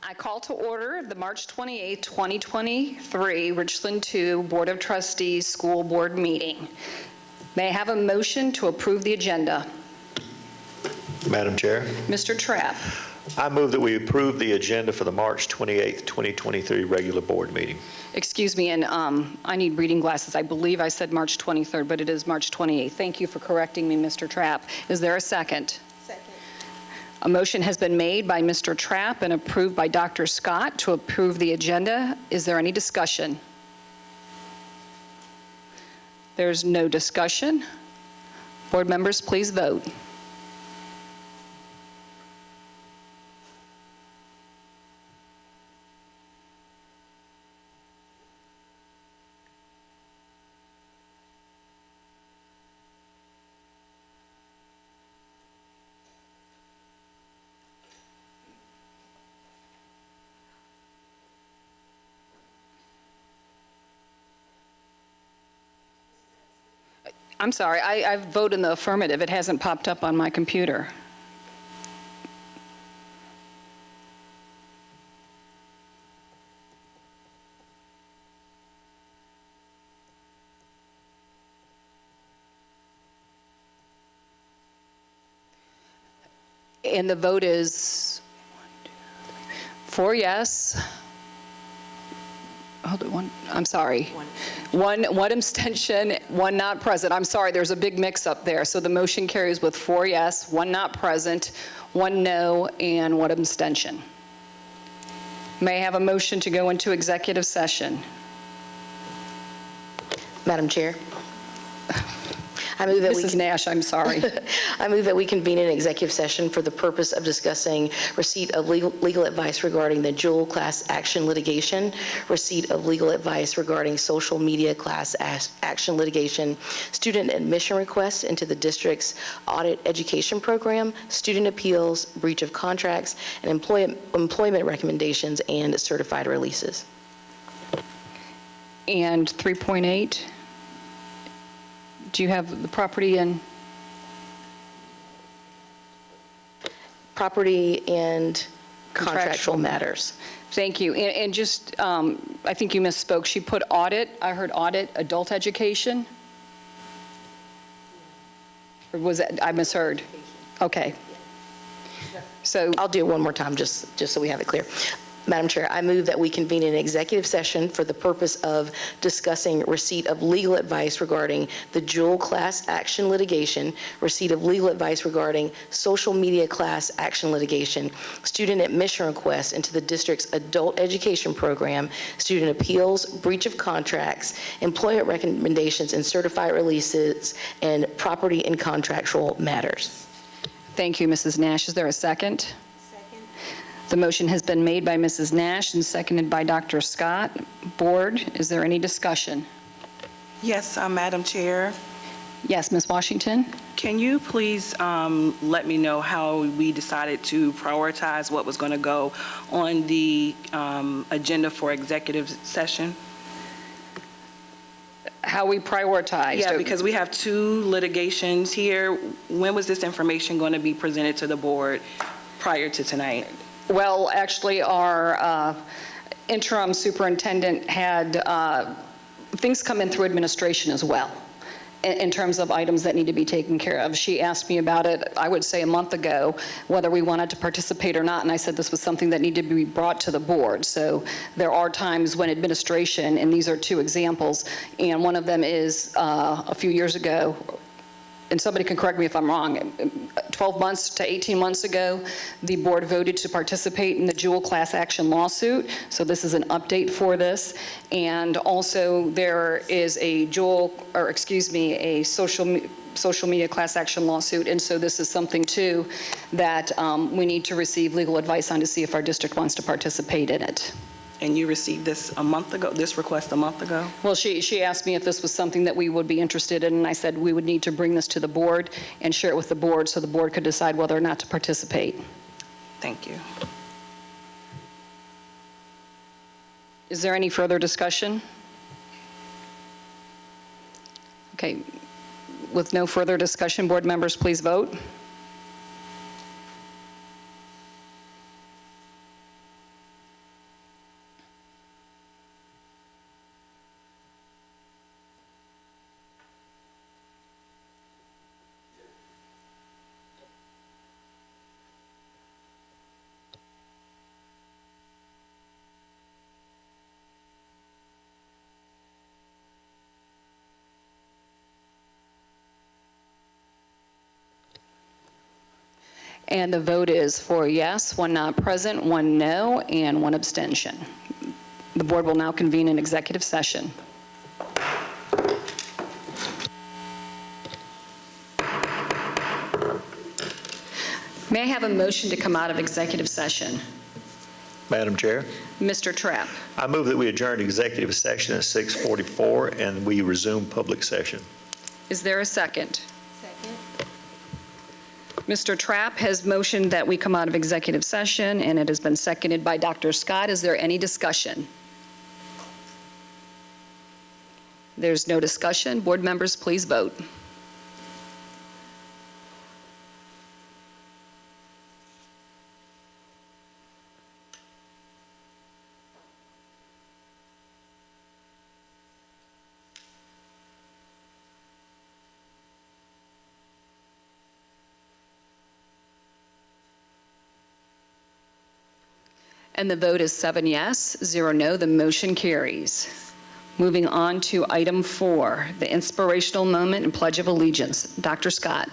I call to order the March 28, 2023 Richland 2 Board of Trustees School Board meeting. May I have a motion to approve the agenda? Madam Chair, Mr. Trapp. I move that we approve the agenda for the March 28, 2023 regular board meeting. Excuse me, and I need reading glasses. I believe I said March 23rd, but it is March 28th. Thank you for correcting me, Mr. Trapp. Is there a second? Second. A motion has been made by Mr. Trapp and approved by Dr. Scott to approve the agenda. Is there any discussion? There's no discussion. Board members, please vote. I'm sorry, I vote in the affirmative. It hasn't popped up on my computer. And the vote is 4 yes. Hold it, one, I'm sorry. One abstention, one not present. I'm sorry, there's a big mix-up there. So the motion carries with 4 yes, 1 not present, 1 no, and 1 abstention. May I have a motion to go into executive session? Madam Chair, I move that Mrs. Nash, I'm sorry. I move that we convene an executive session for the purpose of discussing receipt of legal advice regarding the Jewel class action litigation, receipt of legal advice regarding social media class action litigation, student admission requests into the district's audit education program, student appeals, breach of contracts, and employment recommendations and certified releases. And 3.8, do you have the property and? Property and contractual matters. Thank you. And just, I think you misspoke. She put audit. I heard audit, adult education? Or was that, I misheard? Okay. So I'll do it one more time, just so we have it clear. Madam Chair, I move that we convene an executive session for the purpose of discussing receipt of legal advice regarding the Jewel class action litigation, receipt of legal advice regarding social media class action litigation, student admission requests into the district's adult education program, student appeals, breach of contracts, employment recommendations and certified releases, and property and contractual matters. thank you, Mrs. Nash. Is there a second? The motion has been made by Mrs. Nash and seconded by Dr. Scott. Board, is there any discussion? Yes, Madam Chair. Yes, Ms. Washington? Can you please let me know how we decided to prioritize what was going to go on the agenda for executive session? How we prioritized? Yeah, because we have 2 litigations here. When was this information going to be presented to the board prior to tonight? Well, actually, our interim superintendent had things come in through administration as well in terms of items that need to be taken care of. She asked me about it, I would say a month ago, whether we wanted to participate or not, and I said this was something that needed to be brought to the board. So there are times when administration, and these are 2 examples, and one of them is a few years ago, and somebody can correct me if I'm wrong, 12 months to 18 months ago, the board voted to participate in the Jewel class action lawsuit. So this is an update for this. And also there is a a social media class action lawsuit. And so this is something too that we need to receive legal advice on to see if our district wants to participate in it. And you received this a month ago, this request a month ago? Well, she asked me if this was something that we would be interested in, and I said we would need to bring this to the board and share it with the board so the board could decide whether or not to participate. Thank you. Is there any further discussion? Okay. With no further discussion, board members, please vote. And the vote is 4 yes, 1 not present, 1 no, and 1 abstention. The board will now convene an executive session. May I have a motion to come out of executive session? Madam Chair, Mr. Trapp. I move that we adjourn executive session at 6:44 and we resume public session. Is there a second? Second. Mr. Trapp has motioned that we come out of executive session, and it has been seconded by Dr. Scott. Is there any discussion? There's no discussion. Board members, please vote. And the vote is 7 yes, 0 no. The motion carries. Moving on to item 4, the inspirational moment and Pledge of Allegiance. Dr. Scott.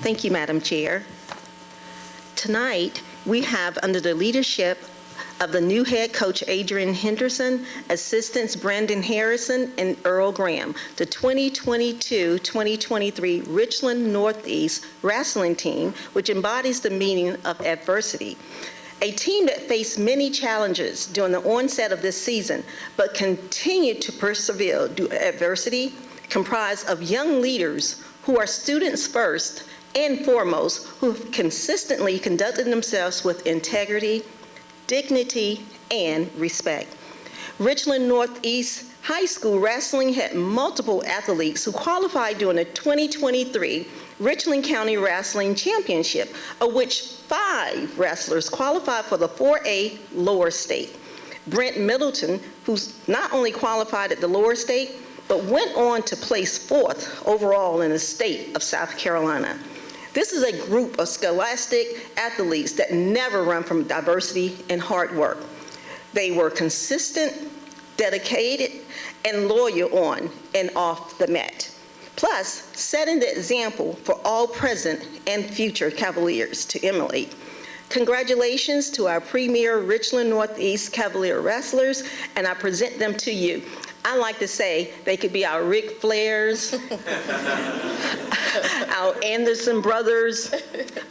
Thank you, Madam Chair. Tonight, we have, under the leadership of the new head coach Adrian Henderson, assistants Brandon Harrison and Earl Graham, the 2022-2023 Richland Northeast wrestling team, which embodies the meaning of adversity. A team that faced many challenges during the onset of this season, but continued to persevere through adversity, comprised of young leaders who are students first and foremost, who have consistently conducted themselves with integrity, dignity, and respect. Richland Northeast High School Wrestling had multiple athletes who qualified during the 2023 Richland County Wrestling Championship, of which 5 wrestlers qualified for the 4A lower state. Brent Middleton, who's not only qualified at the lower state, but went on to place 4th overall in the state of South Carolina. This is a group of scholastic athletes that never run from diversity and hard work. They were consistent, dedicated, and loyal on and off the mat. Plus, setting the example for all present and future Cavaliers to emulate. Congratulations to our premier Richland Northeast Cavalier wrestlers, and I present them to you. I like to say they could be our Ric Flairs, our Anderson brothers,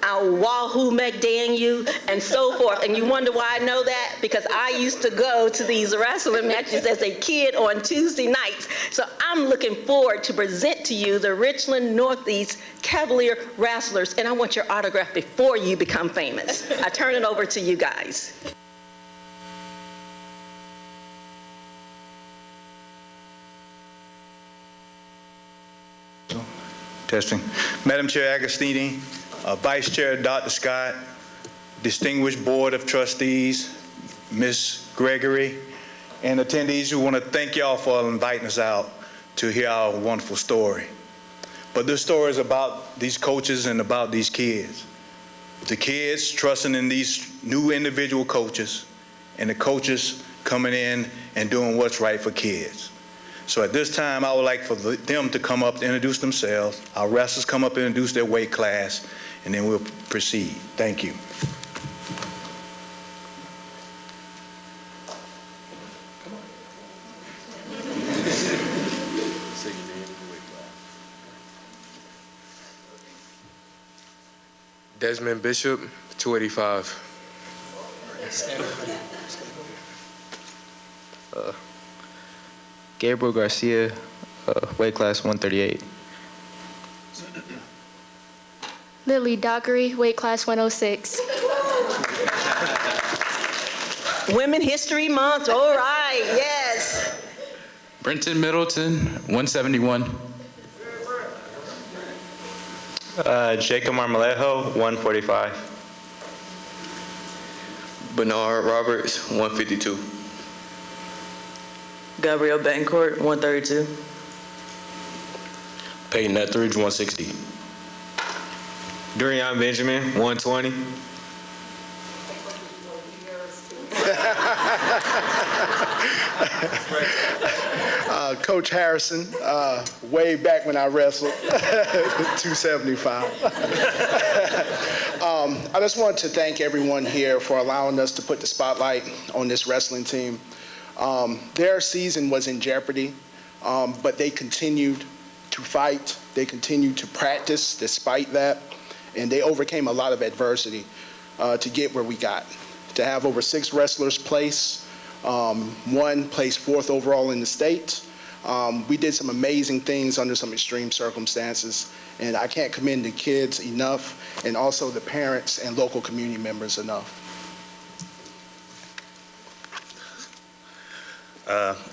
our Wahoo McDaniel, and so forth. And you wonder why I know that? Because I used to go to these wrestling matches as a kid on Tuesday nights. So I'm looking forward to present to you the Richland Northeast Cavalier wrestlers, and I want your autograph before you become famous. I turn it over to you guys. Testing. Madam Chair Agostini, Vice Chair Dr. Scott, distinguished Board of Trustees, Ms. Gregory, and attendees, who want to thank y'all for inviting us out to hear our wonderful story. But this story is about these coaches and about these kids. The kids trusting in these new individual coaches, and the coaches coming in and doing what's right for kids. So at this time, I would like for them to come up to introduce themselves. Our wrestlers come up and introduce their weight class, and then we'll proceed. Thank you. Desmond Bishop, 285. Gabriel Garcia, weight class 138. Lily Dockery, weight class 106. Women History Month, all right, yes. Brenton Middleton, 171. Jacob Marmolejo, 145. Bernard Roberts, 152. Gabrielle Bancourt, 132. Peyton Etheridge, 160. Durian Benjamin, 120. Coach Harrison, way back when I wrestled, 275. I just want to thank everyone here for allowing us to put the spotlight on this wrestling team. Their season was in jeopardy, but they continued to fight. They continued to practice despite that, and they overcame a lot of adversity to get where we got. To have over 6 wrestlers place, one placed 4th overall in the state. We did some amazing things under some extreme circumstances, and I can't commend the kids enough, and also the parents and local community members enough.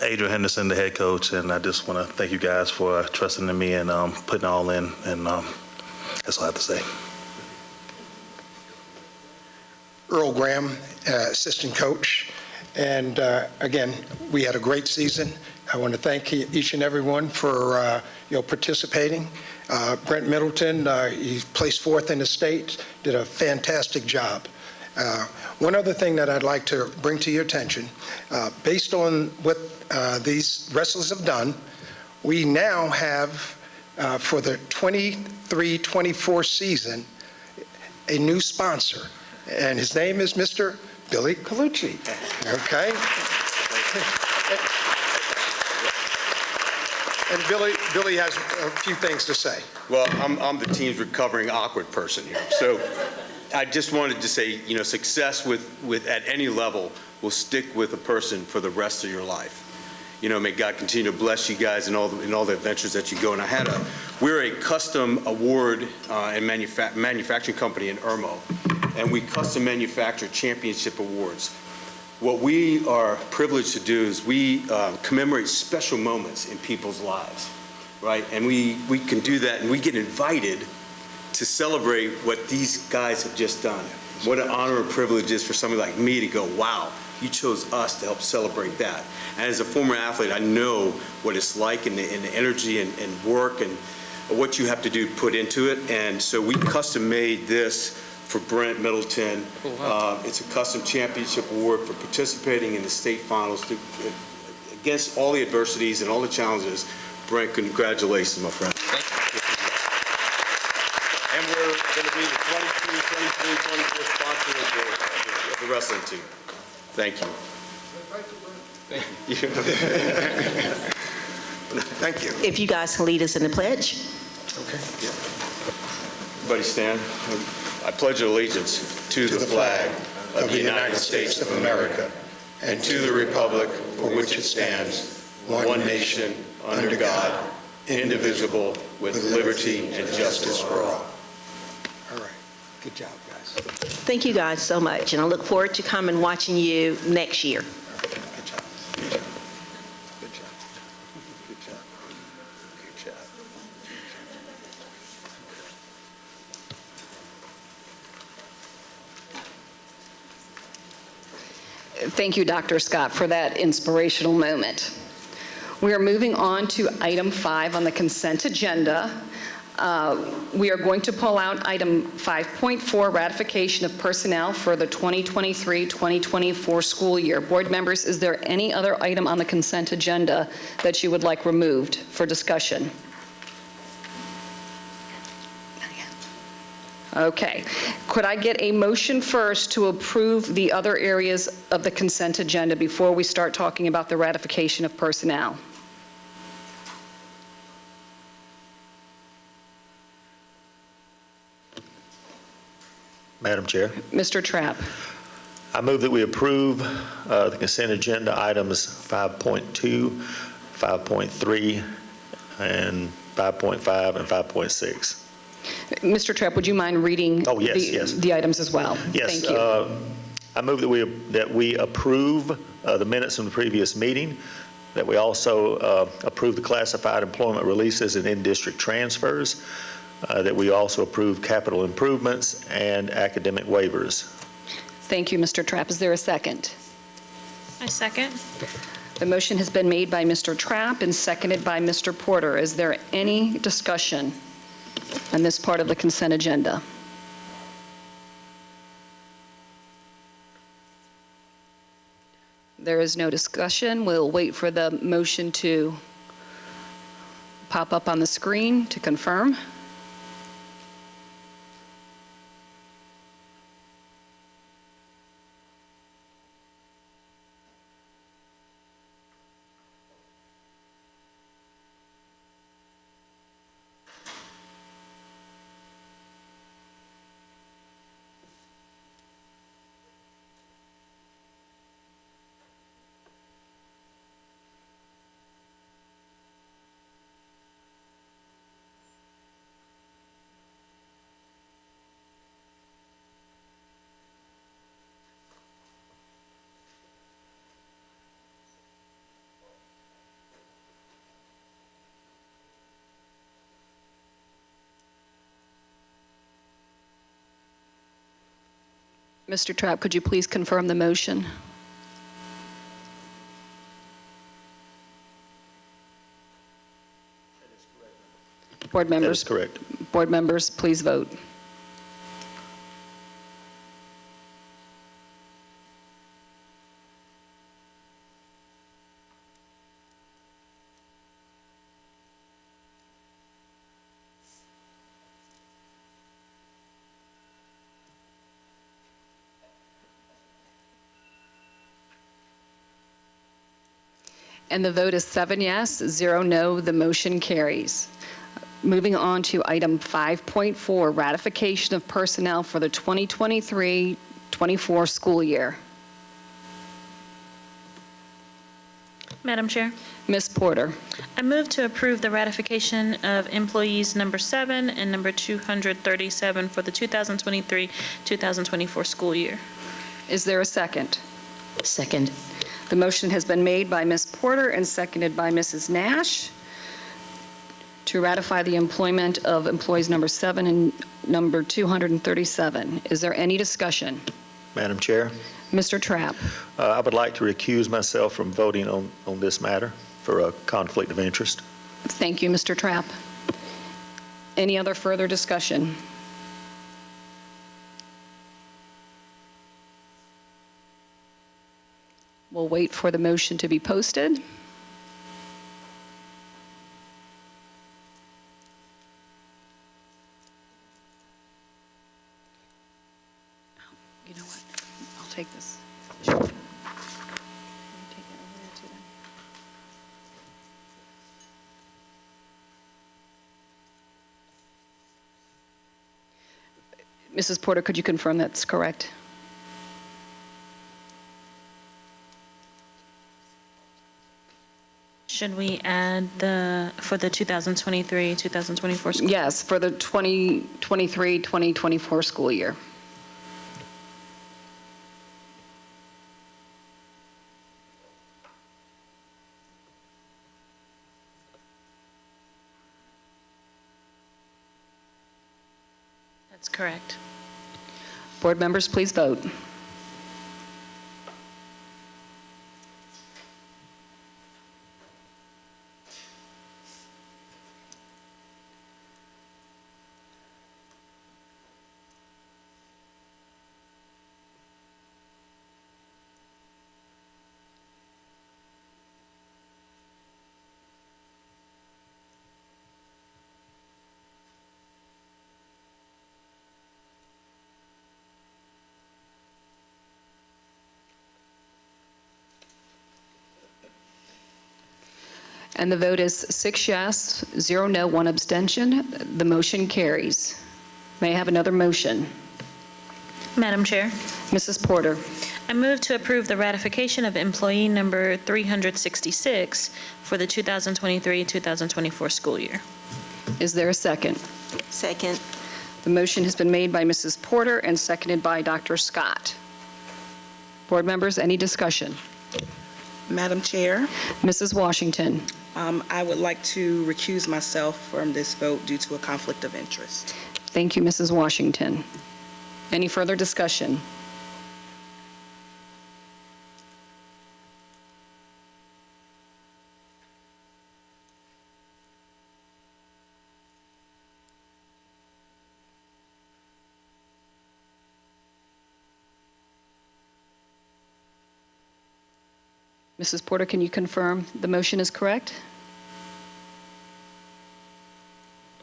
Adrian Henderson, the head coach, and I just want to thank you guys for trusting in me and putting all in, and that's all I have to say. Earl Graham, assistant coach, and again, we had a great season. I want to thank each and every one for participating. Brent Middleton, he placed 4th in the state, did a fantastic job. One other thing that I'd like to bring to your attention, based on what these wrestlers have done, we now have, for the 23-24 season, a new sponsor, and his name is Mr. Billy Colucci. Okay? And Billy has a few things to say. Well, I'm the team's recovering awkward person here. So I just wanted to say, success with at any level will stick with a person for the rest of your life. May God continue to bless you guys in all the adventures that you go. And we're a custom award and manufacturing company in Irmo, and we custom manufacture championship awards. What we are privileged to do is we commemorate special moments in people's lives, right? And we can do that, and we get invited to celebrate what these guys have just done. What an honor and privilege it is for somebody like me to go, wow, you chose us to help celebrate that. And as a former athlete, I know what it's like and the energy and work and what you have to do to put into it. And so we custom made this for Brent Middleton. Oh, wow. It's a custom championship award for participating in the state finals against all the adversities and all the challenges. Brent, congratulations, my friend. Thank you. And we're going to be the 22, 23, 24 sponsor of the wrestling team. Thank you. Thank you. Thank you. If you guys can lead us in the pledge. Okay. Yeah. Everybody stand. I pledge allegiance to the flag of the United States of America and to the republic for which it stands, one nation, under God, indivisible, with liberty and justice for all. All right. Good job, guys. Thank you guys so much, and I look forward to coming and watching you next year. Good job. Good job. Good job. Good job. Good job. Thank you, Dr. Scott, for that inspirational moment. We are moving on to item 5 on the consent agenda. We are going to pull out item 5.4, ratification of personnel for the 2023-2024 school year. Board members, is there any other item on the consent agenda that you would like removed for discussion? Okay. Could I get a motion first to approve the other areas of the consent agenda before we start talking about the ratification of personnel? Madam Chair, Mr. Trapp. I move that we approve the consent agenda items 5.2, 5.3, and 5.5, and 5.6. Mr. Trapp, would you mind reading the items as well? Yes. Thank you. I move that we approve the minutes from the previous meeting, that we also approve the classified employment releases and in-district transfers, that we also approve capital improvements and academic waivers. Thank you, Mr. Trapp. Is there a second? I second. The motion has been made by Mr. Trapp and seconded by Mr. Porter. Is there any discussion on this part of the consent agenda? There is no discussion. We'll wait for the motion to pop up on the screen to confirm. Mr. Trapp, could you please confirm the motion? Board members. That is correct. Board members, please vote. And the vote is 7 yes, 0 no. The motion carries. Moving on to item 5.4, ratification of personnel for the 2023-24 school year. Madam Chair, Ms. Porter. I move to approve the ratification of employees number 7 and number 237 for the 2023-2024 school year. Is there a second? Second. The motion has been made by Ms. Porter and seconded by Mrs. Nash to ratify the employment of employees number 7 and number 237. Is there any discussion? Madam Chair, Mr. Trapp. I would like to recuse myself from voting on this matter for a conflict of interest. Thank you, Mr. Trapp. Any other further discussion? We'll wait for the motion to be posted. You know what? I'll take this. Sure. Let me take it over there to them. Mrs. Porter, could you confirm that's correct? Should we add for the 2023-2024 school? Yes, for the 2023-2024 school year. That's correct. Board members, please vote. And the vote is 6 yes, 0 no, 1 abstention. The motion carries. May I have another motion? Madam Chair, Mrs. Porter. I move to approve the ratification of employee number 366 for the 2023-2024 school year. Is there a second? Second. The motion has been made by Mrs. Porter and seconded by Dr. Scott. Board members, any discussion? Madam Chair, Mrs. Washington. I would like to recuse myself from this vote due to a conflict of interest. Thank you, Mrs. Washington. Any further discussion? Mrs. Porter, can you confirm the motion is correct?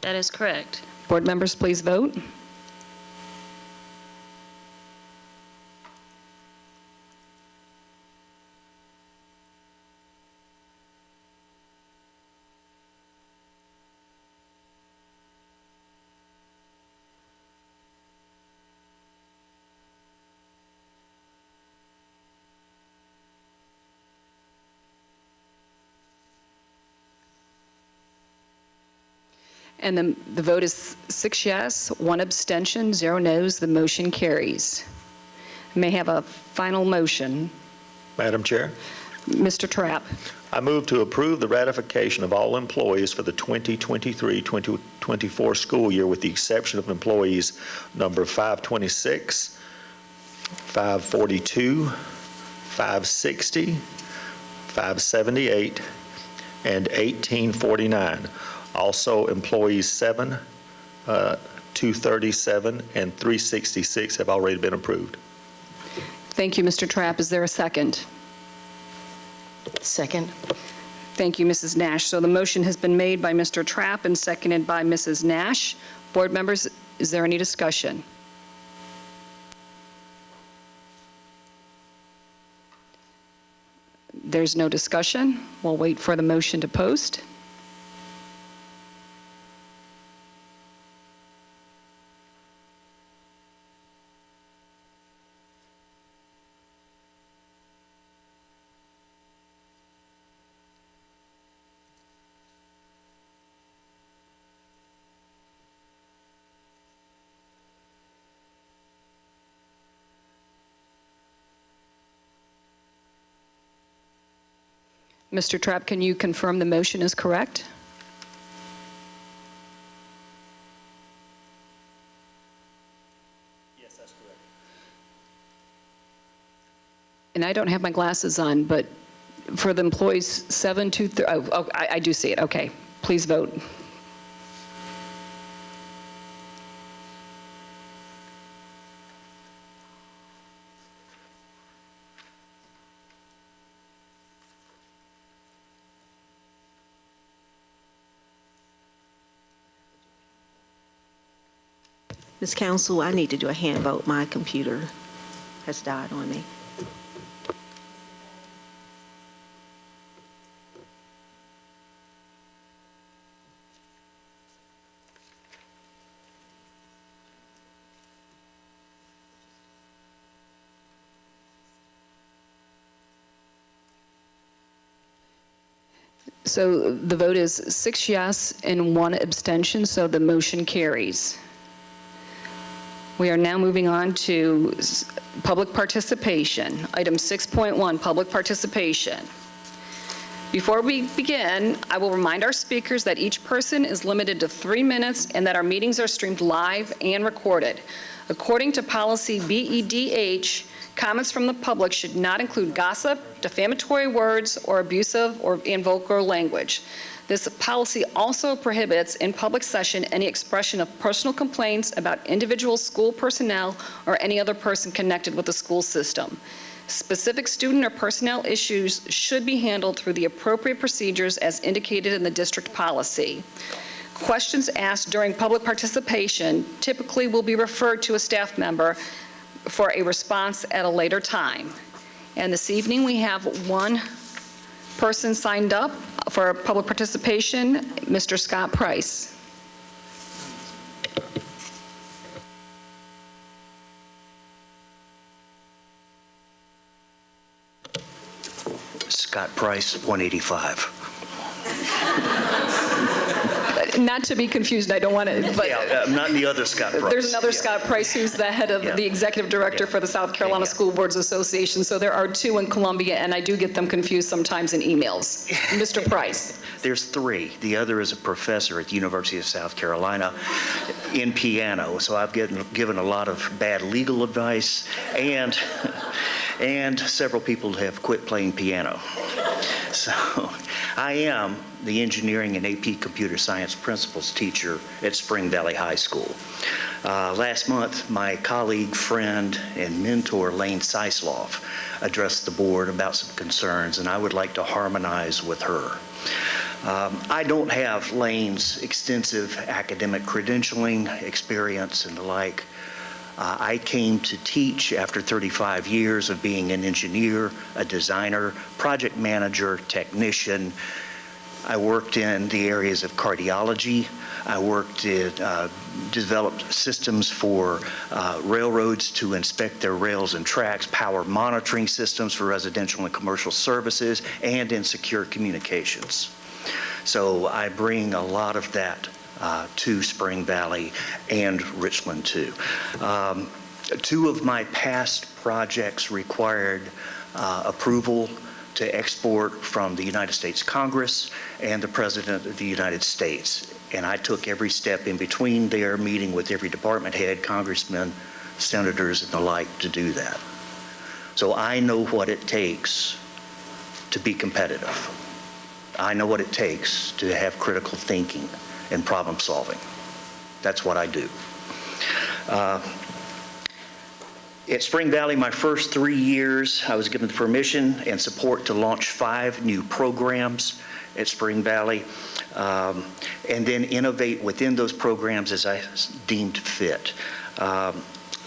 That is correct. Board members, please vote. And the vote is 6 yes, 1 abstention, 0 no's. The motion carries. May I have a final motion? Madam Chair, Mr. Trapp. I move to approve the ratification of all employees for the 2023-2024 school year with the exception of employees number 526, 542, 560, 578, and 1849. Also, employees 7, 237, and 366 have already been approved. Thank you, Mr. Trapp. Is there a second? Second. Thank you, Mrs. Nash. So the motion has been made by Mr. Trapp and seconded by Mrs. Nash. Board members, is there any discussion? There's no discussion. We'll wait for the motion to post. Mr. Trapp, can you confirm the motion is correct? Yes, that's correct. And I don't have my glasses on, but for the employees 7, 2, 3, I do see it. Okay. Please vote. Ms. Council, I need to do a hand vote. My computer has died on me. So the vote is 6 yes and 1 abstention, so the motion carries. We are now moving on to public participation. Item 6.1, public participation. Before we begin, I will remind our speakers that each person is limited to 3 minutes and that our meetings are streamed live and recorded. According to policy BEDH, comments from the public should not include gossip, defamatory words, or abusive or vulgar language. This policy also prohibits in public session any expression of personal complaints about individual school personnel or any other person connected with the school system. Specific student or personnel issues should be handled through the appropriate procedures as indicated in the district policy. Questions asked during public participation typically will be referred to a staff member for a response at a later time. And this evening we have one person signed up for public participation, Mr. Scott Price. Scott Price, 185. Not to be confused, I don't want to, but Yeah, not the other Scott Price. there's another Scott Price who's the head of the executive director for the South Carolina School Boards Association. So there are 2 in Columbia, and I do get them confused sometimes in emails. Mr. Price. There's 3. The other is a professor at the University of South Carolina in piano. So I've given a lot of bad legal advice, and several people have quit playing piano. So I am the engineering and AP computer science principles teacher at Spring Valley High School. Last month, my colleague, friend, and mentor, Lane Seisloff, addressed the board about some concerns, and I would like to harmonize with her. I don't have Lane's extensive academic credentialing experience and the like. I came to teach after 35 years of being an engineer, a designer, project manager, technician. I worked in the areas of cardiology. I developed systems for railroads to inspect their rails and tracks, power monitoring systems for residential and commercial services, and in secure communications. So I bring a lot of that to Spring Valley and Richland too. Two of my past projects required approval to export from the United States Congress and the President of the United States. And I took every step in between there, meeting with every department head, congressmen, senators, and the like to do that. So I know what it takes to be competitive. I know what it takes to have critical thinking and problem solving. That's what I do. At Spring Valley, my first 3 years, I was given the permission and support to launch 5 new programs at Spring Valley, and then innovate within those programs as I deemed fit.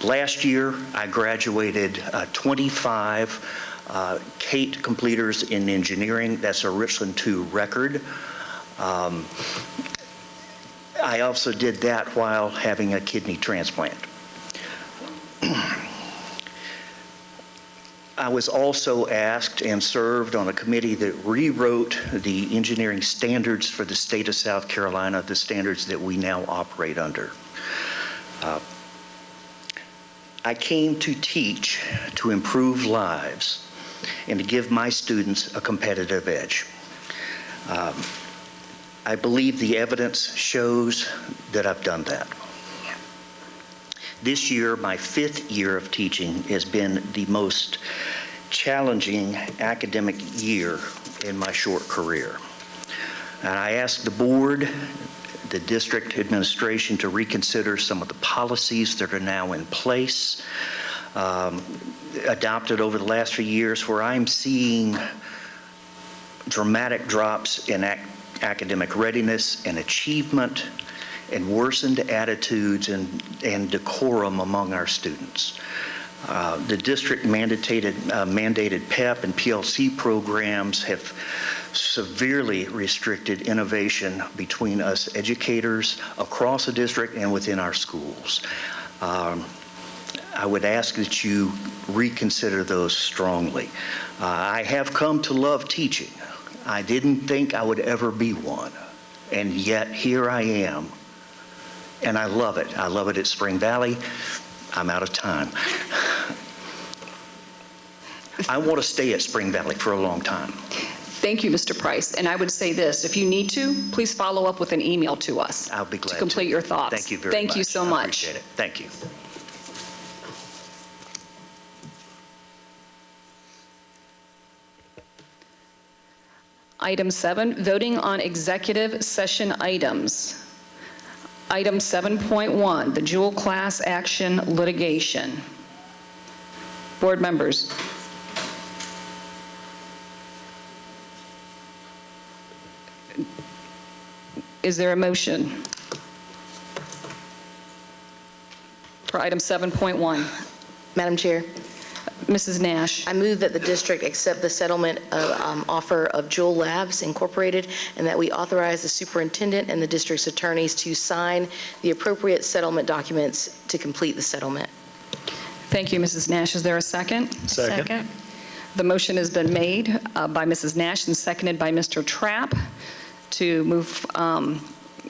Last year, I graduated 25 CATE completers in engineering. That's a Richland 2 record. I also did that while having a kidney transplant. I was also asked and served on a committee that rewrote the engineering standards for the state of South Carolina, the standards that we now operate under. I came to teach to improve lives and to give my students a competitive edge. I believe the evidence shows that I've done that. This year, my 5th year of teaching, has been the most challenging academic year in my short career. And I asked the board, the district administration, to reconsider some of the policies that are now in place, adopted over the last few years, where I'm seeing dramatic drops in academic readiness and achievement, and worsened attitudes and decorum among our students. The district mandated PEP and PLC programs have severely restricted innovation between us educators across the district and within our schools. I would ask that you reconsider those strongly. I have come to love teaching. I didn't think I would ever be one, and yet here I am. And I love it. I love it at Spring Valley. I'm out of time. I want to stay at Spring Valley for a long time. Thank you, Mr. Price. And I would say this, if you need to, please follow up with an email to us. I'll be glad to complete your thoughts. Thank you very much. Thank you so much. I appreciate it. Thank you. Item 7, voting on executive session items. Item 7.1, the dual class action litigation. Board members. Is there a motion for item 7.1? Madam Chair. Mrs. Nash. I move that the district accept the settlement offer of Jewel Labs Incorporated, and that we authorize the superintendent and the district's attorneys to sign the appropriate settlement documents to complete the settlement. Thank you, Mrs. Nash. Is there a second? Second. The motion has been made by Mrs. Nash and seconded by Mr. Trapp to move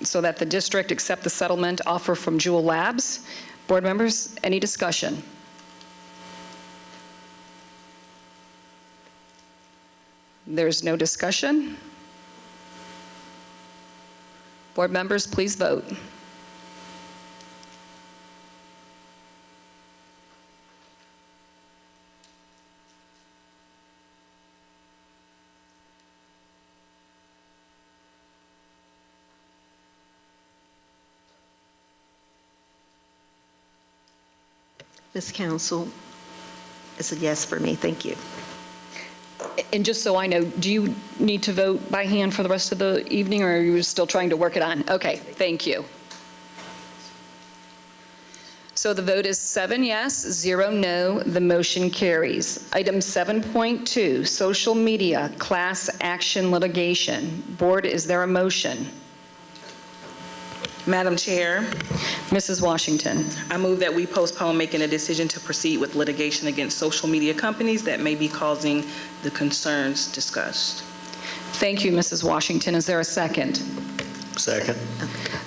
so that the district accept the settlement offer from Jewel Labs. Board members, any discussion? There's no discussion. Board members, please vote. Ms. Council, it's a yes for me. Thank you. And just so I know, do you need to vote by hand for the rest of the evening, or are you still trying to work it on? Okay, thank you. So the vote is 7 yes, 0 no. The motion carries. Item 7.2, social media class action litigation. Board, is there a motion? Madam Chair, Mrs. Washington. I move that we postpone making a decision to proceed with litigation against social media companies that may be causing the concerns discussed. Thank you, Mrs. Washington. Is there a second? Second.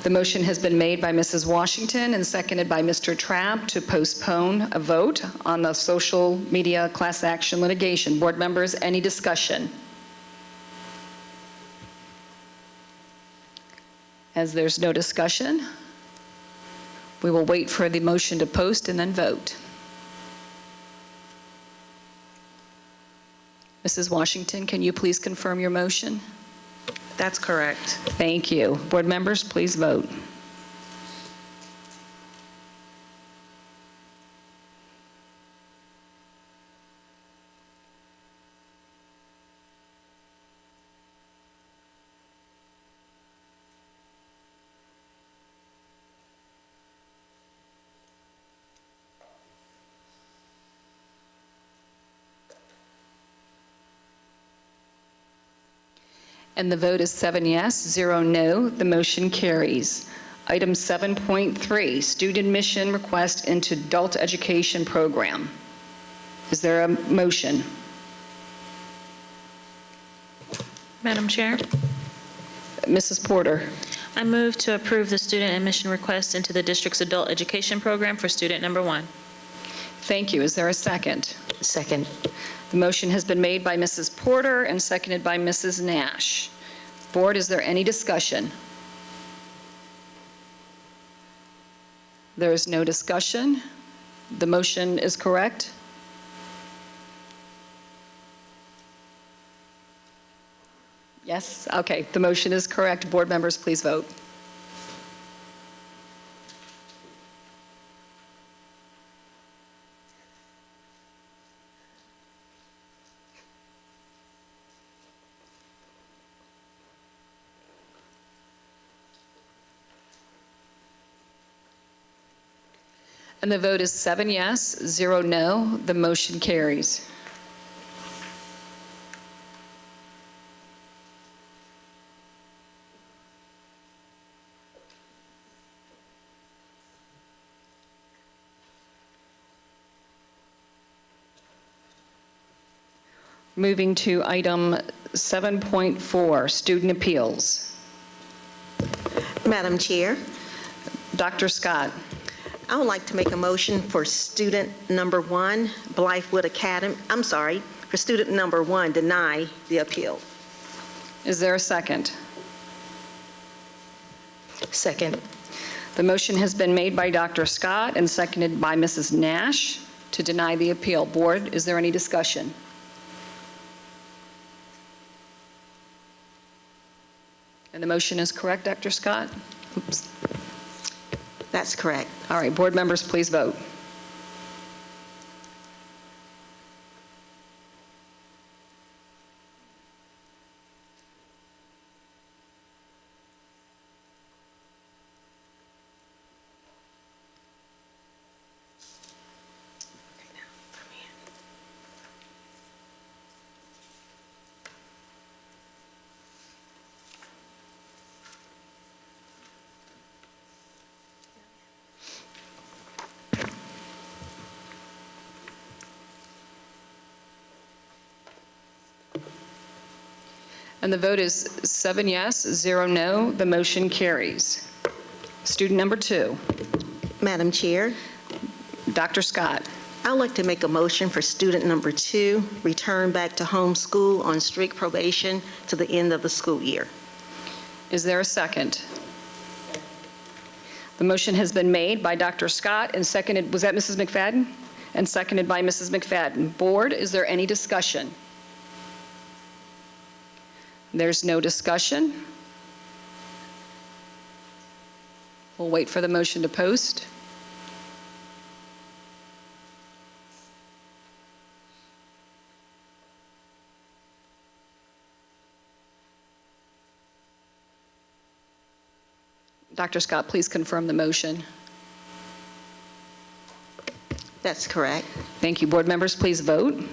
The motion has been made by Mrs. Washington and seconded by Mr. Trapp to postpone a vote on the social media class action litigation. Board members, any discussion? As there's no discussion, we will wait for the motion to post and then vote. Mrs. Washington, can you please confirm your motion? That's correct. Thank you. Board members, please vote. And the vote is 7 yes, 0 no. The motion carries. Item 7.3, student admission request into adult education program. Is there a motion? Madam Chair, Mrs. Porter. I move to approve the student admission request into the district's adult education program for student number 1. Thank you. Is there a second? Second. The motion has been made by Mrs. Porter and seconded by Mrs. Nash. Board, is there any discussion? There is no discussion. The motion is correct. Yes? Okay, the motion is correct. Board members, please vote. And the vote is 7 yes, 0 no. The motion carries. Moving to item 7.4, student appeals. Madam Chair, Dr. Scott. I would like to make a motion for student number 1, Blythewood Academy, for student number 1, deny the appeal. Is there a second? Second. The motion has been made by Dr. Scott and seconded by Mrs. Nash to deny the appeal. Board, is there any discussion? And the motion is correct, Dr. Scott? Oops. That's correct. All right, board members, please vote. And the vote is 7 yes, 0 no. The motion carries. Student number 2. Madam Chair, Dr. Scott. I would like to make a motion for student number 2, return back to home school on strict probation to the end of the school year. Is there a second? The motion has been made by Dr. Scott and seconded, was that Mrs. McFadden? And seconded by Mrs. McFadden. Board, is there any discussion? There's no discussion. We'll wait for the motion to post. Dr. Scott, please confirm the motion. That's correct. Thank you. Board members, please vote.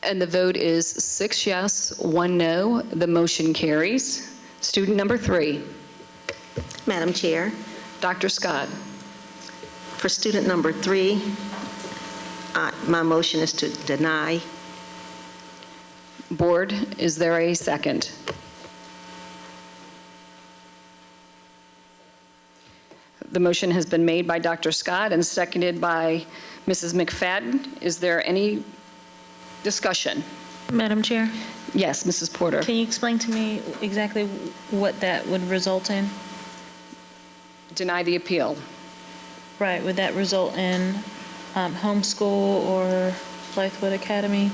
And the vote is 6 yes, 1 no. The motion carries. Student number 3. Madam Chair, Dr. Scott. for student number 3, my motion is to deny. Board, is there a second? The motion has been made by Dr. Scott and seconded by Mrs. McFadden. Is there any discussion? Madam Chair, Yes, Mrs. Porter. can you explain to me exactly what that would result in? Deny the appeal. Right, would that result in homeschool or Blythewood Academy?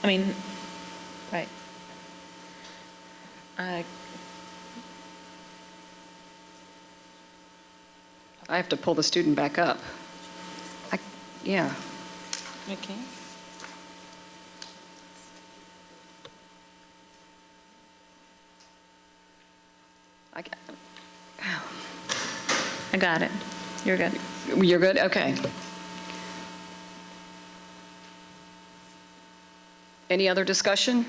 I mean, right. I have to pull the student back up. Yeah. Okay. I got it. You're good. You're good? Okay. Any other discussion?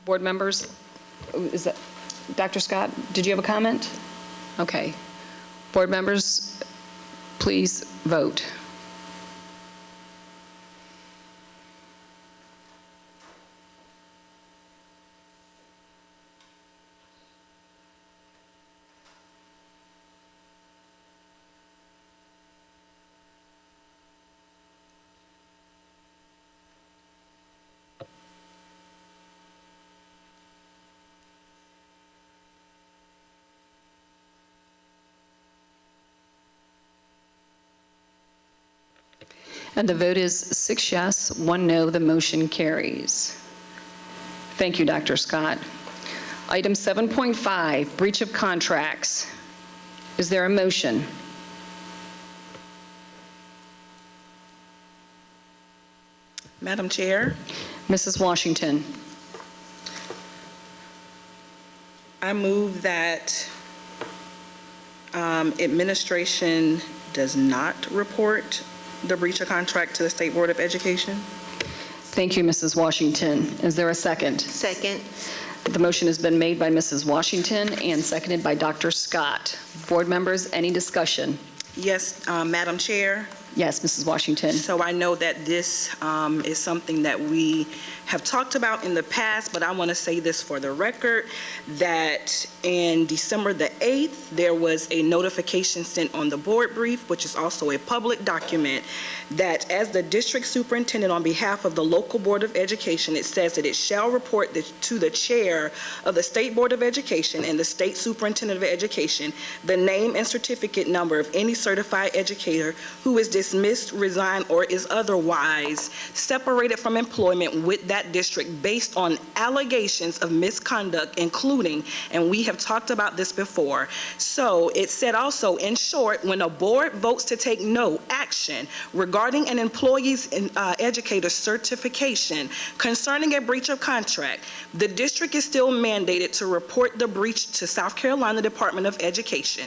Board members? Is that, Dr. Scott, did you have a comment? Okay. Board members, please vote. And the vote is 6 yes, 1 no. The motion carries. Thank you, Dr. Scott. Item 7.5, breach of contracts. Is there a motion? Madam Chair, Mrs. Washington. I move that administration does not report the breach of contract to the State Board of Education. Thank you, Mrs. Washington. Is there a second? Second. The motion has been made by Mrs. Washington and seconded by Dr. Scott. Board members, any discussion? Yes, Madam Chair. Yes, Mrs. Washington. So I know that this is something that we have talked about in the past, but I want to say this for the record, that in December the 8th, there was a notification sent on the board brief, which is also a public document, that as the district superintendent on behalf of the local Board of Education, it says that it shall report to the chair of the State Board of Education and the state superintendent of education the name and certificate number of any certified educator who is dismissed, resigned, or is otherwise separated from employment with that district based on allegations of misconduct, including, and we have talked about this before. So it said also, in short, when a board votes to take no action regarding an employee's educator certification concerning a breach of contract, the district is still mandated to report the breach to South Carolina Department of Education.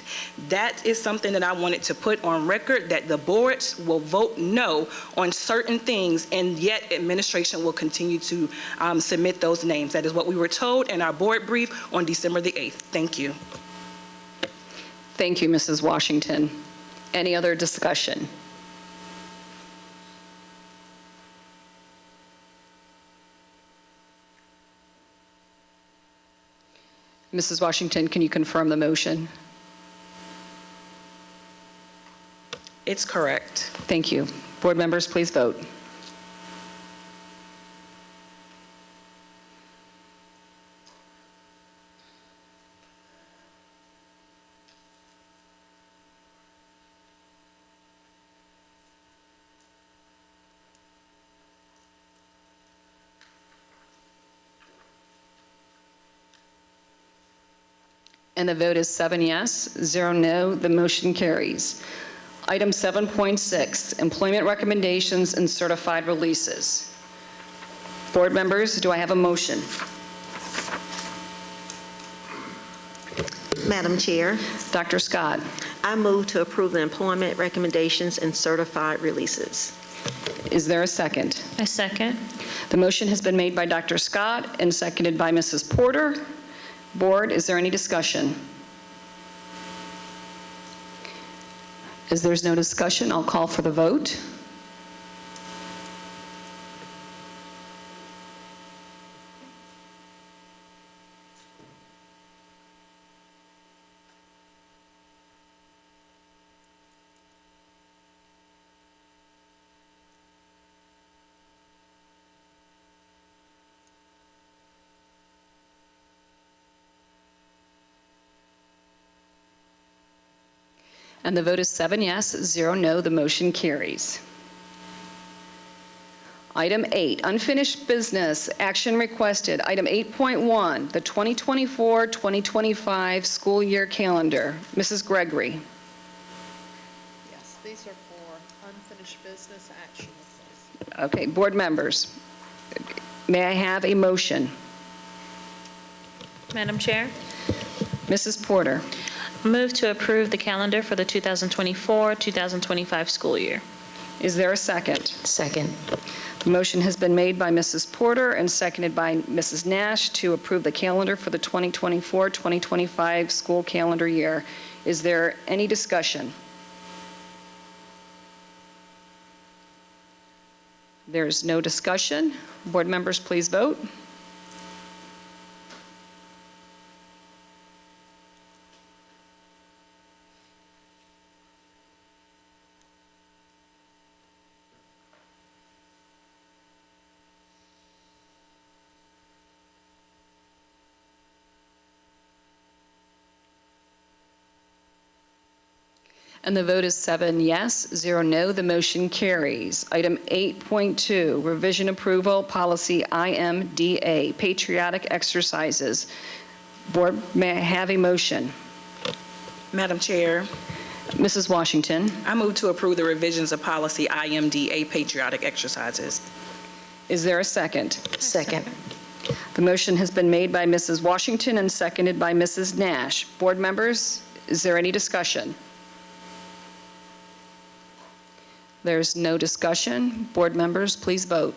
That is something that I wanted to put on record, that the boards will vote no on certain things, and yet administration will continue to submit those names. That is what we were told in our board brief on December the 8th. Thank you. Thank you, Mrs. Washington. Any other discussion? Mrs. Washington, can you confirm the motion? It's correct. Thank you. Board members, please vote. And the vote is 7 yes, 0 no. The motion carries. Item 7.6, employment recommendations and certified releases. Board members, do I have a motion? Madam Chair, Dr. Scott. I move to approve the employment recommendations and certified releases. Is there a second? I second. The motion has been made by Dr. Scott and seconded by Mrs. Porter. Board, is there any discussion? As there's no discussion, I'll call for the vote. And the vote is 7 yes, 0 no. The motion carries. Item 8, unfinished business, action requested. Item 8.1, the 2024-2025 school year calendar. Mrs. Gregory. Yes, these are for unfinished business action requests. Okay, board members, may I have a motion? Madam Chair, Mrs. Porter. move to approve the calendar for the 2024-2025 school year. Is there a second? Second. The motion has been made by Mrs. Porter and seconded by Mrs. Nash to approve the calendar for the 2024-2025 school calendar year. Is there any discussion? There's no discussion. Board members, please vote. And the vote is 7 yes, 0 no. The motion carries. Item 8.2, revision approval, policy IMDA, patriotic exercises. Board, may I have a motion? Madam Chair, Mrs. Washington. I move to approve the revisions of policy IMDA patriotic exercises. Is there a second? Second. The motion has been made by Mrs. Washington and seconded by Mrs. Nash. Board members, is there any discussion? There's no discussion. Board members, please vote.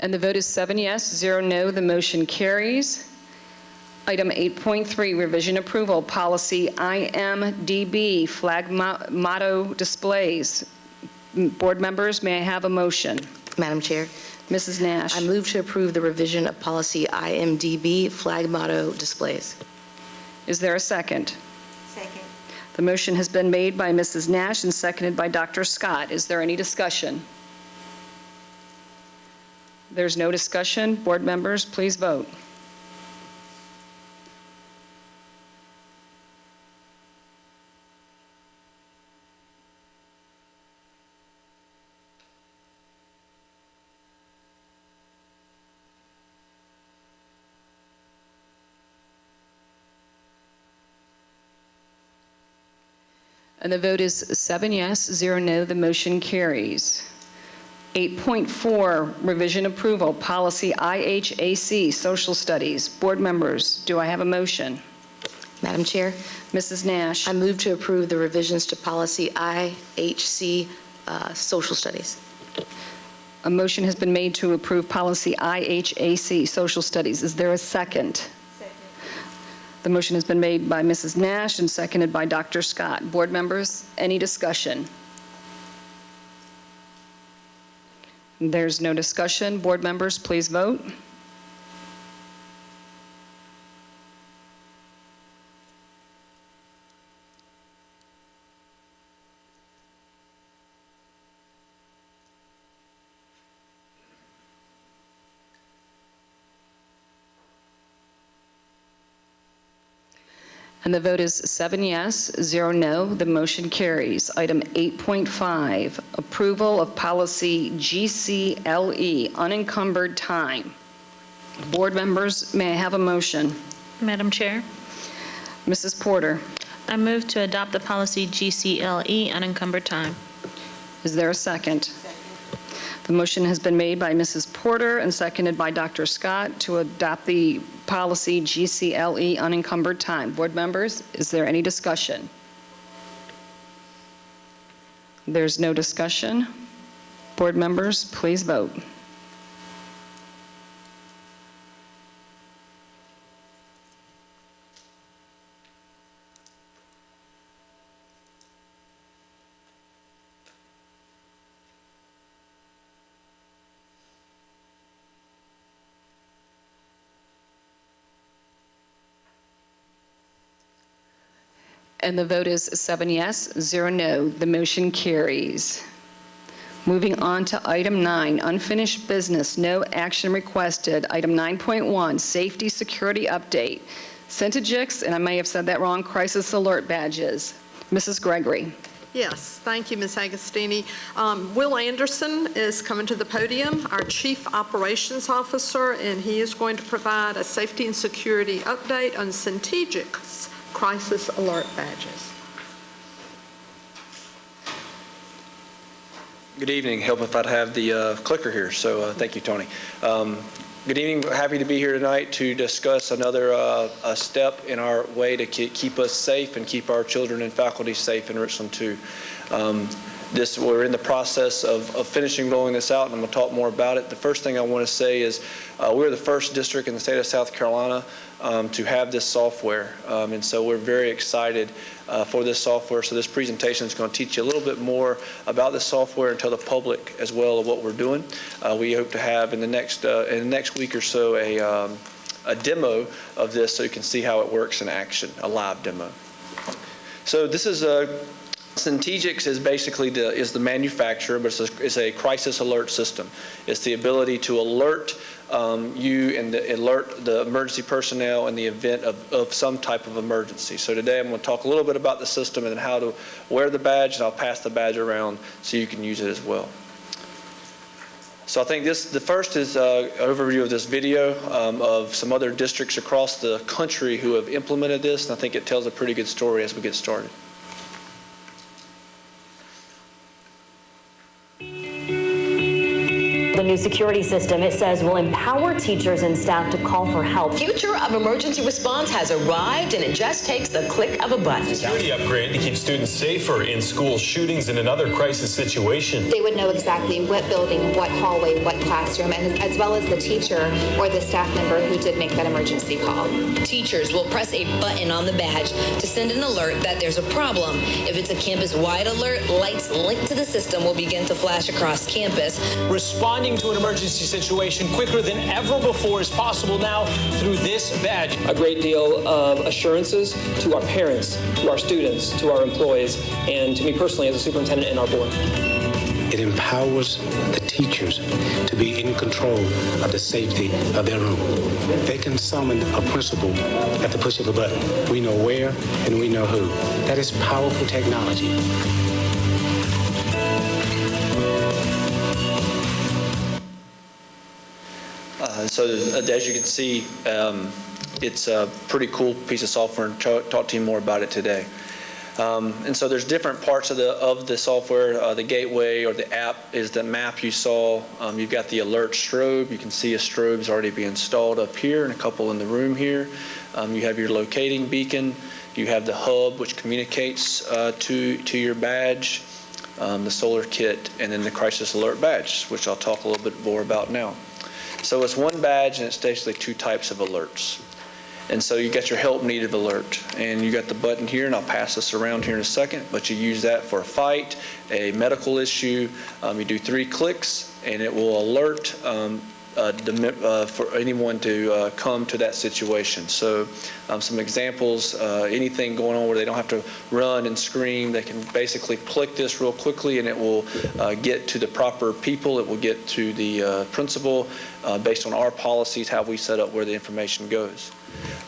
And the vote is 7 yes, 0 no. The motion carries. Item 8.3, revision approval, policy IMDB, flag motto displays. Board members, may I have a motion? Madam Chair, Mrs. Nash. I move to approve the revision of policy IMDB, flag motto displays. Is there a second? Second. The motion has been made by Mrs. Nash and seconded by Dr. Scott. Is there any discussion? There's no discussion. Board members, please vote. And the vote is 7 yes, 0 no. The motion carries. 8.4, revision approval, policy IHAC, social studies. Board members, do I have a motion? Madam Chair, Mrs. Nash. I move to approve the revisions to policy IHC, social studies. A motion has been made to approve policy IHAC, social studies. Is there a second? The motion has been made by Mrs. Nash and seconded by Dr. Scott. Board members, any discussion? There's no discussion. Board members, please vote. And the vote is 7 yes, 0 no. The motion carries. Item 8.5, approval of policy GCLE, unencumbered time. Board members, may I have a motion? Madam Chair, Mrs. Porter, I move to adopt the policy GCLE, unencumbered time. is there a second? The motion has been made by Mrs. Porter and seconded by Dr. Scott to adopt the policy GCLE, unencumbered time. Board members, is there any discussion? There's no discussion. Board members, please vote. And the vote is 7 yes, 0 no. The motion carries. Moving on to item 9, unfinished business, no action requested. Item 9.1, safety security update. Centegix, and I may have said that wrong, crisis alert badges. Mrs. Gregory. Yes, thank you, Ms. Agostini. Will Anderson is coming to the podium, our Chief Operations Officer, and he is going to provide a safety and security update on Centegix crisis alert badges. Good evening. Help if I'd have the clicker here. So thank you, Tony. Good evening. Happy to be here tonight to discuss another a step in our way to keep us safe and keep our children and faculty safe in Richland too. We're in the process of finishing rolling this out, and I'm going to talk more about it. The first thing I want to say is we're the first district in the state of South Carolina to have this software, and so we're very excited for this software. So this presentation is going to teach you a little bit more about the software and tell the public as well of what we're doing. We hope to have in the next week or so a demo of this so you can see how it works in action, a live demo. So this is Centegix is basically the manufacturer, but it's a crisis alert system. It's the ability to alert you and alert the emergency personnel in the event of some type of emergency. So today I'm going to talk a little bit about the system and then how to wear the badge, and I'll pass the badge around so you can use it as well. So I think the first is an overview of this video of some other districts across the country who have implemented this, and I think it tells a pretty good story as we get started. The new security system, it says, will empower teachers and staff to call for help. Future of emergency response has arrived, and it just takes the click of a button. Security upgrade to keep students safer in school shootings and another crisis situation. They would know exactly what building, what hallway, what classroom, and as well as the teacher or the staff member who did make that emergency call. Teachers will press a button on the badge to send an alert that there's a problem. If it's a campus-wide alert, lights linked to the system will begin to flash across campus. Responding to an emergency situation quicker than ever before is possible now through this badge. A great deal of assurances to our parents, to our students, to our employees, and to me personally as a superintendent and our board. It empowers the teachers to be in control of the safety of their room. They can summon a principal at the push of a button. We know where and we know who. That is powerful technology. So as you can see, it's a pretty cool piece of software, and talk to you more about it today. And so there's different parts of the software. The gateway or the app is the map you saw. You've got the alert strobe. You can see a strobe's already being installed up here and a couple in the room here. You have your locating beacon. You have the hub, which communicates to your badge, the solar kit, and then the crisis alert badge, which I'll talk a little bit more about now. So it's one badge, and it's basically two types of alerts. And so you got your help needed alert, and you got the button here, and I'll pass this around here in a second, but you use that for a fight, a medical issue. You do 3 clicks, and it will alert for anyone to come to that situation. So some examples, anything going on where they don't have to run and scream, they can basically click this real quickly, and it will get to the proper people. It will get to the principal based on our policies, how we set up where the information goes.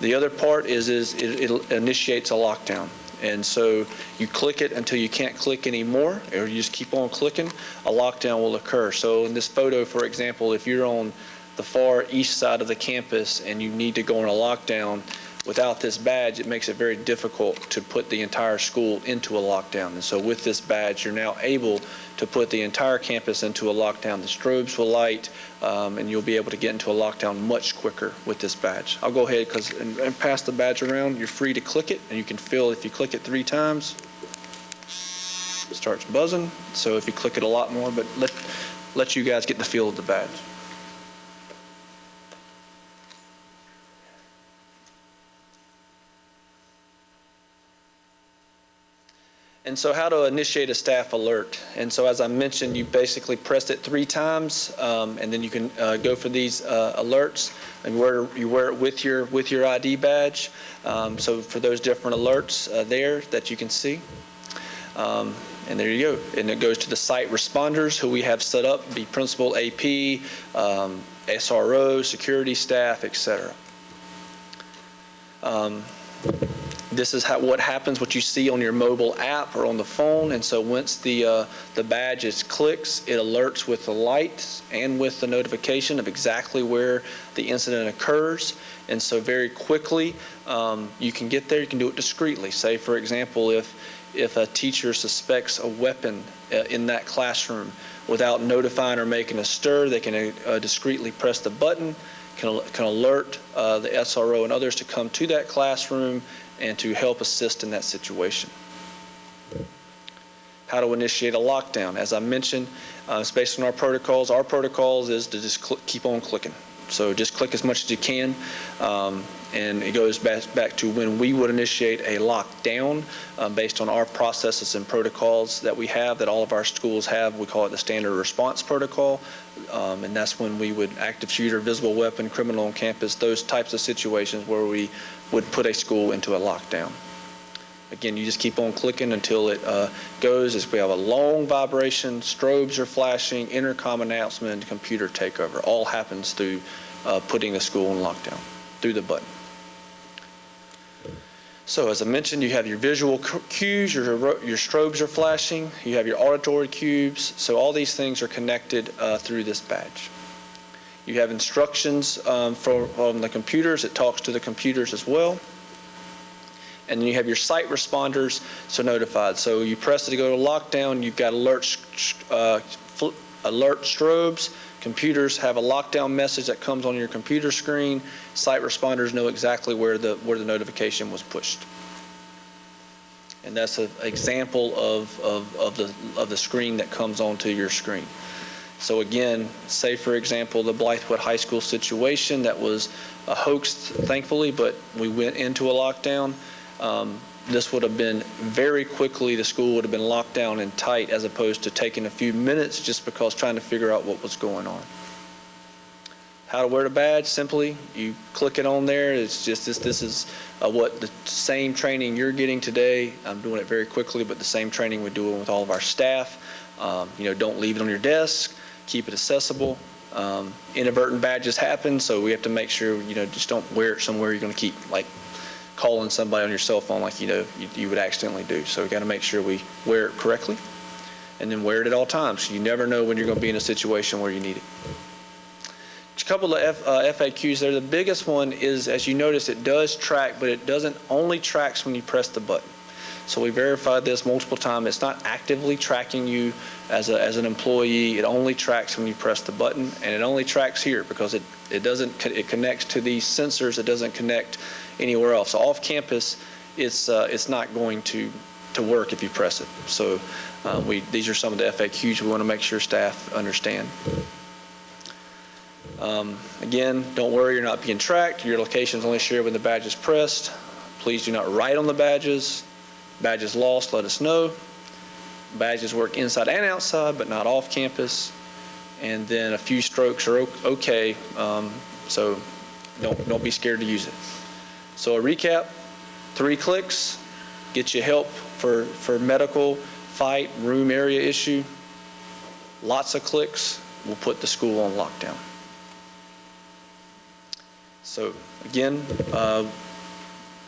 The other part is it initiates a lockdown. And so you click it until you can't click anymore, or you just keep on clicking, a lockdown will occur. So in this photo, for example, if you're on the far east side of the campus and you need to go on a lockdown, without this badge, it makes it very difficult to put the entire school into a lockdown. And so with this badge, you're now able to put the entire campus into a lockdown. The strobes will light, and you'll be able to get into a lockdown much quicker with this badge. I'll go ahead and pass the badge around. You're free to click it, and you can feel if you click it 3 times, it starts buzzing. So if you click it a lot more, but let you guys get the feel of the badge. And so how to initiate a staff alert. And so as I mentioned, you basically press it 3 times, and then you can go for these alerts. And you wear it with your ID badge. So for those different alerts there that you can see. And there you go. And it goes to the site responders who we have set up, be principal, AP, SRO, security staff, etc. This is what happens, what you see on your mobile app or on the phone. And so once the badge clicks, it alerts with the lights and with the notification of exactly where the incident occurs. And so very quickly, you can get there. You can do it discreetly. Say, for example, if a teacher suspects a weapon in that classroom, without notifying or making a stir, they can discreetly press the button, can alert the SRO and others to come to that classroom and to help assist in that situation. How to initiate a lockdown. As I mentioned, it's based on our protocols. Our protocols is to just keep on clicking. So just click as much as you can. And it goes back to when we would initiate a lockdown based on our processes and protocols that we have, that all of our schools have. We call it the standard response protocol. And that's when we would active shooter, visible weapon, criminal on campus, those types of situations where we would put a school into a lockdown. Again, you just keep on clicking until it goes. As we have a long vibration, strobes are flashing, intercom announcement, computer takeover. All happens through putting the school in lockdown through the button. So as I mentioned, you have your visual cues, your strobes are flashing, you have your auditory cues. So all these things are connected through this badge. You have instructions from the computers. It talks to the computers as well. And then you have your site responders, so notified. So you press it to go to lockdown, you've got alert strobes. Computers have a lockdown message that comes on your computer screen. Site responders know exactly where the notification was pushed. And that's an example of the screen that comes onto your screen. So again, say for example, the Blythewood High School situation that was a hoax, thankfully, but we went into a lockdown. This would have been very quickly, the school would have been locked down and tight as opposed to taking a few minutes just because trying to figure out what was going on. How to wear the badge, simply, you click it on there. It's just this is what the same training you're getting today. I'm doing it very quickly, but the same training we're doing with all of our staff. Don't leave it on your desk, keep it accessible. Inadvertent badges happen, so we have to make sure, just don't wear it somewhere you're going to keep, like, calling somebody on your cell phone like you would accidentally do. So we got to make sure we wear it correctly and then wear it at all times. You never know when you're going to be in a situation where you need it. A couple of FAQs there. The biggest one is, as you notice, it does track, but it doesn't only tracks when you press the button. So we verified this multiple times. It's not actively tracking you as an employee. It only tracks when you press the button, and it only tracks here because it connects to these sensors. It doesn't connect anywhere else. So off campus, it's not going to work if you press it. So these are some of the FAQs we want to make sure staff understand. Again, don't worry, you're not being tracked. Your location is only shared when the badge is pressed. Please do not write on the badges. Badges lost, let us know. Badges work inside and outside, but not off campus. And then a few strokes are okay, so don't be scared to use it. So a recap, 3 clicks, get you help for medical, fight, room area issue. Lots of clicks will put the school on lockdown. So again,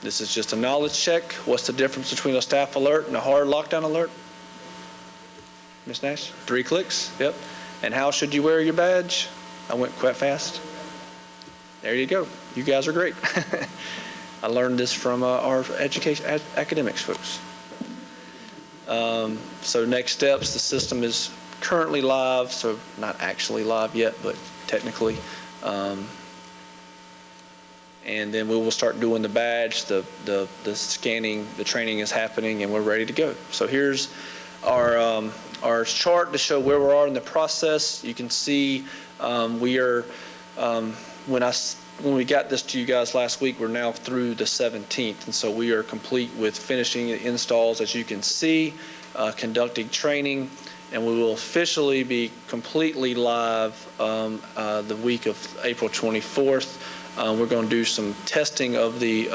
this is just a knowledge check. What's the difference between a staff alert and a hard lockdown alert? Ms. Nash? 3 clicks, yep. And how should you wear your badge? I went quite fast. There you go. You guys are great. I learned this from our academics folks. So next steps, the system is currently live, so not actually live yet, but technically. And then we will start doing the badge, the scanning, the training is happening, and we're ready to go. So here's our chart to show where we are in the process. You can see we are, when we got this to you guys last week, we're now through the 17th, and so we are complete with finishing the installs, as you can see, conducting training, and we will officially be completely live the week of April 24th. We're going to do some testing of the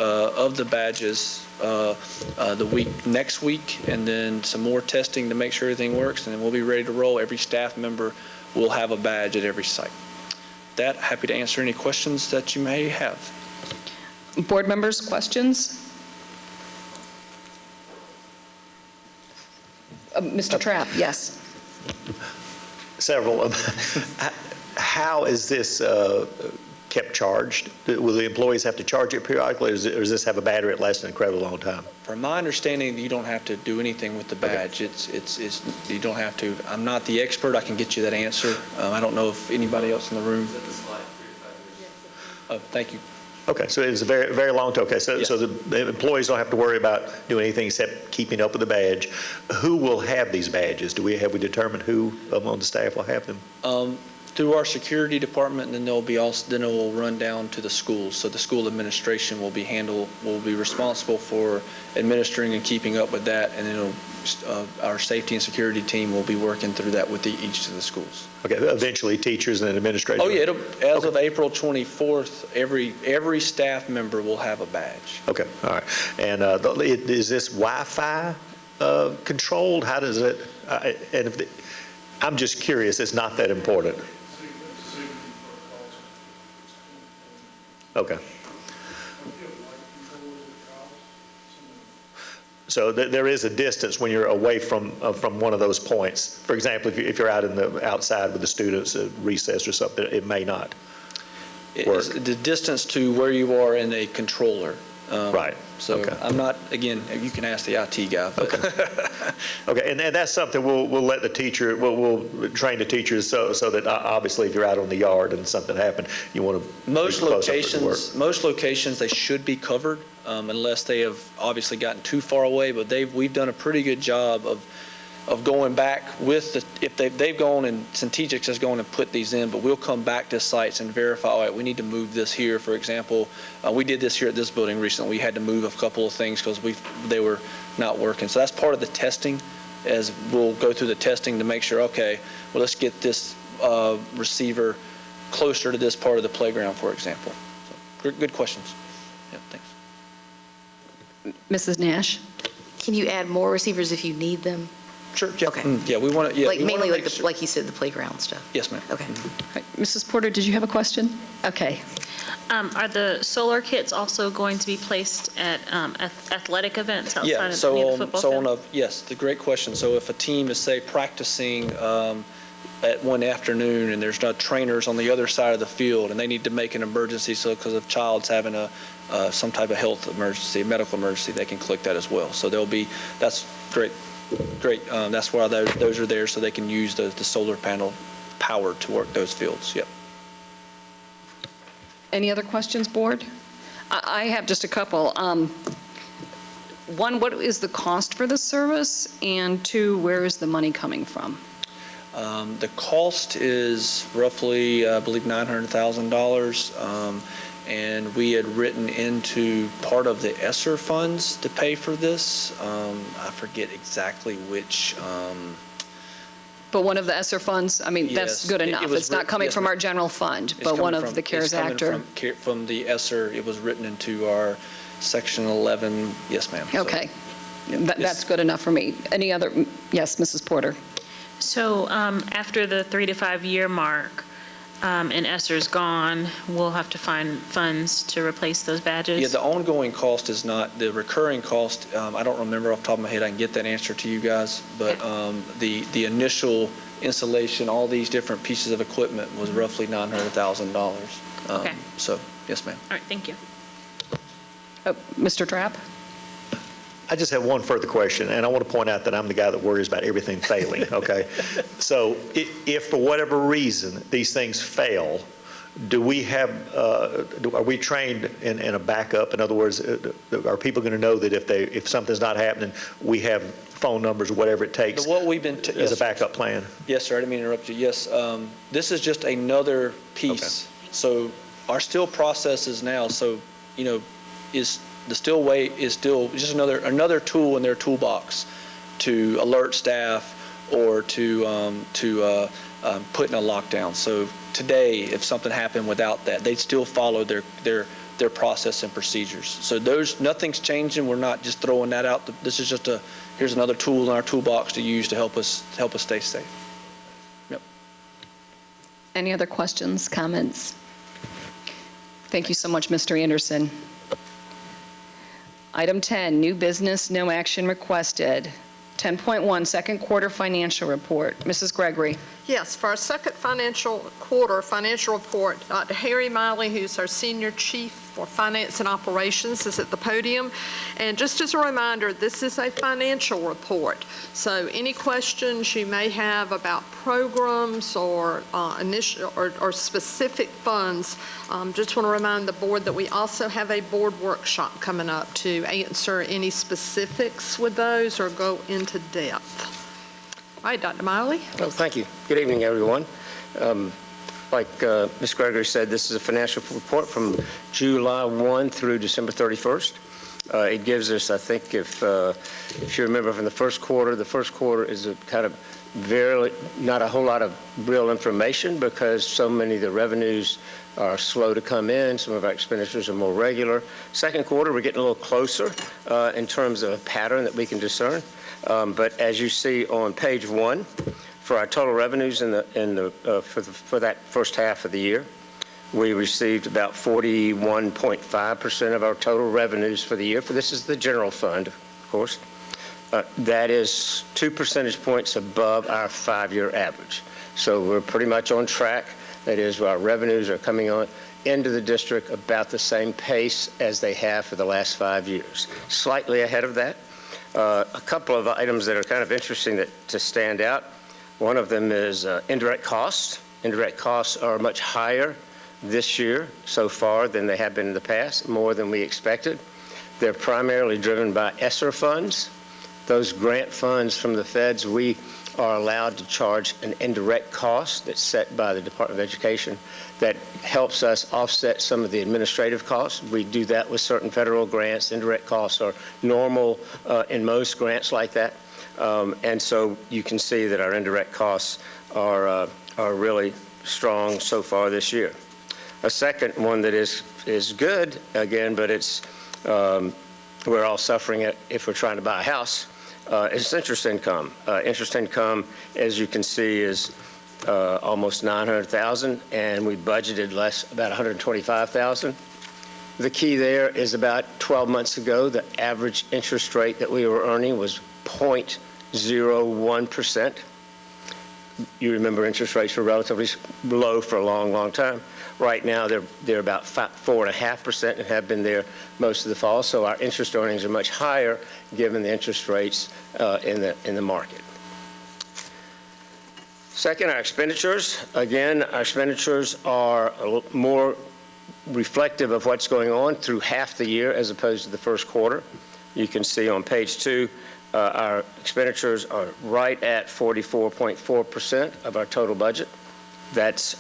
badges the week next week, and then some more testing to make sure everything works, and then we'll be ready to roll. Every staff member will have a badge at every site. That, happy to answer any questions that you may have. Board members, questions? Mr. Trapp, yes. Several. How is this kept charged? Will the employees have to charge it periodically, or does this have a battery that lasts an incredibly long time? From my understanding, you don't have to do anything with the badge. Okay. It's you don't have to. I'm not the expert. I can get you that answer. I don't know if anybody else in the room. Oh, thank you. Okay, so it's a very, very long time. Okay, so, Yes. so the employees don't have to worry about doing anything except keeping up with the badge. Who will have these badges? Have we determined who on the staff will have them? Through our security department, and then it will run down to the schools. So the school administration will be responsible for administering and keeping up with that, and then our safety and security team will be working through that with each of the schools. Okay, eventually teachers and administration. Oh yeah, as of April 24th, every staff member will have a badge. Okay, all right. And is this Wi-Fi controlled? How does it? I'm just curious. It's not that important. Okay. So there is a distance when you're away from one of those points. For example, if you're out in the outside with the students at recess or something, it may not work. It's the distance to where you are in a controller. Right. So okay. I'm not, again, you can ask the IT guy. But. Okay. Okay, and that's something we'll let the teacher, we'll train the teachers so that obviously if you're out on the yard and something happened, you want to most locations they should be covered unless they have obviously gotten too far away. But we've done a pretty good job of going back with if they've gone and Centegix has gone and put these in, but we'll come back to sites and verify, all right, we need to move this here. For example, we did this here at this building recently. We had to move a couple of things because they were not working. So that's part of the testing, as we'll go through the testing to make sure, okay, well, let's get this receiver closer to this part of the playground, for example. So, good questions. Yeah, thanks. Mrs. Nash? Can you add more receivers if you need them? Sure. Yeah. Okay. Yeah, we want to. Yeah, like mainly like you said, the playground stuff. Yes, ma'am. Okay. Right. Mrs. Porter, did you have a question? Okay. Are the solar kits also going to be placed at athletic events outside of the football field? Yes, the great question. So if a team is, say, practicing at one afternoon and there's not trainers on the other side of the field and they need to make an emergency, so because if a child's having some type of health emergency, medical emergency, they can click that as well. So that's great. Great. That's why those are there, so they can use the solar panel power to work those fields. Yep. Any other questions, board? I have just a couple. One, what is the cost for the service? And two, where is the money coming from? The cost is roughly, I believe, $900,000. And we had written into part of the ESSER funds to pay for this. I forget exactly which. But one of the ESSER funds, I mean, Yes, that's good enough. It's not coming from our general fund, but one of the CARES Act. From the ESSER, it was written into our Section 11. Yes, ma'am. Okay. That's good enough for me. Any other? Yes, Mrs. Porter. So after the 3 to 5 year mark, and Esther's gone, we'll have to find funds to replace those badges? Yeah, the ongoing cost is not, the recurring cost, I don't remember off the top of my head, I can get that answer to you guys, but the initial installation, all these different pieces of equipment was roughly $900,000. Okay. So, yes, ma'am. All right, thank you. Mr. Trapp? I just have one further question, and I want to point out that I'm the guy that worries about everything failing, okay? So if for whatever reason these things fail, do we have, are we trained in a backup? In other words, are people going to know that if something's not happening, we have phone numbers or whatever it takes What we've been as a backup plan? Yes, sir, I didn't mean to interrupt you. Yes, this is just another piece. Okay. So our still processes now, so, is the still way is still just another tool in their toolbox to alert staff or to put in a lockdown. So today, if something happened without that, they'd still follow their process and procedures. So nothing's changing. We're not just throwing that out. This is just here's another tool in our toolbox to use to help us stay safe. Yep. Any other questions, comments? Thank you so much, Mr. Anderson. Item 10, new business, no action requested. 10.1, second quarter financial report. Mrs. Gregory. Yes, for our second quarter financial report, Dr. Harry Miley, who's our Senior Chief for Finance and Operations, is at the podium. And just as a reminder, this is a financial report. So any questions you may have about programs or or specific funds, just want to remind the board that we also have a board workshop coming up to answer any specifics with those or go into depth. All right, Dr. Miley. Well, thank you. Good evening, everyone. Like Ms. Gregory said, this is a financial report from July 1 through December 31st. It gives us, I think, if you remember from the first quarter is a kind of not a whole lot of real information because so many of the revenues are slow to come in. Some of our expenditures are more regular. Second quarter, we're getting a little closer in terms of a pattern that we can discern. But as you see on page 1, for our total revenues for that first half of the year, we received about 41.5% of our total revenues for the year. This is the general fund, of course. That is 2 percentage points above our 5-year average. So we're pretty much on track. That is, our revenues are coming on into the district about the same pace as they have for the last 5 years. Slightly ahead of that. A couple of items that are kind of interesting to stand out. One of them is indirect costs. Indirect costs are much higher this year so far than they have been in the past, more than we expected. They're primarily driven by ESSER funds. Those grant funds from the feds, we are allowed to charge an indirect cost that's set by the Department of Education that helps us offset some of the administrative costs. We do that with certain federal grants. Indirect costs are normal in most grants like that. And so you can see that our indirect costs are really strong so far this year. A second one that is good, again, but it's we're all suffering it if we're trying to buy a house, is interest income. Interest income, as you can see, is almost $900,000, and we budgeted about $125,000. The key there is about 12 months ago, the average interest rate that we were earning was 0.01%. You remember interest rates were relatively low for a long, long time. Right now, they're about 4.5% and have been there most of the fall. So our interest earnings are much higher given the interest rates in the market. Second, our expenditures. Again, our expenditures are a little more reflective of what's going on through half the year as opposed to the first quarter. You can see on page 2, our expenditures are right at 44.4% of our total budget. That's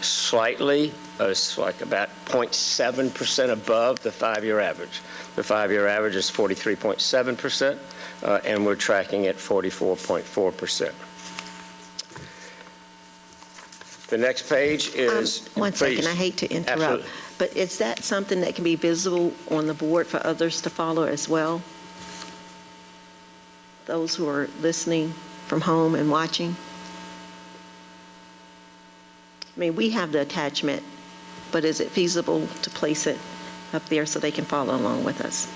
slightly, it's like about 0.7% above the 5-year average. The 5-year average is 43.7%, and we're tracking at 44.4%. The next page is... One second, I hate to interrupt, Absolutely. but is that something that can be visible on the board for others to follow as well? Those who are listening from home and watching? I mean, we have the attachment, but is it feasible to place it up there so they can follow along with us?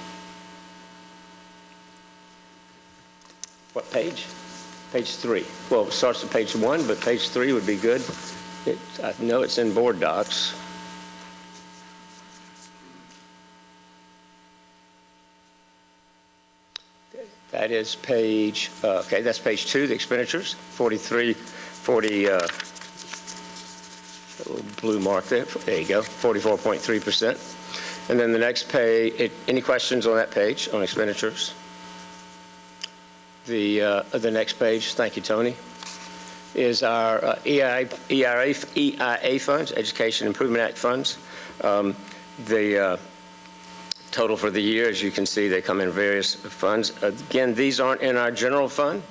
What page? Page 3. Well, it starts at page 1, but page 3 would be good. I know it's in board docs. That is page, okay, that's page 2, the expenditures, 40, little blue mark there. There you go, 44.3%. And then the next page, any questions on that page, on expenditures? The next page, thank you, Tony, is our EIA funds, Education Improvement Act funds. The total for the year, as you can see, they come in various funds. Again, these aren't in our general fund.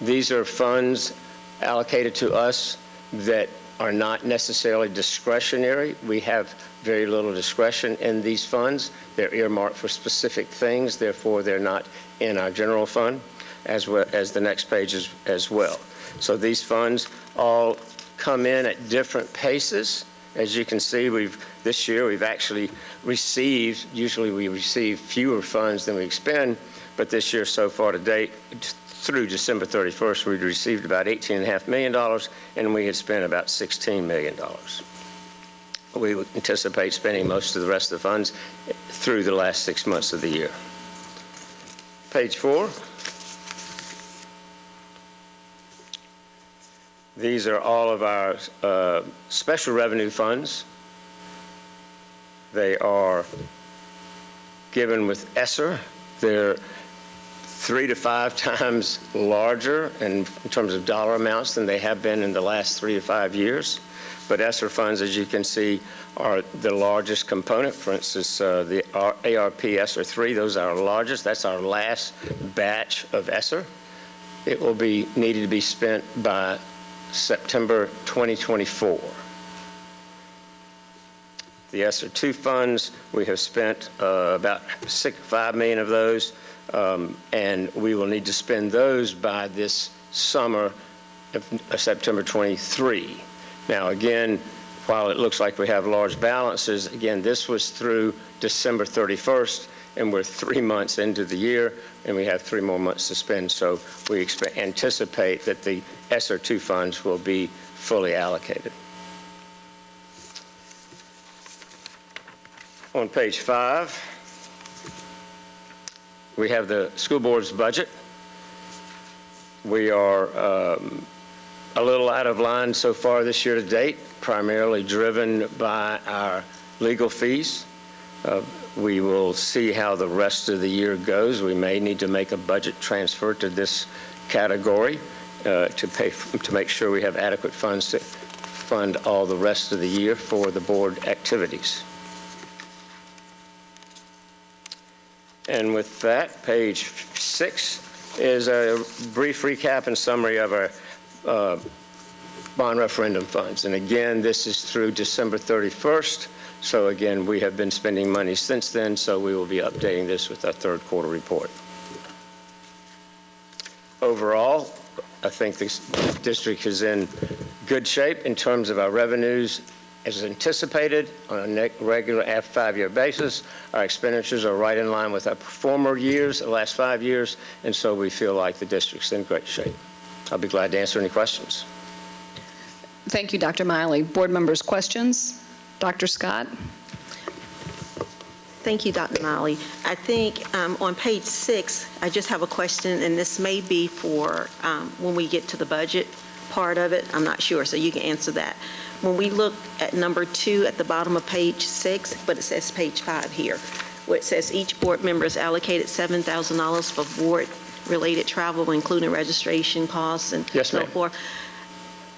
These are funds allocated to us that are not necessarily discretionary. We have very little discretion in these funds. They're earmarked for specific things, therefore they're not in our general fund, as well as the next page as well. So these funds all come in at different paces. As you can see, this year we've actually received, usually we receive fewer funds than we expend, but this year so far to date, through December 31st, we'd received about $18.5 million, and we had spent about $16 million. We would anticipate spending most of the rest of the funds through the last 6 months of the year. Page 4. These are all of our special revenue funds. They are given with ESSER. They're 3 to 5 times larger in terms of dollar amounts than they have been in the last 3 to 5 years. But ESSER funds, as you can see, are the largest component. For instance, the ARP ESSER 3, those are our largest. That's our last batch of ESSER. It will be needed to be spent by September 2024. The ESSER 2 funds, we have spent about $5 million of those, and we will need to spend those by this summer of September 23. Now again, while it looks like we have large balances, again, this was through December 31st, and we're 3 months into the year, and we have 3 more months to spend. So we anticipate that the ESSER 2 funds will be fully allocated. On page 5, we have the school board's budget. We are a little out of line so far this year to date, primarily driven by our legal fees. We will see how the rest of the year goes. We may need to make a budget transfer to this category to make sure we have adequate funds to fund all the rest of the year for the board activities. And with that, page 6 is a brief recap and summary of our bond referendum funds. And again, this is through December 31st. So again, we have been spending money since then, so we will be updating this with our third quarter report. Overall, I think this district is in good shape in terms of our revenues as anticipated on a regular 5-year basis. Our expenditures are right in line with our former years, the last 5 years, and so we feel like the district's in great shape. I'll be glad to answer any questions. Thank you, Dr. Miley. Board members, questions? Dr. Scott? Thank you, Dr. Miley. I think on page 6, I just have a question, and this may be for when we get to the budget part of it. I'm not sure, so you can answer that. When we look at number 2 at the bottom of page 6, but it says page 5 here, where it says each board member is allocated $7,000 for board-related travel, including registration costs and so forth.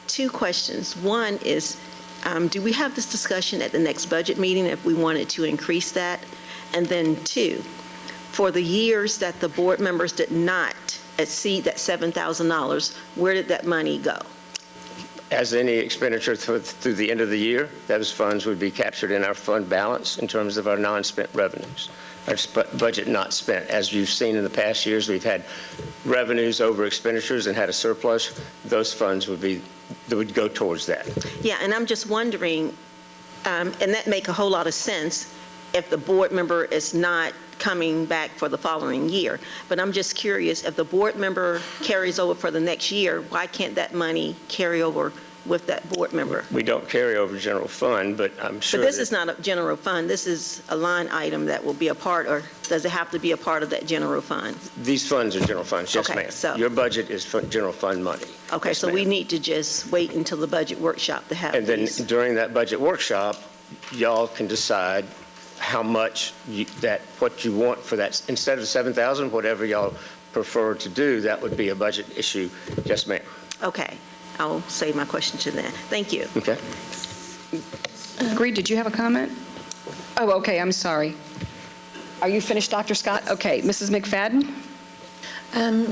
2 questions. One is, do we have this discussion at the next budget meeting if we wanted to increase that? And then 2, for the years that the board members did not exceed that $7,000, where did that money go? As any expenditure through the end of the year, those funds would be captured in our fund balance in terms of our non-spent revenues. Our budget not spent. As you've seen in the past years, we've had revenues over expenditures and had a surplus. Those funds would be that would go towards that. Yeah, and I'm just wondering, and that make a whole lot of sense if the board member is not coming back for the following year. But I'm just curious, if the board member carries over for the next year, why can't that money carry over with that board member? We don't carry over general fund, but I'm sure But this that- is not a general fund, this is a line item that will be a part, or does it have to be a part of that general fund? These funds are general funds, yes, Okay, ma'am. so- Your budget is general fund money. Okay, Yes, so we ma'am. need to just wait until the budget workshop to have And then these. during that budget workshop, y'all can decide how much what you want for that. Instead of 7,000, whatever y'all prefer to do, that would be a budget issue. Yes, ma'am. Okay, I'll save my question to then. Thank you. Okay. Agreed, did you have a comment? Oh, okay, I'm sorry. Are you finished, Dr. Scott? Okay, Mrs. McFadden?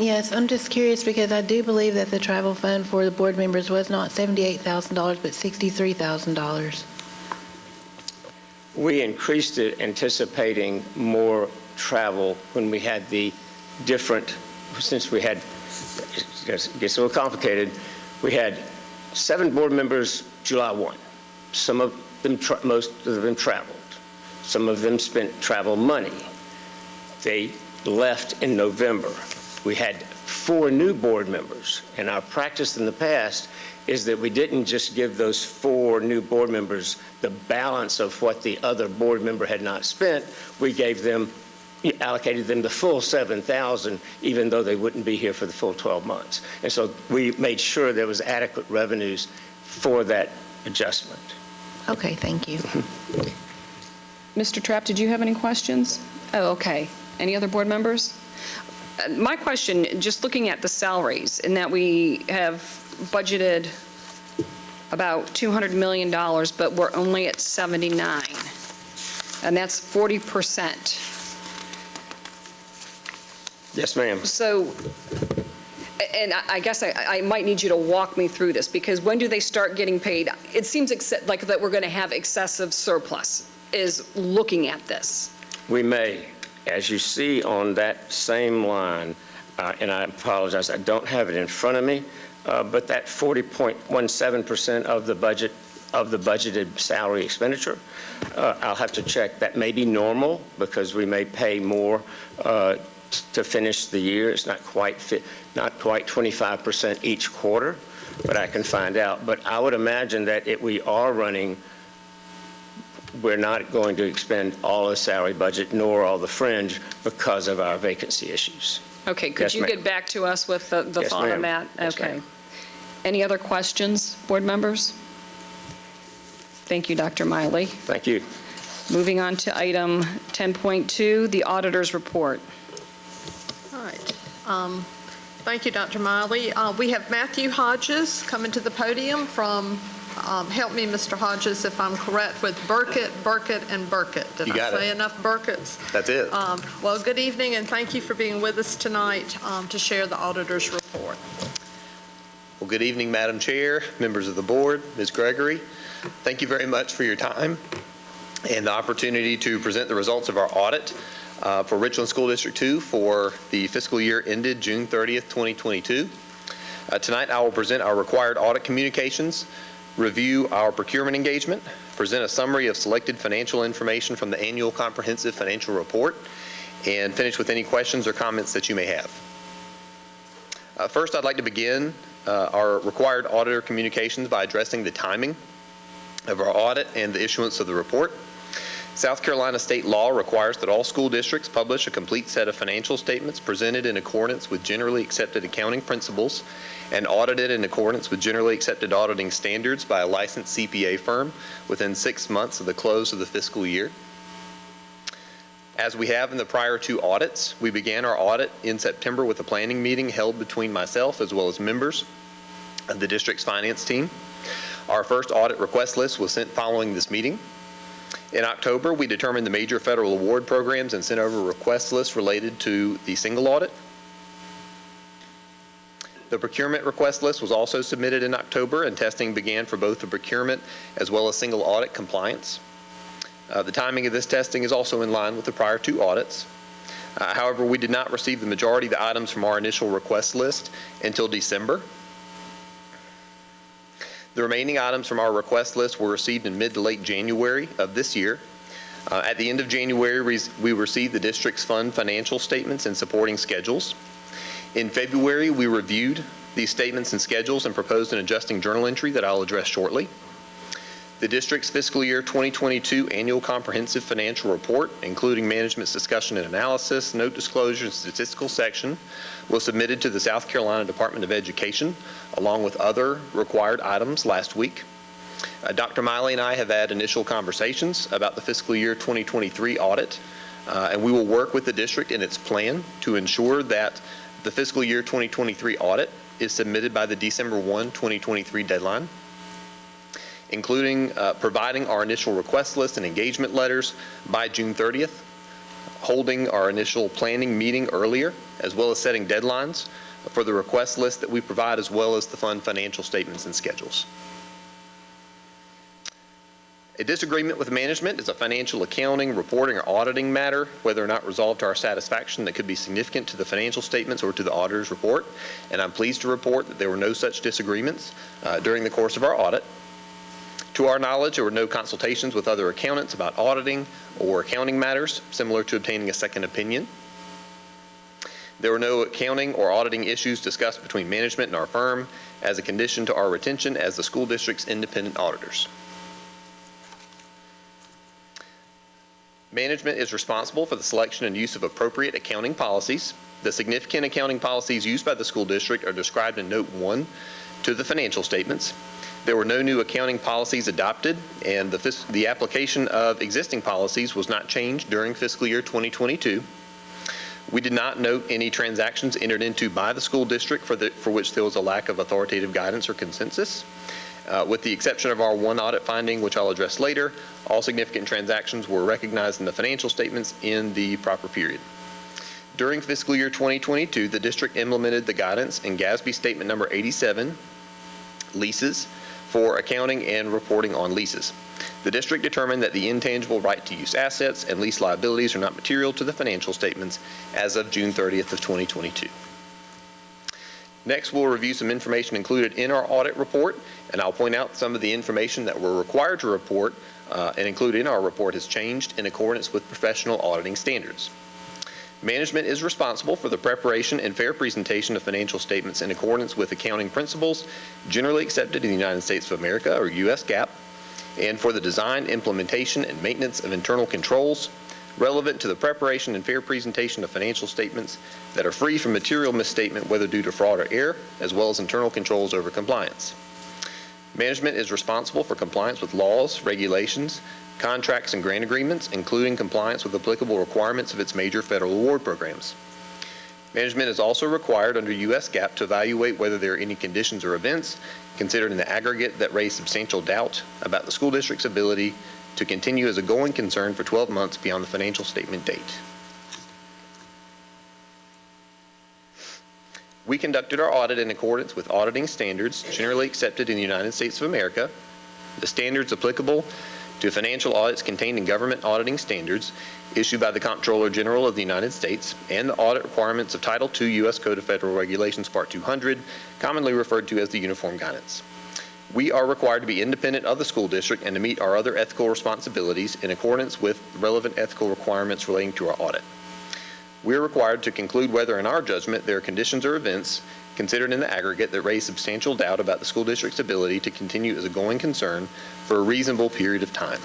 Yes, I'm just curious because I do believe that the travel fund for the board members was not $78,000, but $63,000. We increased it anticipating more travel when we had the different, since we had, it gets a little complicated, we had 7 board members July 1. Some of them, most of them traveled. Some of them spent travel money. They left in November. We had 4 new board members, and our practice in the past is that we didn't just give those 4 new board members the balance of what the other board member had not spent. We gave them, allocated them the full 7,000, even though they wouldn't be here for the full 12 months. And so we made sure there was adequate revenues for that adjustment. Okay, thank you. Mr. Trapp, did you have any questions? Oh, okay. Any other board members? My question, just looking at the salaries, in that we have budgeted about $200 million, but we're only at 79, and that's 40%. Yes, ma'am. So, and I guess I might need you to walk me through this, because when do they start getting paid? It seems like that we're going to have excessive surplus, is looking at this. We may. As you see on that same line, and I apologize, I don't have it in front of me, but that 40.17% of the budget, of the budgeted salary expenditure, I'll have to check. That may be normal because we may pay more to finish the year. It's not quite 25% each quarter, but I can find out. But I would imagine that we are running, we're not going to expend all the salary budget nor all the fringe because of our vacancy issues. Okay, could Yes, you ma'am. get back to us with the Yes, thought on ma'am. that? Yes, Okay. ma'am. Any other questions, board members? Thank you, Dr. Miley. Thank you. Moving on to item 10.2, the auditor's report. All right. Thank you, Dr. Miley. We have Matthew Hodges coming to the podium from, help me, Mr. Hodges, if I'm correct, with Burkett, and Burkett. Did You I got say it. enough Burketts? That's it. Well, good evening, and thank you for being with us tonight to share the auditor's report. Well, good evening, Madam Chair, members of the board, Ms. Gregory. Thank you very much for your time and the opportunity to present the results of our audit for Richland School District 2 for the fiscal year ended June 30th, 2022. Tonight, I will present our required audit communications, review our procurement engagement, present a summary of selected financial information from the annual comprehensive financial report, and finish with any questions or comments that you may have. First, I'd like to begin our required auditor communications by addressing the timing of our audit and the issuance of the report. South Carolina state law requires that all school districts publish a complete set of financial statements presented in accordance with generally accepted accounting principles and audited in accordance with generally accepted auditing standards by a licensed CPA firm within 6 months of the close of the fiscal year. As we have in the prior 2 audits, we began our audit in September with a planning meeting held between myself as well as members of the district's finance team. Our first audit request list was sent following this meeting. In October, we determined the major federal award programs and sent over a request list related to the single audit. The procurement request list was also submitted in October, and testing began for both the procurement as well as single audit compliance. The timing of this testing is also in line with the prior 2 audits. However, we did not receive the majority of the items from our initial request list until December. The remaining items from our request list were received in mid to late January of this year. At the end of January, we received the district's fund financial statements and supporting schedules. In February, we reviewed these statements and schedules and proposed an adjusting journal entry that I'll address shortly. The district's fiscal year 2022 annual comprehensive financial report, including management's discussion and analysis, note disclosure, and statistical section, was submitted to the South Carolina Department of Education, along with other required items last week. Dr. Miley and I have had initial conversations about the fiscal year 2023 audit, and we will work with the district in its plan to ensure that the fiscal year 2023 audit is submitted by the December 1, 2023 deadline, including providing our initial request list and engagement letters by June 30th, holding our initial planning meeting earlier, as well as setting deadlines for the request list that we provide, as well as the fund financial statements and schedules. A disagreement with management is a financial accounting, reporting, or auditing matter, whether or not resolved to our satisfaction, that could be significant to the financial statements or to the auditor's report. And I'm pleased to report that there were no such disagreements during the course of our audit. To our knowledge, there were no consultations with other accountants about auditing or accounting matters, similar to obtaining a second opinion. There were no accounting or auditing issues discussed between management and our firm as a condition to our retention as the school district's independent auditors. Management is responsible for the selection and use of appropriate accounting policies. The significant accounting policies used by the school district are described in Note 1 to the financial statements. There were no new accounting policies adopted, and the application of existing policies was not changed during fiscal year 2022. We did not note any transactions entered into by the school district for which there was a lack of authoritative guidance or consensus. With the exception of our one audit finding, which I'll address later, all significant transactions were recognized in the financial statements in the proper period. During fiscal year 2022, the district implemented the guidance in GASB Statement Number 87, leases, for accounting and reporting on leases. The district determined that the intangible right to use assets and lease liabilities are not material to the financial statements as of June 30th of 2022. Next, we'll review some information included in our audit report, and I'll point out some of the information that we're required to report and include in our report has changed in accordance with professional auditing standards. Management is responsible for the preparation and fair presentation of financial statements in accordance with accounting principles generally accepted in the United States of America, or U.S. GAAP, and for the design, implementation, and maintenance of internal controls relevant to the preparation and fair presentation of financial statements that are free from material misstatement, whether due to fraud or error, as well as internal controls over compliance. Management is responsible for compliance with laws, regulations, contracts, and grant agreements, including compliance with applicable requirements of its major federal award programs. Management is also required under U.S. GAAP to evaluate whether there are any conditions or events considered in the aggregate that raise substantial doubt about the school district's ability to continue as a going concern for 12 months beyond the financial statement date. We conducted our audit in accordance with auditing standards generally accepted in the United States of America. The standards applicable to financial audits contained in government auditing standards issued by the Comptroller General of the United States and the audit requirements of Title II U.S. Code of Federal Regulations, Part 200, commonly referred to as the Uniform Guidance. We are required to be independent of the school district and to meet our other ethical responsibilities in accordance with relevant ethical requirements relating to our audit. We are required to conclude whether, in our judgment, there are conditions or events considered in the aggregate that raise substantial doubt about the school district's ability to continue as a going concern for a reasonable period of time.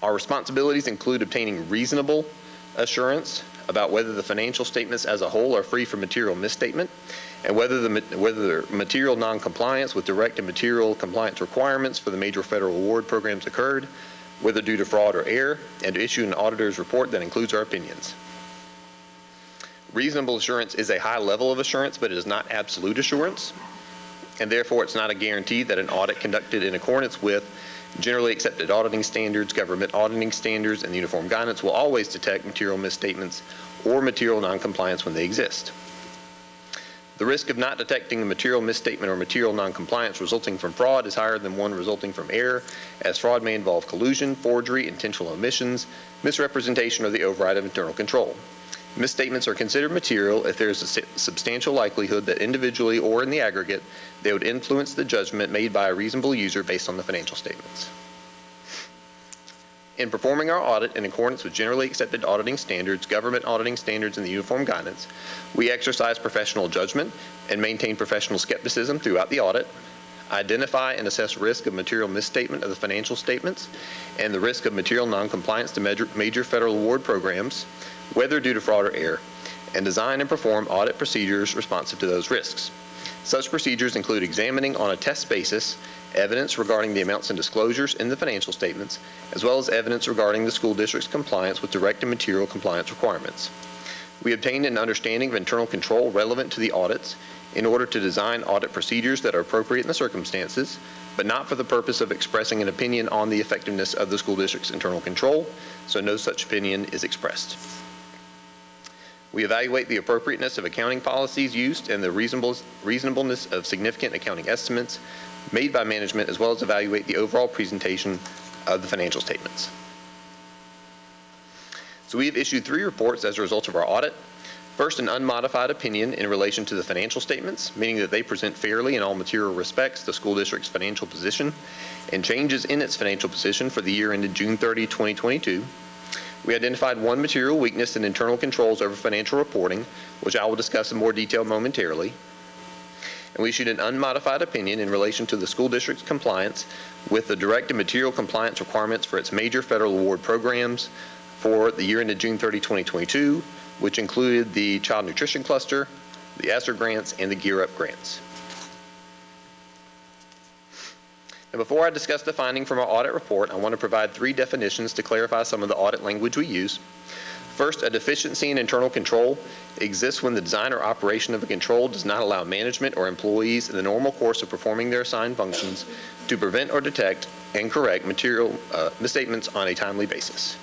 Our responsibilities include obtaining reasonable assurance about whether the financial statements as a whole are free from material misstatement, and whether the material noncompliance with direct and material compliance requirements for the major federal award programs occurred, whether due to fraud or error, and to issue an auditor's report that includes our opinions. Reasonable assurance is a high level of assurance, but it is not absolute assurance, and therefore it's not a guarantee that an audit conducted in accordance with generally accepted auditing standards, government auditing standards, and the Uniform Guidance will always detect material misstatements or material noncompliance when they exist. The risk of not detecting a material misstatement or material noncompliance resulting from fraud is higher than one resulting from error, as fraud may involve collusion, forgery, intentional omissions, misrepresentation, or the override of internal control. Misstatements are considered material if there is a substantial likelihood that individually or in the aggregate, they would influence the judgment made by a reasonable user based on the financial statements. In performing our audit in accordance with generally accepted auditing standards, government auditing standards, and the uniform guidance, we exercise professional judgment and maintain professional skepticism throughout the audit, identify and assess risk of material misstatement of the financial statements and the risk of material noncompliance to major federal award programs, whether due to fraud or error, and design and perform audit procedures responsive to those risks. Such procedures include examining on a test basis evidence regarding the amounts and disclosures in the financial statements, as well as evidence regarding the school district's compliance with direct and material compliance requirements. We obtained an understanding of internal control relevant to the audits in order to design audit procedures that are appropriate in the circumstances, but not for the purpose of expressing an opinion on the effectiveness of the school district's internal control, so no such opinion is expressed. We evaluate the appropriateness of accounting policies used and the reasonableness of significant accounting estimates made by management, as well as evaluate the overall presentation of the financial statements. So we have issued 3 reports as a result of our audit. First, an unmodified opinion in relation to the financial statements, meaning that they present fairly in all material respects the school district's financial position and changes in its financial position for the year ended June 30, 2022. We identified one material weakness in internal controls over financial reporting, which I will discuss in more detail momentarily. And we issued an unmodified opinion in relation to the school district's compliance with the direct and material compliance requirements for its major federal award programs for the year ended June 30, 2022, which included the Child Nutrition Cluster, the ESSER grants, and the Gear Up grants. Now, before I discuss the finding from our audit report, I want to provide 3 definitions to clarify some of the audit language we use. First, a deficiency in internal control exists when the design or operation of a control does not allow management or employees in the normal course of performing their assigned functions to prevent or detect and correct material misstatements on a timely basis.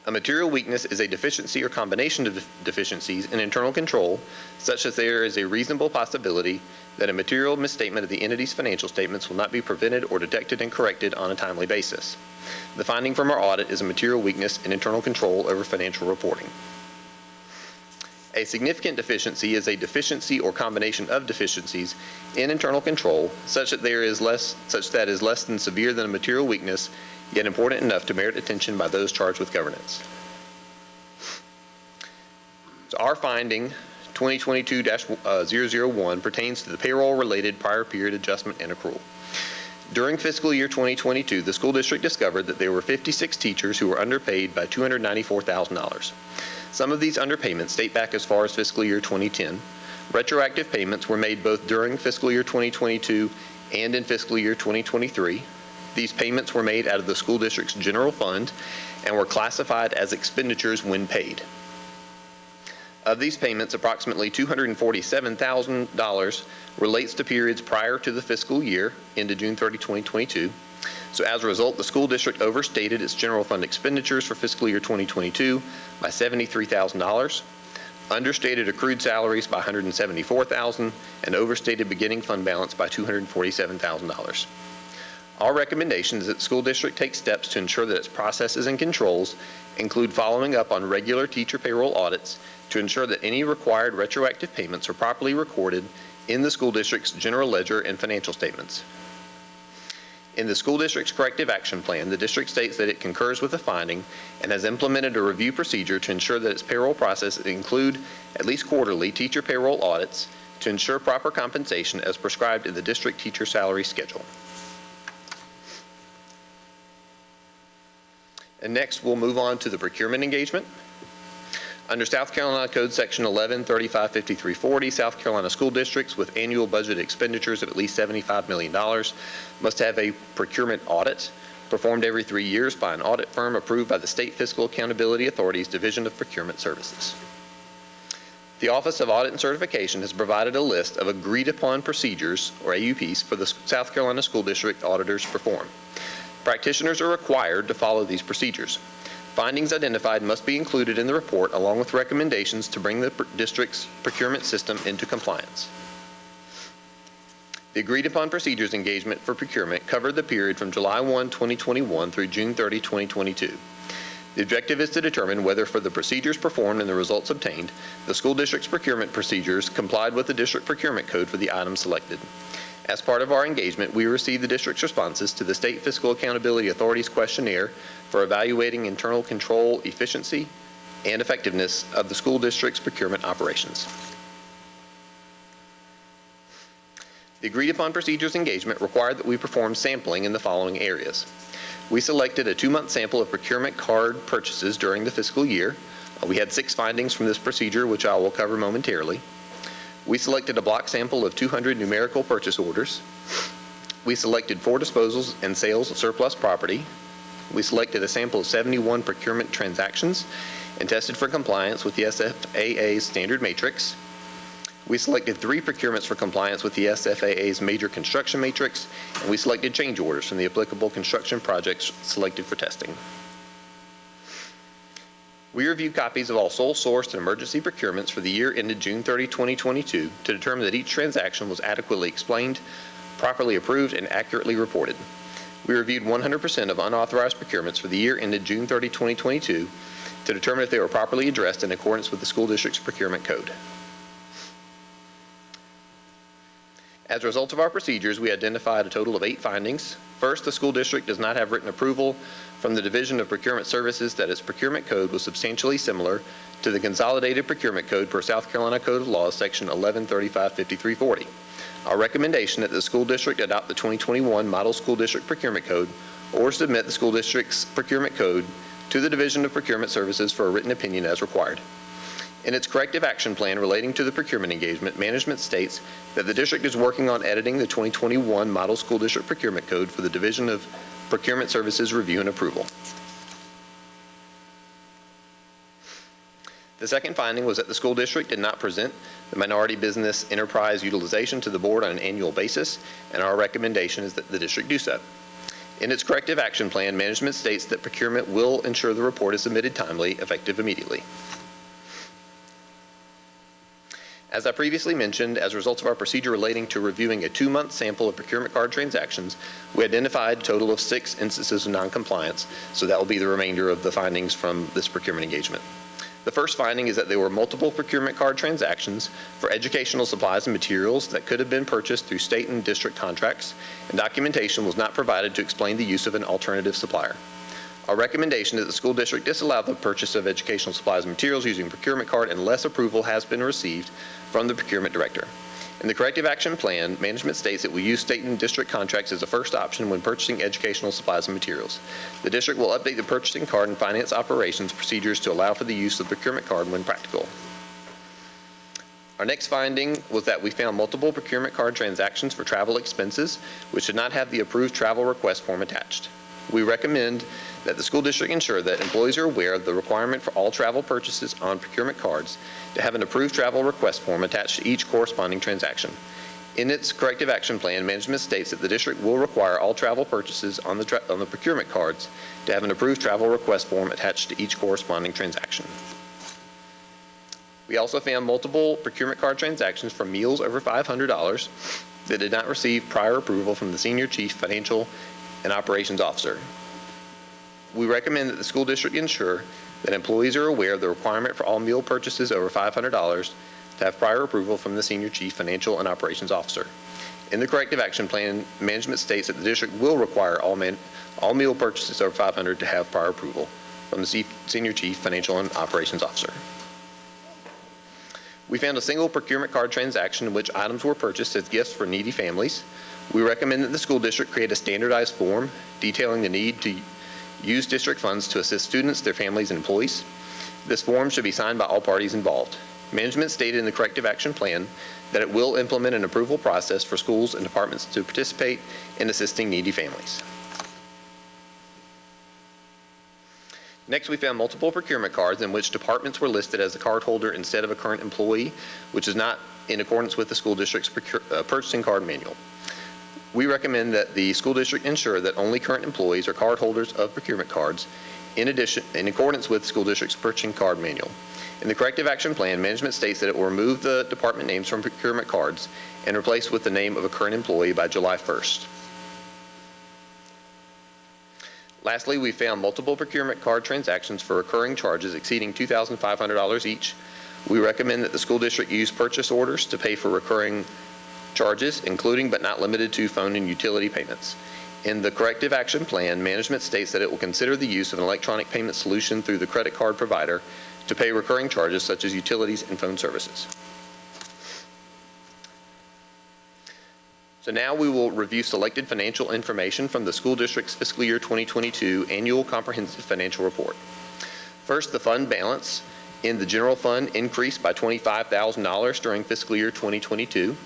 A material weakness is a deficiency or combination of deficiencies in internal control, such that there is a reasonable possibility that a material misstatement of the entity's financial statements will not be prevented or detected and corrected on a timely basis. The finding from our audit is a material weakness in internal control over financial reporting. A significant deficiency is a deficiency or combination of deficiencies in internal control, such that is less than severe than a material weakness, yet important enough to merit attention by those charged with governance. So our finding, 2022-001, pertains to the payroll-related prior period adjustment and accrual. During fiscal year 2022, the school district discovered that there were 56 teachers who were underpaid by $294,000. Some of these underpayments date back as far as fiscal year 2010. Retroactive payments were made both during fiscal year 2022 and in fiscal year 2023. These payments were made out of the school district's general fund and were classified as expenditures when paid. Of these payments, approximately $247,000 relates to periods prior to the fiscal year ended June 30, 2022. So as a result, the school district overstated its general fund expenditures for fiscal year 2022 by $73,000, understated accrued salaries by $174,000, and overstated beginning fund balance by $247,000. Our recommendation is that the school district take steps to ensure that its processes and controls include following up on regular teacher payroll audits to ensure that any required retroactive payments are properly recorded in the school district's general ledger and financial statements. In the school district's corrective action plan, the district states that it concurs with the finding and has implemented a review procedure to ensure that its payroll process include at least quarterly teacher payroll audits to ensure proper compensation as prescribed in the district teacher salary schedule. And next, we'll move on to the procurement engagement. Under South Carolina Code Section 11355340, South Carolina school districts with annual budget expenditures of at least $75 million must have a procurement audit performed every 3 years by an audit firm approved by the State Fiscal Accountability Authority's Division of Procurement Services. The Office of Audit and Certification has provided a list of agreed-upon procedures, or AUPs, for the South Carolina school district auditors to perform. Practitioners are required to follow these procedures. Findings identified must be included in the report along with recommendations to bring the district's procurement system into compliance. The agreed-upon procedures engagement for procurement covered the period from July 1, 2021 through June 30, 2022. The objective is to determine whether for the procedures performed and the results obtained, the school district's procurement procedures complied with the district procurement code for the items selected. As part of our engagement, we received the district's responses to the State Fiscal Accountability Authority's questionnaire for evaluating internal control efficiency and effectiveness of the school district's procurement operations. The agreed upon procedures engagement required that we perform sampling in the following areas. We selected a 2-month sample of procurement card purchases during the fiscal year. We had 6 findings from this procedure, which I will cover momentarily. We selected a block sample of 200 numerical purchase orders. We selected 4 disposals and sales of surplus property. We selected a sample of 71 procurement transactions and tested for compliance with the SFAA's standard matrix. We selected 3 procurements for compliance with the SFAA's major construction matrix, and we selected change orders from the applicable construction projects selected for testing. We reviewed copies of all sole sourced and emergency procurements for the year ended June 30, 2022 to determine that each transaction was adequately explained, properly approved, and accurately reported. We reviewed 100% of unauthorized procurements for the year ended June 30, 2022 to determine if they were properly addressed in accordance with the school district's procurement code. As a result of our procedures, we identified a total of 8 findings. First, the school district does not have written approval from the Division of Procurement Services that its procurement code was substantially similar to the Consolidated Procurement Code per South Carolina Code of Laws, Section 1135-5340. Our recommendation that the school district adopt the 2021 Model School District Procurement Code or submit the school district's procurement code to the Division of Procurement Services for a written opinion as required. In its corrective action plan relating to the procurement engagement, management states that the district is working on editing the 2021 Model School District Procurement Code for the Division of Procurement Services review and approval. The second finding was that the school district did not present the minority business enterprise utilization to the board on an annual basis, and our recommendation is that the district do so. In its corrective action plan, management states that procurement will ensure the report is submitted timely, effective immediately. As I previously mentioned, as a result of our procedure relating to reviewing a 2-month sample of procurement card transactions, we identified a total of 6 instances of noncompliance, so that will be the remainder of the findings from this procurement engagement. The first finding is that there were multiple procurement card transactions for educational supplies and materials that could have been purchased through state and district contracts, and documentation was not provided to explain the use of an alternative supplier. Our recommendation is that the school district disallow the purchase of educational supplies and materials using procurement card unless approval has been received from the procurement director. In the corrective action plan, management states it will use state and district contracts as a first option when purchasing educational supplies and materials. The district will update the purchasing card and finance operations procedures to allow for the use of the procurement card when practical. Our next finding was that we found multiple procurement card transactions for travel expenses, which did not have the approved travel request form attached. We recommend that the school district ensure that employees are aware of the requirement for all travel purchases on procurement cards to have an approved travel request form attached to each corresponding transaction. In its corrective action plan, management states that the district will require all travel purchases on the procurement cards to have an approved travel request form attached to each corresponding transaction. We also found multiple procurement card transactions for meals over $500 that did not receive prior approval from the Senior Chief Financial and Operations Officer. We recommend that the school district ensure that employees are aware of the requirement for all meal purchases over $500 to have prior approval from the Senior Chief Financial and Operations Officer. In the corrective action plan, management states that the district will require all meal purchases over $500 to have prior approval from the Senior Chief Financial and Operations Officer. We found a single procurement card transaction in which items were purchased as gifts for needy families. We recommend that the school district create a standardized form detailing the need to use district funds to assist students, their families, and employees. This form should be signed by all parties involved. Management stated in the corrective action plan that it will implement an approval process for schools and departments to participate in assisting needy families. Next, we found multiple procurement cards in which departments were listed as a card holder instead of a current employee, which is not in accordance with the school district's purchasing card manual. We recommend that the school district ensure that only current employees are card holders of procurement cards, in accordance with the school district's purchasing card manual. In the corrective action plan, management states that it will remove the department names from procurement cards and replace with the name of a current employee by July 1st. Lastly, we found multiple procurement card transactions for recurring charges exceeding $2,500 each. We recommend that the school district use purchase orders to pay for recurring charges, including but not limited to phone and utility payments. In the corrective action plan, management states that it will consider the use of an electronic payment solution through the credit card provider to pay recurring charges such as utilities and phone services. So now we will review selected financial information from the school district's fiscal year 2022 annual comprehensive financial report. First, the fund balance in the general fund increased by $25,000 during fiscal year 2022.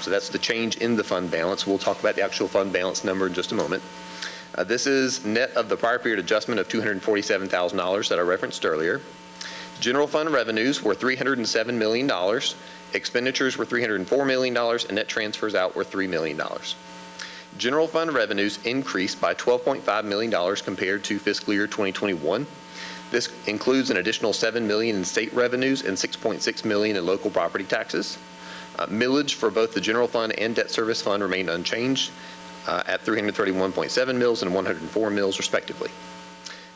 So that's the change in the fund balance. We'll talk about the actual fund balance number in just a moment. This is net of the prior period adjustment of $247,000 that I referenced earlier. General fund revenues were $307 million. Expenditures were $304 million, and net transfers out were $3 million. General fund revenues increased by $12.5 million compared to fiscal year 2021. This includes an additional $7 million in state revenues and $6.6 million in local property taxes. Millage for both the general fund and debt service fund remained unchanged at 331.7 mills and 104 mills respectively.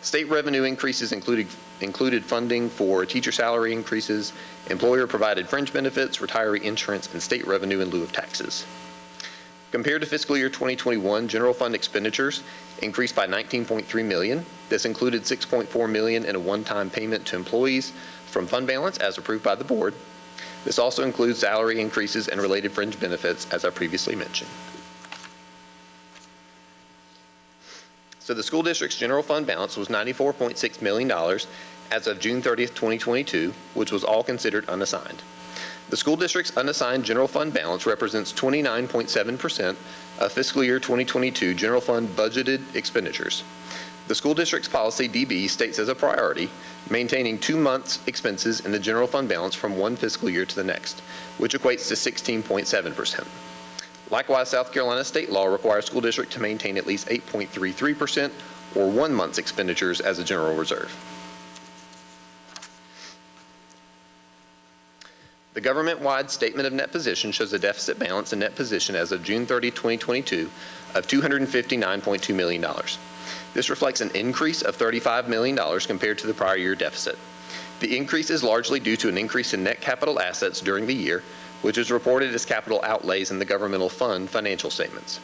State revenue increases included funding for teacher salary increases, employer-provided fringe benefits, retiree insurance, and state revenue in lieu of taxes. Compared to fiscal year 2021, general fund expenditures increased by $19.3 million. This included $6.4 million in a one-time payment to employees from fund balance as approved by the board. This also includes salary increases and related fringe benefits, as I previously mentioned. So the school district's general fund balance was $94.6 million as of June 30th, 2022, which was all considered unassigned. The school district's unassigned general fund balance represents 29.7% of fiscal year 2022 general fund budgeted expenditures. The school district's policy DB states as a priority maintaining 2 months' expenses in the general fund balance from one fiscal year to the next, which equates to 16.7%. Likewise, South Carolina state law requires school district to maintain at least 8.33% or 1 month's expenditures as a general reserve. The government-wide statement of net position shows a deficit balance and net position as of June 30, 2022 of $259.2 million. This reflects an increase of $35 million compared to the prior year deficit. The increase is largely due to an increase in net capital assets during the year, which is reported as capital outlays in the governmental fund financial statements.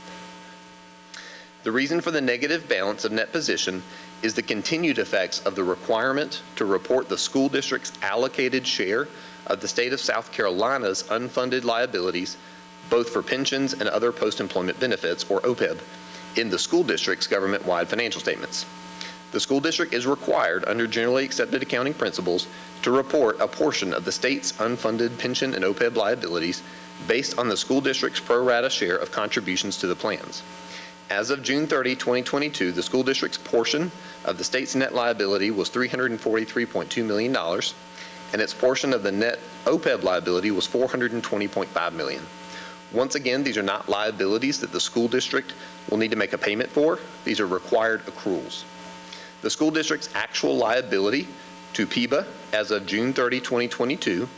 The reason for the negative balance of net position is the continued effects of the requirement to report the school district's allocated share of the state of South Carolina's unfunded liabilities, both for pensions and other post-employment benefits, or OPEB, in the school district's government-wide financial statements. The school district is required under generally accepted accounting principles to report a portion of the state's unfunded pension and OPEB liabilities based on the school district's pro rata share of contributions to the plans. As of June 30, 2022, the school district's portion of the state's net liability was $343.2 million, and its portion of the net OPEB liability was $420.5 million. Once again, these are not liabilities that the school district will need to make a payment for. These are required accruals. The school district's actual liability to PEBA as of June 30, 2022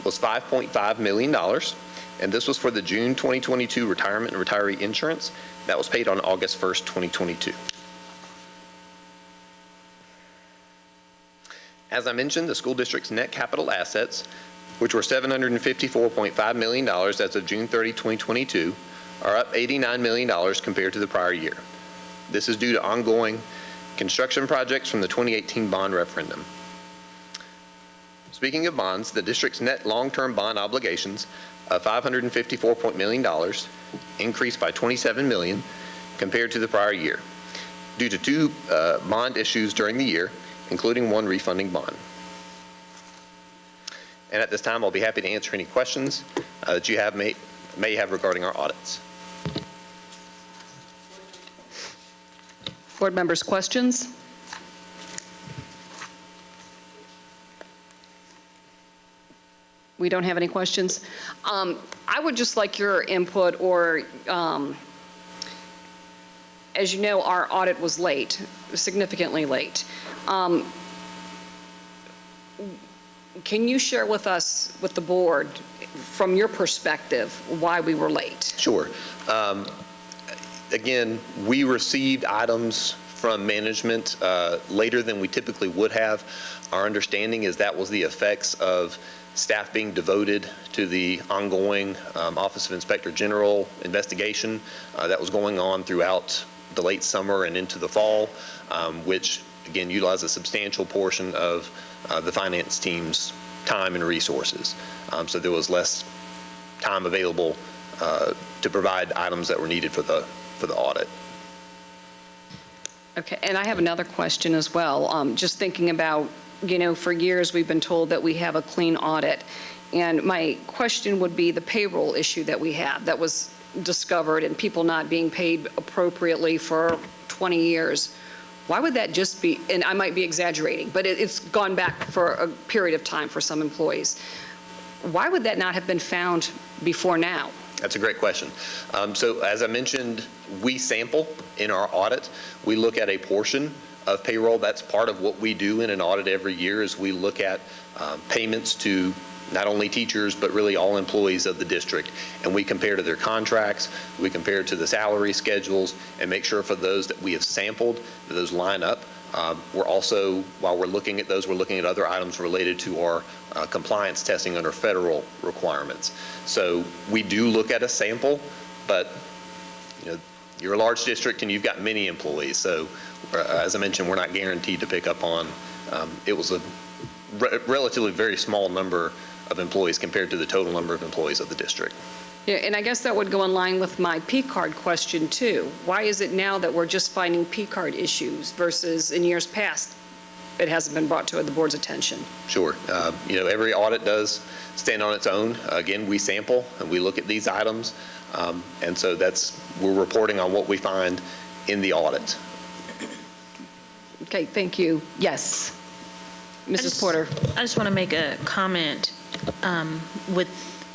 was $5.5 million, and this was for the June 2022 retirement and retiree insurance that was paid on August 1st, 2022. As I mentioned, the school district's net capital assets, which were $754.5 million as of June 30, 2022, are up $89 million compared to the prior year. This is due to ongoing construction projects from the 2018 bond referendum. Speaking of bonds, the district's net long-term bond obligations of $554 million increased by $27 million compared to the prior year due to two bond issues during the year, including one refunding bond. And at this time, I'll be happy to answer any questions that you may have regarding our audits. Board members, questions? We don't have any questions. I would just like your input, or as you know, our audit was late, significantly late. Can you share with us, with the board, from your perspective, why we were late? Sure. Again, we received items from management later than we typically would have. Our understanding is that was the effects of staff being devoted to the ongoing Office of Inspector General investigation that was going on throughout the late summer and into the fall, which again utilized a substantial portion of the finance team's time and resources. So there was less time available to provide items that were needed for the audit. Okay, and I have another question as well. Just thinking about, for years we've been told that we have a clean audit. And my question would be the payroll issue that we have that was discovered and people not being paid appropriately for 20 years. Why would that just be, and I might be exaggerating, but it's gone back for a period of time for some employees. Why would that not have been found before now? That's a great question. So as I mentioned, we sample in our audit. We look at a portion of payroll. That's part of what we do in an audit every year is we look at payments to not only teachers, but really all employees of the district. And we compare to their contracts, we compare to the salary schedules, and make sure for those that we have sampled, that those line up. We're also, while we're looking at those, we're looking at other items related to our compliance testing under federal requirements. So we do look at a sample, but you're a large district and you've got many employees. So as I mentioned, we're not guaranteed to pick up on, it was a relatively very small number of employees compared to the total number of employees of the district. Yeah, and I guess that would go in line with my P-card question too. Why is it now that we're just finding P-card issues versus in years past it hasn't been brought to the board's attention? Sure. Every audit does stand on its own. Again, we sample and we look at these items. And so we're reporting on what we find in the audit. Okay, thank you. Yes. Mrs. Porter. I just want to make a comment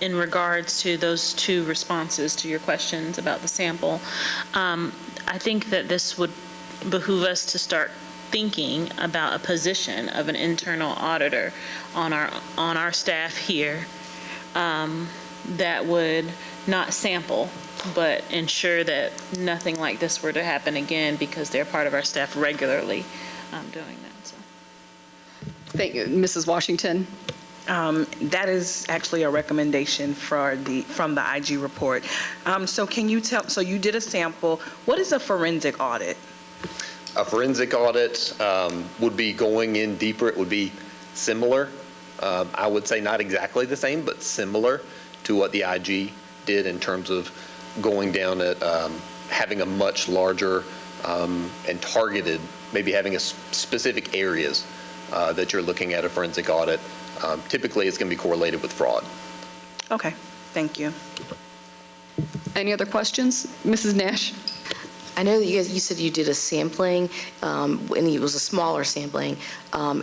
in regards to those two responses to your questions about the sample. I think that this would behoove us to start thinking about a position of an internal auditor on our staff here that would not sample, but ensure that nothing like this were to happen again because they're part of our staff regularly doing that. So. Thank you. Mrs. Washington? That is actually a recommendation from the IG report. So can you tell, so you did a sample, what is a forensic audit? A forensic audit would be going in deeper. It would be similar. I would say not exactly the same, but similar to what the IG did in terms of going down at having a much larger and targeted, maybe having a specific areas that you're looking at a forensic audit. Typically, it's going to be correlated with fraud. Okay, thank you. Any other questions? Mrs. Nash? I know that you said you did a sampling, and it was a smaller sampling.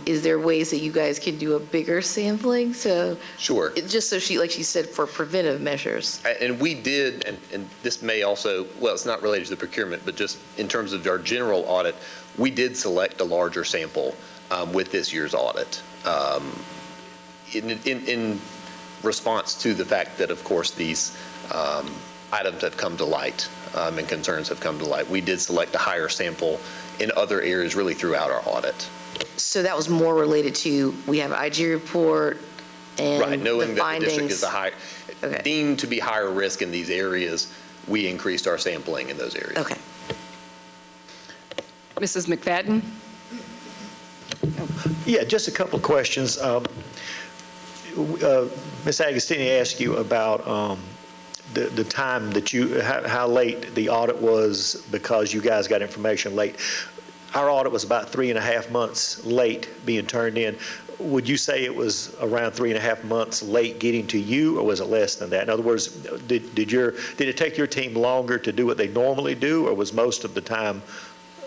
Is there ways that you guys can do a bigger sampling? So sure. Just so like she said, for preventive measures. And we did, and this may also, well, it's not related to the procurement, but just in terms of our general audit, we did select a larger sample with this year's audit. In response to the fact that, of course, these items have come to light and concerns have come to light, we did select a higher sample in other areas really throughout our audit. So that was more related to, we have an IG report and right, knowing the that the district is okay. deemed to be higher risk in these areas, we increased our sampling in those areas. Okay. Mrs. McFadden? Yeah, just a couple of questions. Ms. Agostini asked you about the time that how late the audit was because you guys got information late. Our audit was about 3.5 months late being turned in. Would you say it was around 3.5 months late getting to you, or was it less than that? In other words, did it take your team longer to do what they normally do, or was most of the time,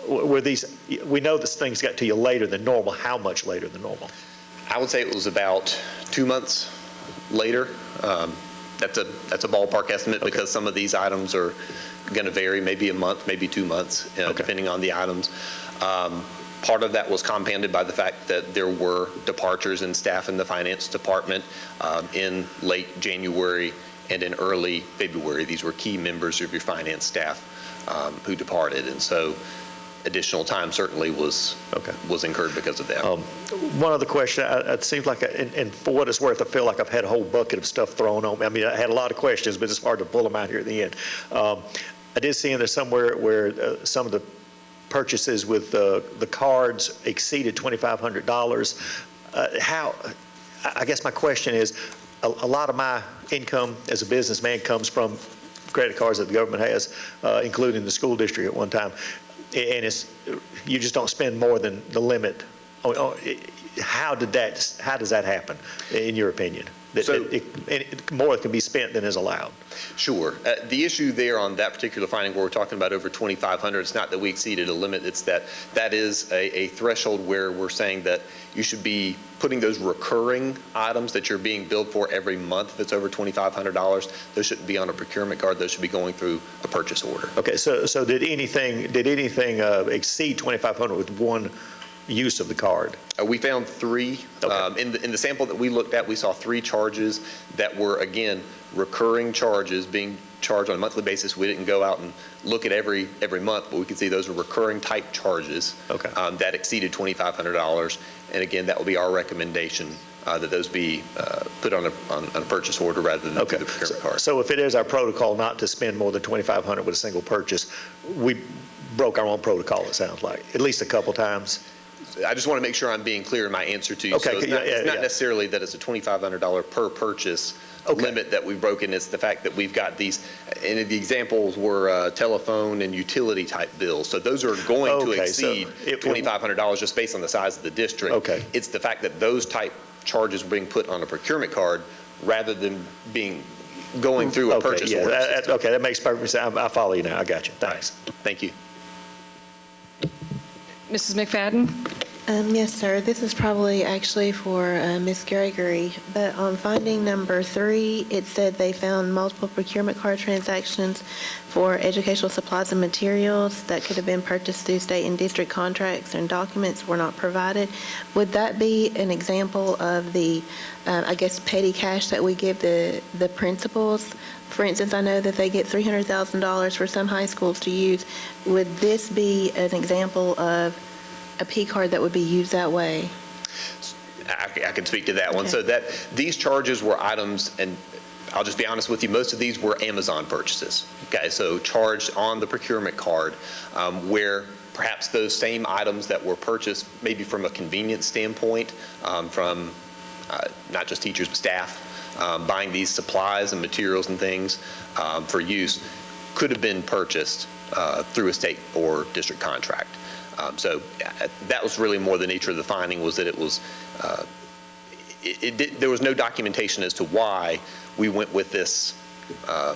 we know this things got to you later than normal. How much later than normal? I would say it was about 2 months later. That's a ballpark estimate because some of these items are going to vary, maybe a month, maybe 2 months, depending on the items. Part of that was compounded by the fact that there were departures in staff in the finance department in late January and in early February. These were key members of your finance staff who departed. And so additional time certainly was incurred because of that. One other question. It seems like, and for what it's worth, I feel like I've had a whole bucket of stuff thrown on me. I mean, I had a lot of questions, but it's hard to pull them out here at the end. I did see in there somewhere where some of the purchases with the cards exceeded $2,500. I guess my question is, a lot of my income as a businessman comes from credit cards that the government has, including the school district at one time, and you just don't spend more than the limit. How does that happen, in your opinion? More can be spent than is allowed. Sure. The issue there on that particular finding where we're talking about over $2,500, it's not that we exceeded a limit, it's that is a threshold where we're saying that you should be putting those recurring items that you're being billed for every month. If it's over $2,500, those shouldn't be on a procurement card, those should be going through a purchase order. Okay, so did anything exceed $2,500 with one use of the card? We found 3. Okay. In the sample that we looked at, we saw 3 charges that were, again, recurring charges being charged on a monthly basis. We didn't go out and look at every month, but we could see those are recurring type charges that exceeded $2,500. And again, that will be our recommendation that those be put on a purchase order rather than through the procurement card. So if it is our protocol not to spend more than $2,500 with a single purchase, we broke our own protocol, it sounds like, at least a couple times. I just want to make sure I'm being clear in my answer to you. Okay, so it's not necessarily that it's a $2,500 per purchase limit that we've broken. It's the fact that we've got these, and the examples were telephone and utility type bills. So those are going to exceed $2,500 just based on the size of the district. Okay. It's the fact that those type charges were being put on a procurement card rather than going through a purchase order. Okay, that makes perfect sense. I follow you now. I got you. Thanks. Thank you. Mrs. McFadden? Yes, sir. This is probably actually for Ms. Gregory, but on finding number 3, it said they found multiple procurement card transactions for educational supplies and materials that could have been purchased through state and district contracts and documents were not provided. Would that be an example of the, I guess, petty cash that we give the principals? For instance, I know that they get $300,000 for some high schools to use. Would this be an example of a P card that would be used that way? I can speak to that one. So that these charges were items, and I'll just be honest with you, most of these were Amazon purchases. Okay, so charged on the procurement card, where perhaps those same items that were purchased, maybe from a convenience standpoint, from not just teachers but staff, buying these supplies and materials and things for use, could have been purchased through a state or district contract. So that was really more the nature of the finding, was that it was, there was no documentation as to why we went with this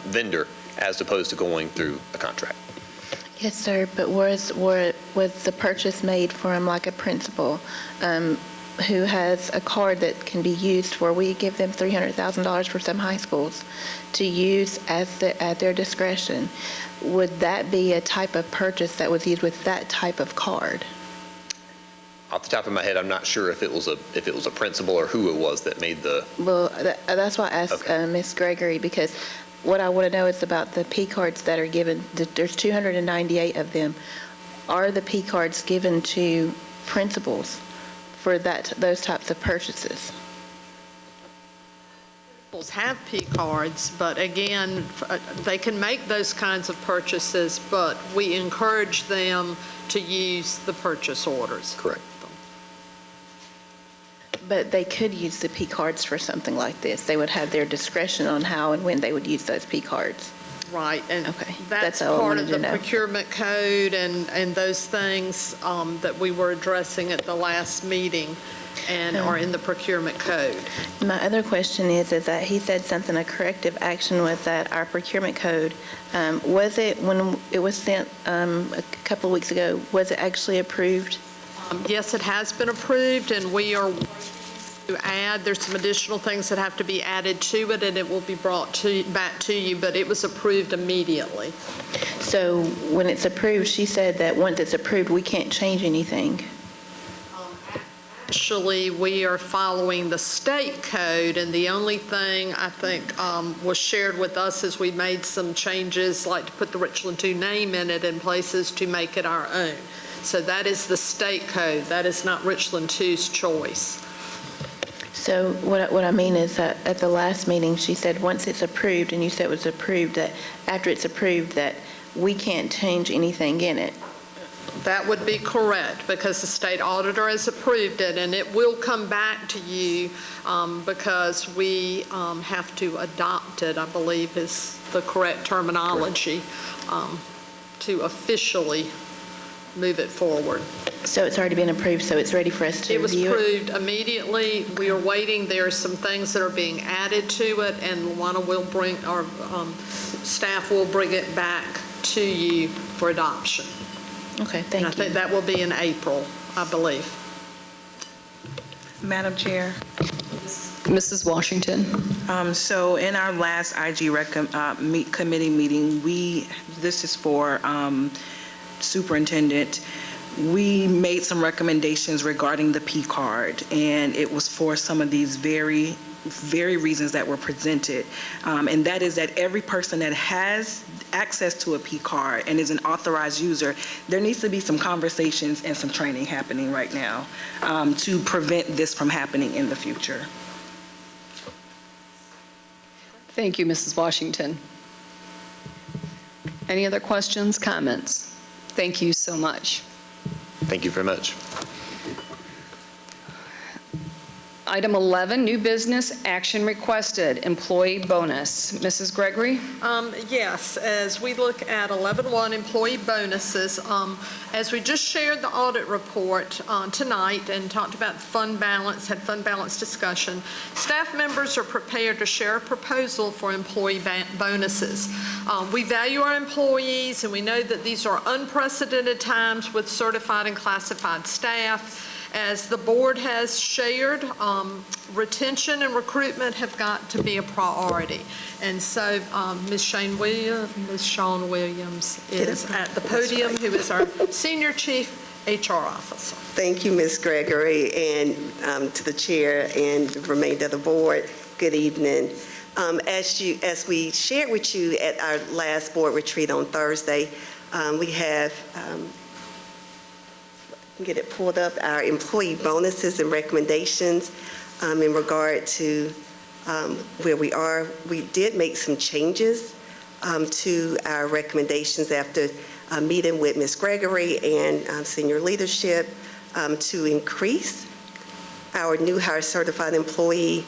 vendor as opposed to going through a contract. Yes, sir, but was the purchase made from like a principal who has a card that can be used for, we give them $300,000 for some high schools to use at their discretion? Would that be a type of purchase that was used with that type of card? Off the top of my gruphead, I'm not sure if it was a principal or who it was that made the. Well, that's why I asked Ms. Gregory, because what I want to know is about the P cards that are given. There's 298 of them. Are the P cards given to principals for those types of purchases? Have P cards, but again, they can make those kinds of purchases, but we encourage them to use the purchase orders. Correct. But they could use the P cards for something like this. They would have their discretion on how and when they would use those P cards. Right, and that's all I part of wanted to the know. procurement code and those things that we were addressing at the last meeting and are in the procurement code. My other question is that he said something, a corrective action was that our procurement code, was it, when it was sent a couple of weeks ago, was it actually approved? Yes, it has been approved, and we are to add, there's some additional things that have to be added to it, and it will be brought back to you, but it was approved immediately. So when it's approved, she said that once it's approved, we can't change anything. Actually, we are following the state code, and the only thing I think was shared with us is we made some changes, like to put the Richland 2 name in it in places to make it our own. So that is the state code. That is not Richland 2's choice. So what I mean is that at the last meeting, she said once it's approved, and you said it was approved, that after it's approved, that we can't change anything in it. That would be correct, because the state auditor has approved it, and it will come back to you because we have to adopt it, I believe is the correct terminology, to officially move it forward. So it's already been approved, so it's ready for us to review it? It was approved immediately. We are waiting. There are some things that are being added to it, and Luana will bring, our staff will bring it back to you for adoption. Okay, thank you. I think that will be in April, I believe. Madam Chair. Mrs. Washington. So in our last IG committee meeting, this is for superintendent, we made some recommendations regarding the P card, and it was for some of these very reasons that were presented. And that is that every person that has access to a P card and is an authorized user, there needs to be some conversations and some training happening right now to prevent this from happening in the future. Thank you, Mrs. Washington. Any other questions, comments? Thank you so much. Thank you very much. Item 11, new business, action requested, employee bonus. Mrs. Gregory? Yes, as we look at 11.1 employee bonuses, as we just shared the audit report tonight and talked about fund balance, had fund balance discussion, staff members are prepared to share a proposal for employee bonuses. We value our employees, and we know that these are unprecedented times with certified and classified staff. As the board has shared, retention and recruitment have got to be a priority. And so Ms. Shawn Williams is at the podium, who is our Senior Chief HR Officer. Thank you, Ms. Gregory, and to the chair and the remainder of the board, good evening. As we shared with you at our last board retreat on Thursday, we have get it pulled up, our employee bonuses and recommendations in regard to where we are. We did make some changes to our recommendations after meeting with Ms. Gregory and senior leadership to increase our new hire certified employee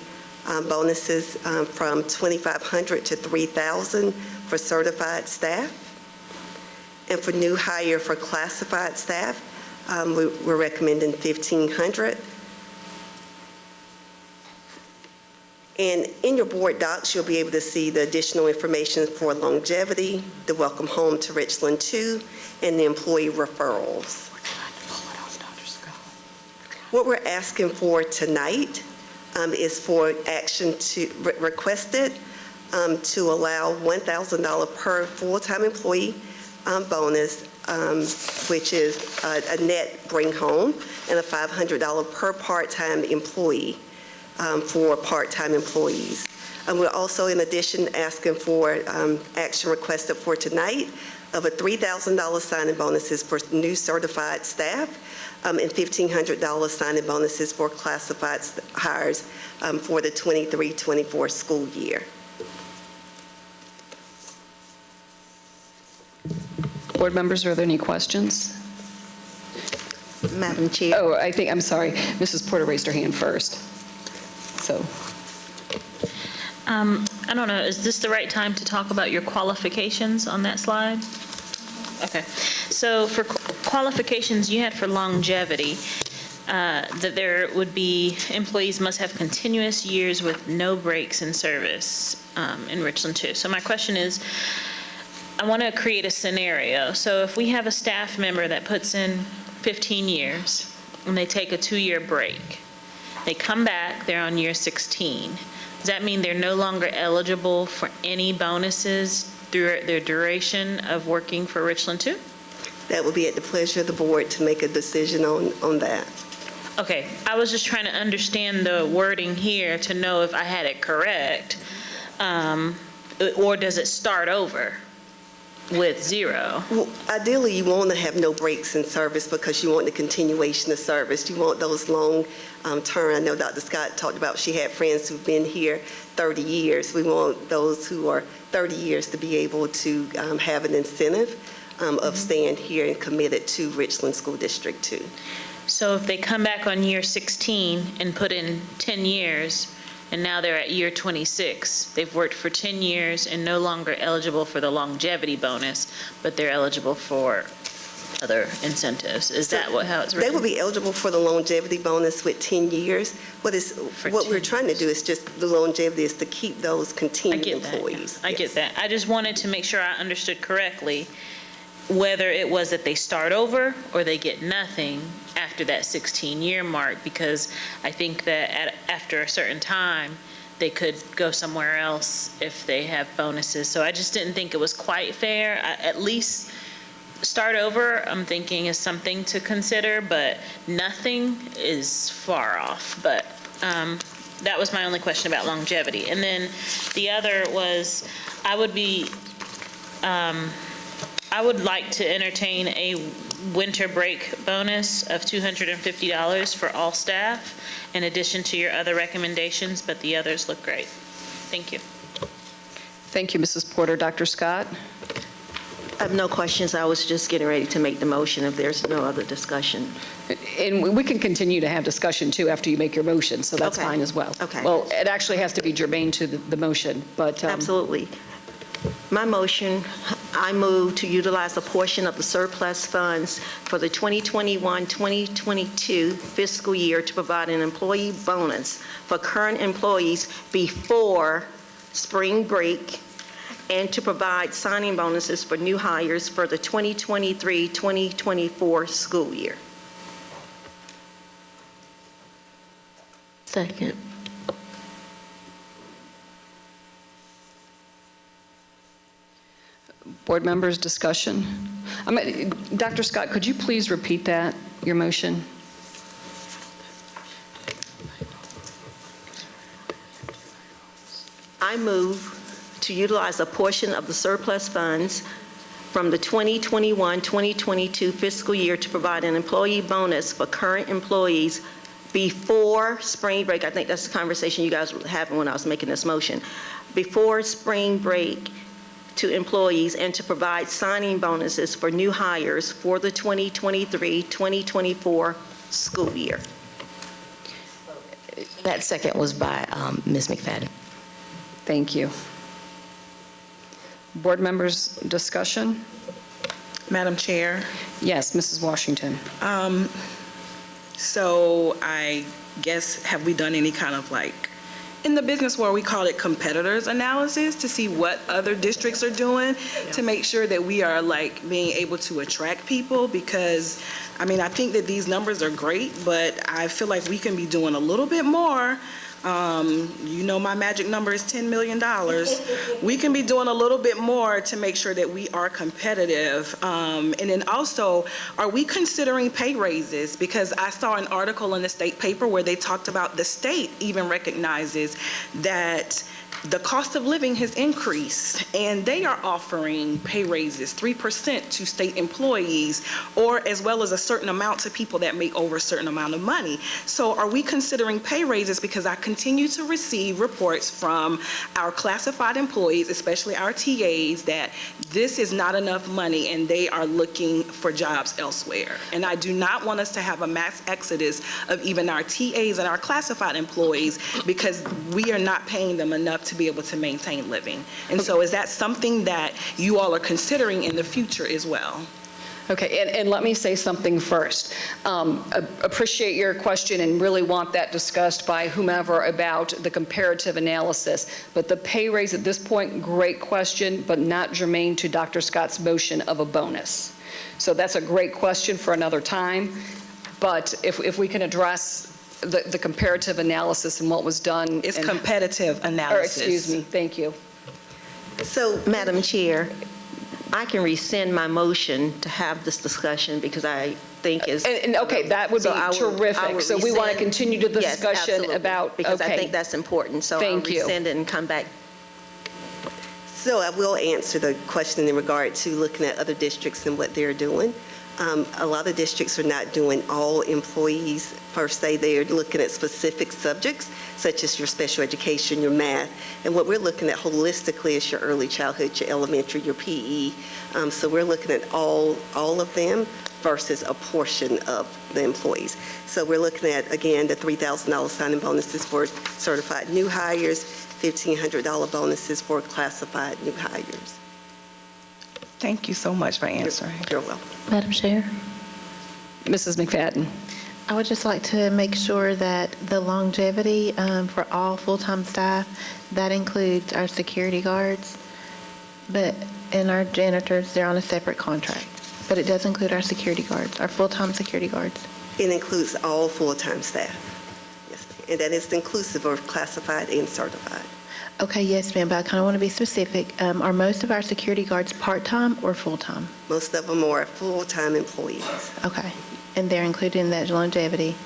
bonuses from $2,500 to $3,000 for certified staff. And for new hire for classified staff, we're recommending $1,500. And in your board docs, you'll be able to see the additional information for longevity, the welcome home to Richland 2, and the employee referrals. What we're asking for tonight is for action to requested to allow $1,000 per full-time employee bonus, which is a net bring home, and a $500 per part-time employee for part-time employees. And we're also, in addition, asking for action requested for tonight of a $3,000 signing bonuses for new certified staff and $1,500 signing bonuses for classified hires for the 23-24 school year. Board members, are there any questions? Madam Chair. Oh, I'm sorry. Mrs. Porter raised her hand first. So. I don't know, is this the right time to talk about your qualifications on that slide? Okay. So for qualifications you had for longevity, that there would be employees must have continuous years with no breaks in service in Richland 2. So my question is, I want to create a scenario. So if we have a staff member that puts in 15 years and they take a 2-year break, they come back, they're on year 16. Does that mean they're no longer eligible for any bonuses through their duration of working for Richland 2? That would be at the pleasure of the board to make a decision on that. Okay, I was just trying to understand the wording here to know if I had it correct, or does it start over? with zero. Well, ideally, you want to have no breaks in service because you want the continuation of service. You want those long term. I know Dr. Scott talked about she had friends who've been here 30 years. We want those who are 30 years to be able to have an incentive of staying here and committed to Richland School District 2. So if they come back on year 16 and put in 10 years, and now they're at year 26, they've worked for 10 years and no longer eligible for the longevity bonus, but they're eligible for other incentives. Is that how it's written? They will be eligible for the longevity bonus with 10 years. What we're trying to do is just, the longevity is to keep those continued employees. I get that. I just wanted to make sure I understood correctly whether it was that they start over or they get nothing after that 16-year mark, because I think that after a certain time, they could go somewhere else if they have bonuses. So I just didn't think it was quite fair. At least start over, I'm thinking, is something to consider, but nothing is far off. But that was my only question about longevity. And then the other was, I would like to entertain a winter break bonus of $250 for all staff, in addition to your other recommendations, but the others look great. Thank you. Thank you, Mrs. Porter. Dr. Scott? I have no questions. I was just getting ready to make the motion if there's no other discussion. And we can continue to have discussion, too, after you make your motion, so that's Okay. fine as well. Okay. Well, it actually has to be germane to the motion, but... Absolutely. My motion, I move to utilize a portion of the surplus funds for the 2021-2022 fiscal year to provide an employee bonus for current employees before spring break, and to provide signing bonuses for new hires for the 2023-2024 school year. Second. Board members, discussion? Dr. Scott, could you please repeat that, your motion? I move to utilize a portion of the surplus funds from the 2021-2022 fiscal year to provide an employee bonus for current employees before spring break. I think that's the conversation you guys were having when I was making this motion. Before spring break, to employees, and to provide signing bonuses for new hires for the 2023-2024 school year. That second was by Ms. McFadden. Thank you. Board members, discussion? Madam Chair? Yes, Mrs. Washington. So I guess, have we done any kind of in the business world, we call it competitors analysis to see what other districts are doing to make sure that we are being able to attract people? Because, I think that these numbers are great, but I feel like we can be doing a little bit more. My magic number is $10 million. We can be doing a little bit more to make sure that we are competitive. And then also, are we considering pay raises? Because I saw an article in the state paper where they talked about the state even recognizes that the cost of living has increased, and they are offering pay raises, 3% to state employees, or as well as a certain amount to people that make over a certain amount of money. So are we considering pay raises? Because I continue to receive reports from our classified employees, especially our TAs, that this is not enough money and they are looking for jobs elsewhere. And I do not want us to have a mass exodus of even our TAs and our classified employees because we are not paying them enough to be able to maintain living. And so is that something that you all are considering in the future as well? Okay, and let me say something first. Appreciate your question and really want that discussed by whomever about the comparative analysis. But the pay raise at this point, great question, but not germane to Dr. Scott's motion of a bonus. So that's a great question for another time. But if we can address the comparative analysis and what was done. It's competitive analysis. Excuse me, thank you. So, Madam Chair, I can rescind my motion to have this discussion because I think is... And okay, that would be terrific. So we want to continue the discussion about... Because I think that's important. So I'll rescind it and come back. So I will answer the question in regard to looking at other districts and what they're doing. A lot of districts are not doing all employees per se. They're looking at specific subjects, such as your special education, your math. And what we're looking at holistically is your early childhood, your elementary, your PE. So we're looking at all of them versus a portion of the employees. So we're looking at, again, the $3,000 signing bonuses for certified new hires, $1,500 bonuses for classified new hires. Thank you so much for answering. You're welcome. Madam Chair? Mrs. McFadden. I would just like to make sure that the longevity for all full-time staff, that includes our security guards, and our janitors, they're on a separate contract. But it does include our security guards, our full-time security guards. It includes all full-time staff. Yes, and that is inclusive of classified and certified. Okay, yes, ma'am, but I kind of want to be specific. Are most of our security guards part-time or full-time? Most of them are full-time employees. Okay, and they're included in that longevity?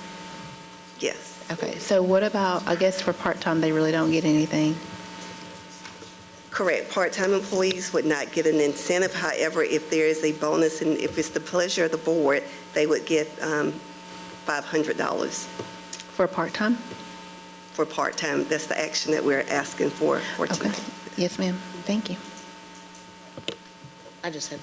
Yes. Okay, so what about, I guess for part-time, they really don't get anything? Correct. Part-time employees would not get an incentive. However, if there is a bonus and if it's the pleasure of the board, they would get $500. For part-time? For part-time. That's the action that we're asking for tonight. Okay. Yes, ma'am. Thank you. I just had,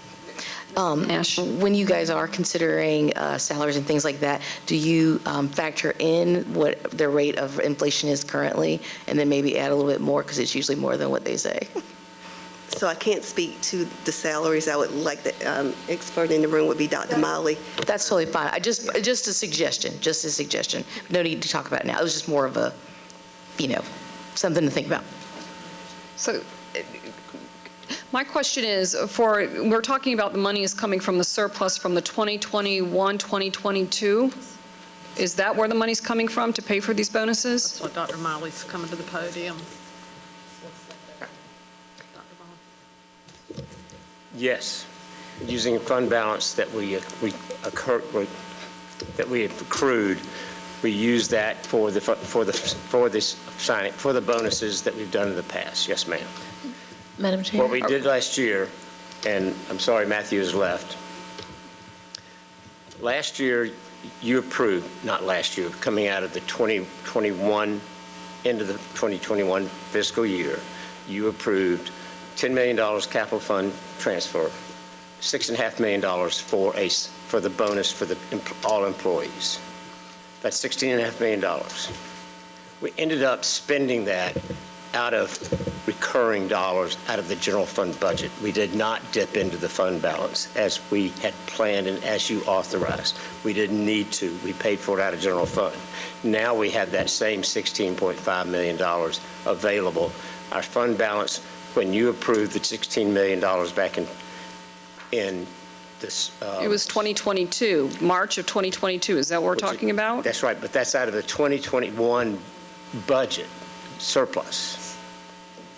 when you guys are considering salaries and things like that, do you factor in what the rate of inflation is currently, and then maybe add a little bit more, because it's usually more than what they say? So I can't speak to the salaries. I would like the expert in the room would be Dr. Molly. That's totally fine. Just a suggestion, No need to talk about it now. It was just more of a, something to think about. So my question is, we're talking about the money is coming from the surplus from the 2021, 2022. Is that where the money's coming from to pay for these bonuses? That's what Dr. Miley's coming to the podium. Yes, using fund balance that we have accrued, we use that for the bonuses that we've done in the past. Yes, ma'am. Madam Chair? What we did last year, and I'm sorry Matthew has left. Last year, you approved, not last year, coming out of the 2021, into the 2021 fiscal year, you approved $10 million capital fund transfer, $6.5 million for the bonus for all employees. That's $16.5 million. We ended up spending that out of recurring dollars out of the general fund budget. We did not dip into the fund balance as we had planned and as you authorized. We didn't need to. We paid for it out of general fund. Now we have that same $16.5 million available. Our fund balance, when you approved the $16 million back in this... It was 2022, March of 2022. Is that what we're talking about? That's right, but that's out of the 2021 budget surplus.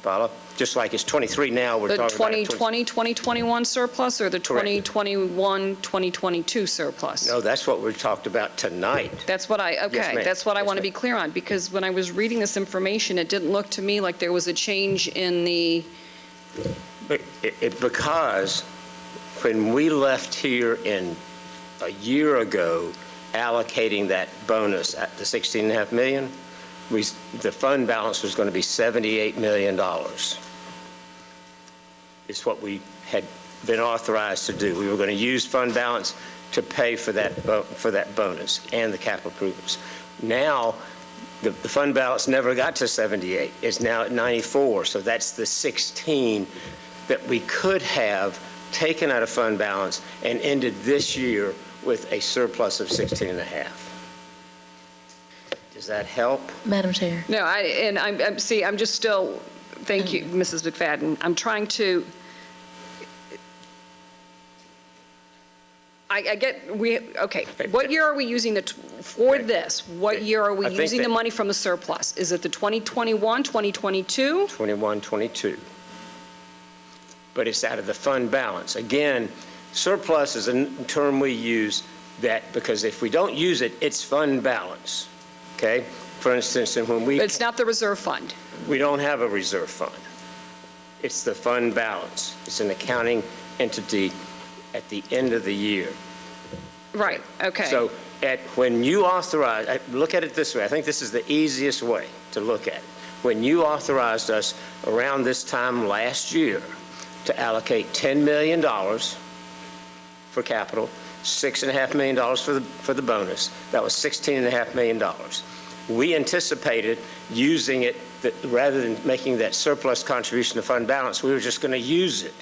Follow? Just like it's 23 now, we're The talking about... 2020, 2021 surplus or the 2021, 2022 surplus? No, that's what we talked about tonight. That's what Yes, ma'am. that's what I Yes, want to ma'am. be clear on, because when I was reading this information, it didn't look to me like there was a change in the... Because when we left here a year ago allocating that bonus at the $16.5 million, the fund balance was going to be $78 million. It's what we had been authorized to do. We were going to use fund balance to pay for that bonus and the capital improvements. Now, the fund balance never got to 78. It's now at 94. So that's the 16 that we could have taken out of fund balance and ended this year with a surplus of 16.5. Does that help? Madam Chair? No, I'm just still, thank you, Mrs. McFadden. I'm trying to, I get, okay, what year are we using for this? What year are we using the money from the surplus? Is it the 2021, 2022? 21, 22. But it's out of the fund balance. Again, surplus is a term we use that because if we don't use it, it's fund balance. Okay? For instance, when we... It's not the reserve fund. We don't have a reserve fund. It's the fund balance. It's an accounting entity at the end of the year. Right, okay. So when you authorize, look at it this way. I think this is the easiest way to look at it. When you authorized us around this time last year to allocate $10 million for capital, $6.5 million for the bonus, that was $16.5 million. We anticipated using it, rather than making that surplus contribution to fund balance, we were just going to use it.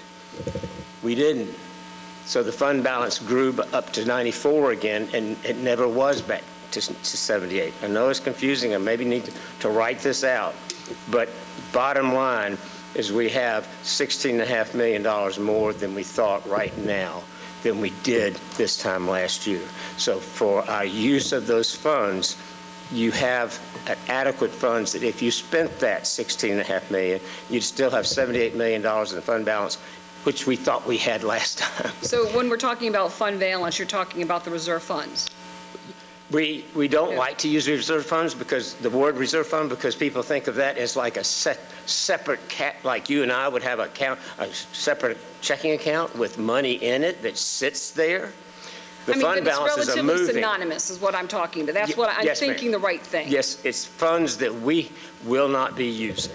We didn't. So the fund balance grew up to 94 again, and it never was back to 78. I know it's confusing. I maybe need to write this out. But bottom line is we have $16.5 million more than we thought right now than we did this time last year. So for our use of those funds, you have adequate funds that if you spent that $16.5 million, you'd still have $78 million in fund balance, which we thought we had last time. So when we're talking about fund balance, you're talking about the reserve funds? We don't like to use reserve funds, because the word reserve fund, because people think of that as like a separate like you and I would have a separate checking account with money in it that sits there. The fund balance is a moving. It's relatively synonymous is what I'm talking about. That's what I'm thinking the right thing. Yes, it's funds that we will not be using.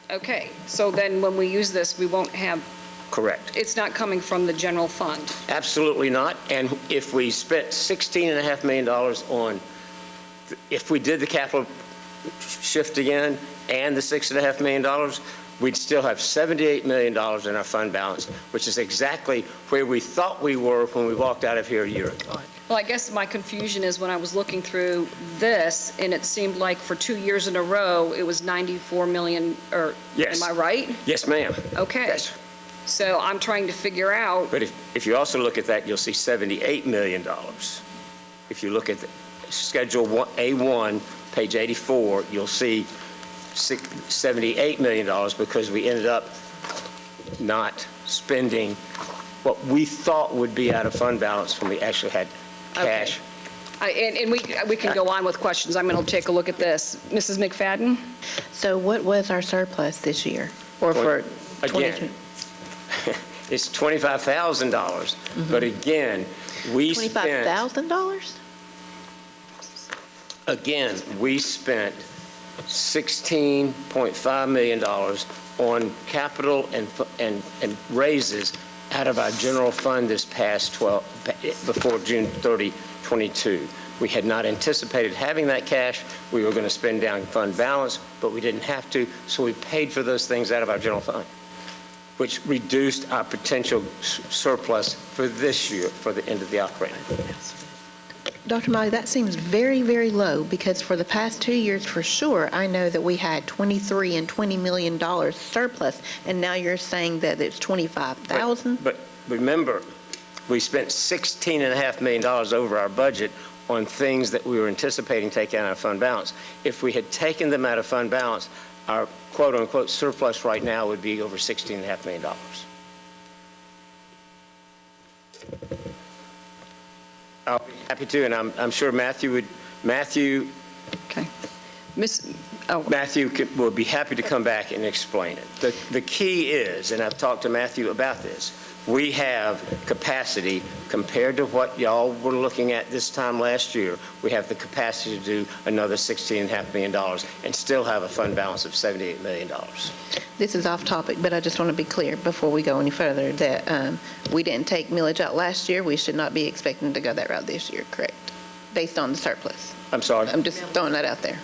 Okay, so then when we use this, we won't have. Correct. It's not coming from the general fund. Absolutely not. And if we spent $16.5 million on, if we did the capital shift again and the $6.5 million, we'd still have $78 million in our fund balance, which is exactly where we thought we were when we walked out of here a year ago. Well, I guess my confusion is when I was looking through this, and it seemed like for 2 years in a row, it was 94 million, or yes. Am I right? Yes, ma'am. Okay. Yes. So I'm trying to figure out. But if you also look at that, you'll see $78 million. If you look at the Schedule A1, page 84, you'll see $78 million because we ended up not spending what we thought would be out of fund balance when we actually had cash. Okay. And we can go on with questions. I'm going to take a look at this. Mrs. McFadden? So what was our surplus this year? Or for 2020? Again, it's $25,000. But again, we spent. $25,000? Again, we spent $16.5 million on capital and raises out of our general fund this past before June 30, 22. We had not anticipated having that cash. We were going to spend down fund balance, but we didn't have to, so we paid for those things out of our general fund, which reduced our potential surplus for this year, for the end of the operating. Dr. Molly, that seems very, very low, because for the past 2 years, for sure, I know that we had $23 and $20 million surplus, and now you're saying that it's $25,000? But remember, we spent $16.5 million over our budget on things that we were anticipating taking out of fund balance. If we had taken them out of fund balance, our quote-unquote surplus right now would be over $16.5 million. I'll be happy to, and I'm sure Matthew would. Matthew. Okay. Matthew will be happy to come back and explain it. The key is, and I've talked to Matthew about this, we have capacity compared to what y'all were looking at this time last year. We have the capacity to do another $16.5 million and still have a fund balance of $78 million. This is off topic, but I just want to be clear before we go any further that we didn't take millage out last year. We should not be expecting to go that route this year, correct? Based on the surplus. I'm sorry? I'm just throwing that out there.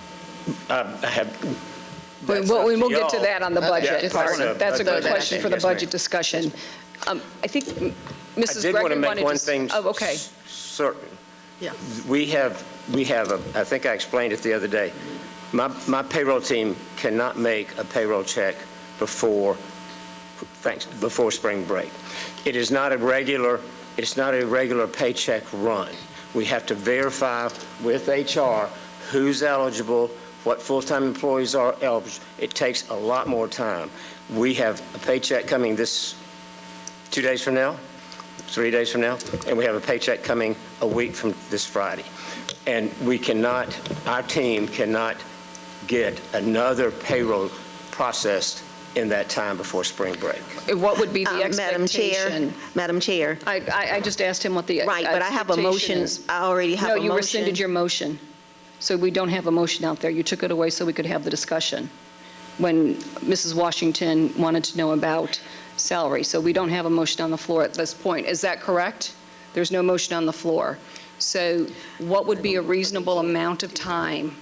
We'll get to that on the budget part. That's a good throw question for the Yes, budget ma'am. discussion. I think Mrs. I did want to Gregory make wanted one thing okay. certain. Yeah. We have I think I explained it the other day. My payroll team cannot make a payroll check before spring break. It is not a regular paycheck run. We have to verify with HR who's eligible, what full-time employees are eligible. It takes a lot more time. We have a paycheck coming 2 days from now, 3 days from now, and we have a paycheck coming a week from this Friday. And our team cannot get another payroll processed in that time before spring break. What would be the expectation? Madam Chair. I just asked him what the Right, but I have a motion. expectation is. I already have a motion. No, you rescinded your motion. So we don't have a motion out there. You took it away so we could have the discussion when Mrs. Washington wanted to know about salary. So we don't have a motion on the floor at this point. Is that correct? There's no motion on the floor. So what would be a reasonable amount of time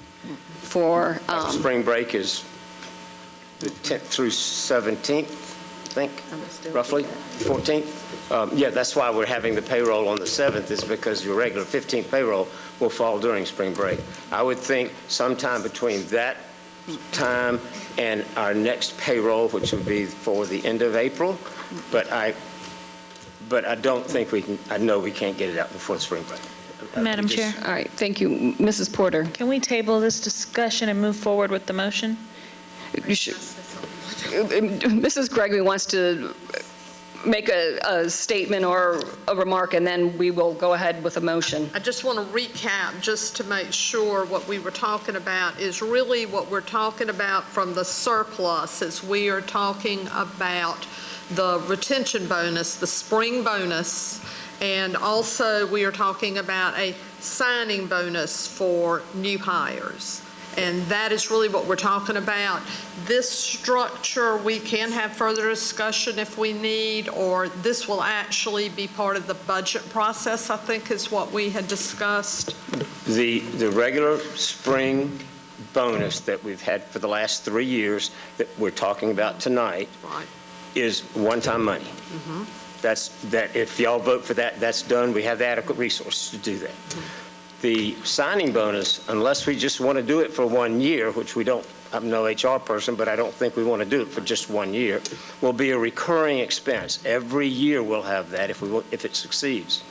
for? Spring break is the 10th through 17th, I think, roughly, 14th. Yeah, that's why we're having the payroll on the 7th, is because your regular 15th payroll will fall during spring break. I would think sometime between that time and our next payroll, which would be for the end of April, but I don't think we can, I know we can't get it out before the spring break. Madam Chair. All right, thank you. Mrs. Porter. Can we table this discussion and move forward with the motion? You should. Mrs. Gregory wants to make a statement or a remark, and then we will go ahead with a motion. I just want to recap, just to make sure what we were talking about is really what we're talking about from the surplus, is we are talking about the retention bonus, the spring bonus, and also we are talking about a signing bonus for new hires. And that is really what we're talking about. This structure, we can have further discussion if we need, or this will actually be part of the budget process, I think is what we had discussed. The regular spring bonus that we've had for the last 3 years that we're talking about tonight is one-time money. That if y'all vote for that, that's done. We have the adequate resources to do that. The signing bonus, unless we just want to do it for 1 year, which we don't, I'm no HR person, but I don't think we want to do it for just 1 year, will be a recurring expense. Every year we'll have that if it succeeds.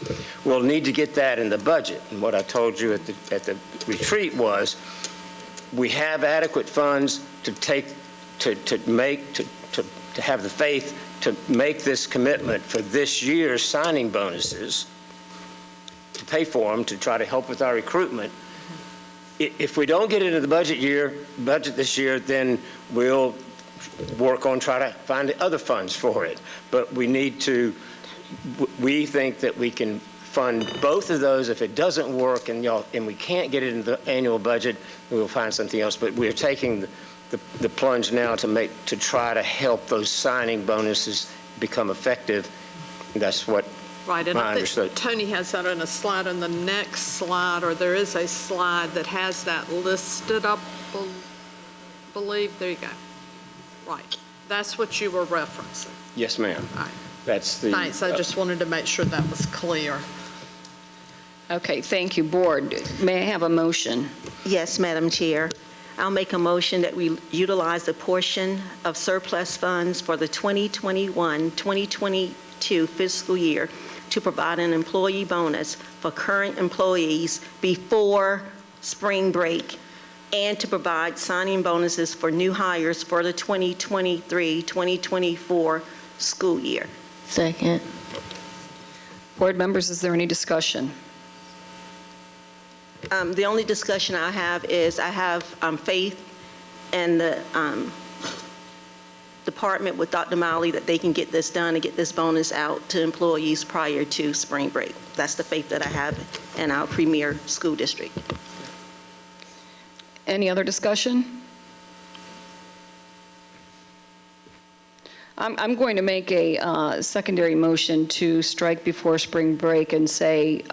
We'll need to get that in the budget. And what I told you at the retreat was we have adequate funds to have the faith to make this commitment for this year's signing bonuses, to pay for them, to try to help with our recruitment. If we don't get into the budget this year, then we'll work on trying to find other funds for it. But we think that we can fund both of those. If it doesn't work and we can't get it in the annual budget, we'll find something else. But we're taking the plunge now to try to help those signing bonuses become effective. That's what Right, and I I think Tony has that on a slide on the next slide, or there is a slide that has that listed up, believe. There you go. Right, that's what you were referencing. Yes, ma'am. All right. That's the. Thanks, I just wanted to make sure that was clear. Okay, thank you, Board. May I have a motion? Yes, Madam Chair. I'll make a motion that we utilize a portion of surplus funds for the 2021-2022 fiscal year to provide an employee bonus for current employees before spring break, and to provide signing bonuses for new hires for the 2023-2024 school year. Second. Board members, is there any discussion? The only discussion I have is I have faith in the department with Dr. Miley that they can get this done and get this bonus out to employees prior to spring break. That's the faith that I have in our premier school district. Any other discussion? I'm going to make a secondary motion to strike before spring break and say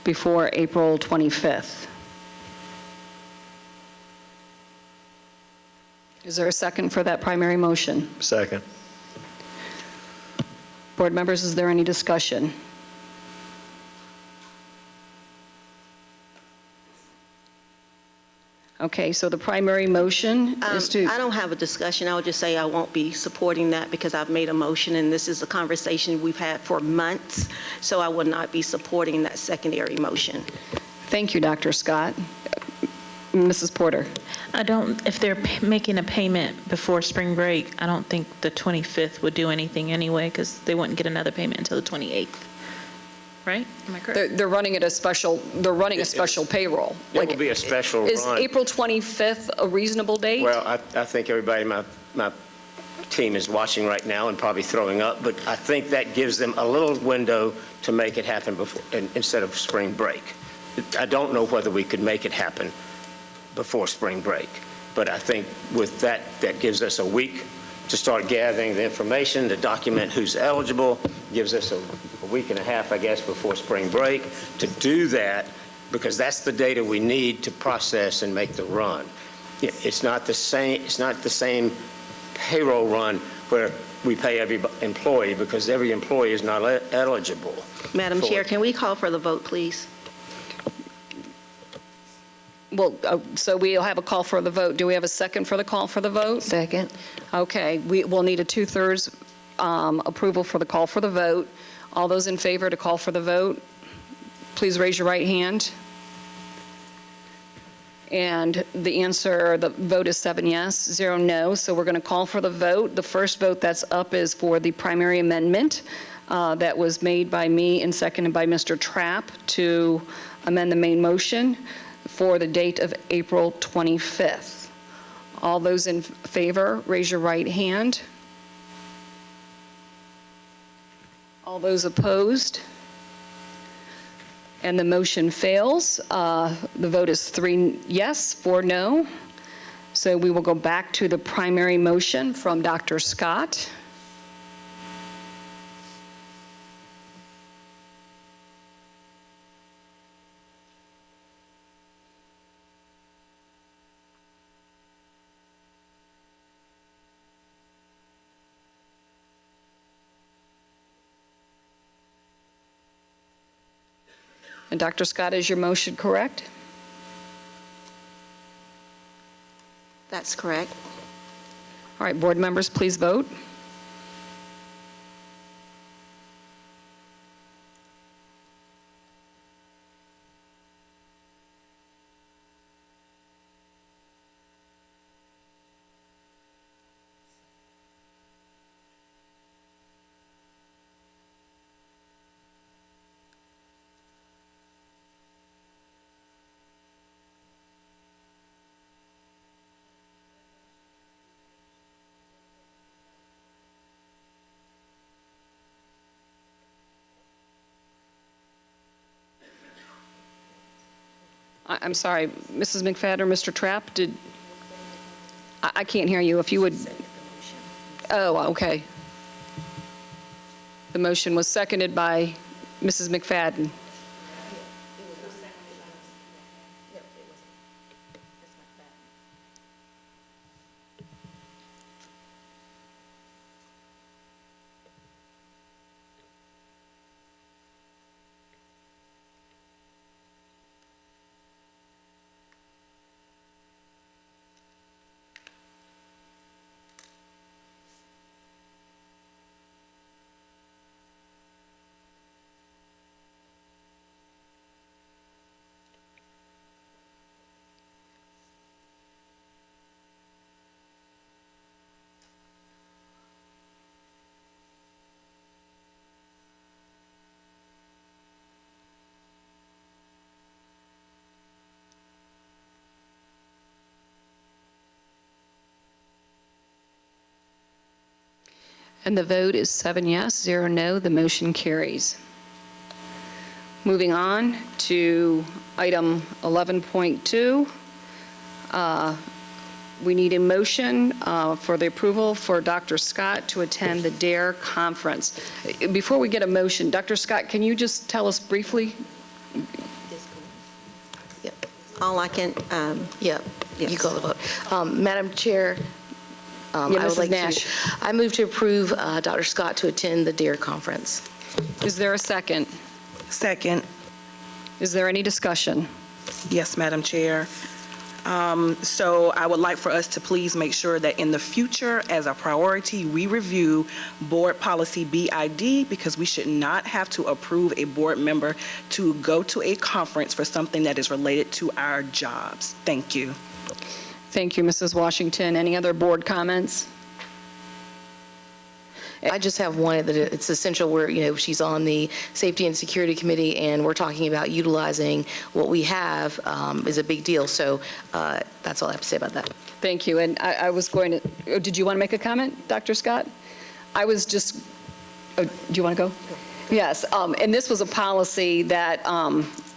before April 25th. Is there a second for that primary motion? Second. Board members, is there any discussion? Okay, so the primary motion is to... I don't have a discussion. I would just say I won't be supporting that because I've made a motion, and this is a conversation we've had for months, so I will not be supporting that secondary motion. Thank you, Dr. Scott. Mrs. Porter. If they're making a payment before spring break, I don't think the 25th would do anything anyway, because they wouldn't get another payment until the 28th. right? Am I correct? They're running a special payroll. It will be a special Is run. April 25th a reasonable date? Well, I think everybody, my team is watching right now and probably throwing up, but I think that gives them a little window to make it happen before, instead of spring break. I don't know whether we could make it happen before spring break, but I think with that gives us a week to start gathering the information, to document who's eligible, gives us a week and a half, I guess, before spring break to do that, because that's the data we need to process and make the run. It's not the same payroll run where we pay every employee, because every employee is not eligible. Madam Chair, can we call for the vote, please? Well, so we'll have a call for the vote. Do we have a second for the call for the vote? Second. Okay, we'll need a 2/3 approval for the call for the vote. All those in favor to call for the vote, please raise your right hand. And the vote is 7 yes, 0 no. So we're going to call for the vote. The first vote that's up is for the primary amendment that was made by me and seconded by Mr. Trapp to amend the main motion for the date of April 25th. All those in favor, raise your right hand. All those opposed? And the motion fails. The vote is 3 yes, 4 no. So we will go back to the primary motion from Dr. Scott. And Dr. Scott, is your motion correct? That's correct. All right, board members, please vote. I'm sorry, Mrs. McFadden or Mr. Trapp, I can't hear you. If you would. Oh, okay. The motion was seconded by Mrs. McFadden. And the vote is 7 yes, 0 no. The motion carries. Moving on to item 11.2. We need a motion for the approval for Dr. Scott to attend the DARE conference. Before we get a motion, Dr. Scott, can you just tell us briefly? All I can, Yep, you call the vote. Madam Chair, Yeah, I would Mrs. like Nash. I move to approve Dr. Scott to attend the DARE conference. Is there a second? Second. Is there any discussion? Yes, Madam Chair. So I would like for us to please make sure that in the future, as a priority, we review board policy BID, because we should not have to approve a board member to go to a conference for something that is related to our jobs. Thank you. Thank you, Mrs. Washington. Any other board comments? I just have one that it's essential where, she's on the Safety and Security Committee, and we're talking about utilizing what we have is a big deal. So that's all I have to say about that. Thank you. And I was going to, did you want to make a comment, Dr. Scott? I was just, do you want to go? Yes. And this was a policy that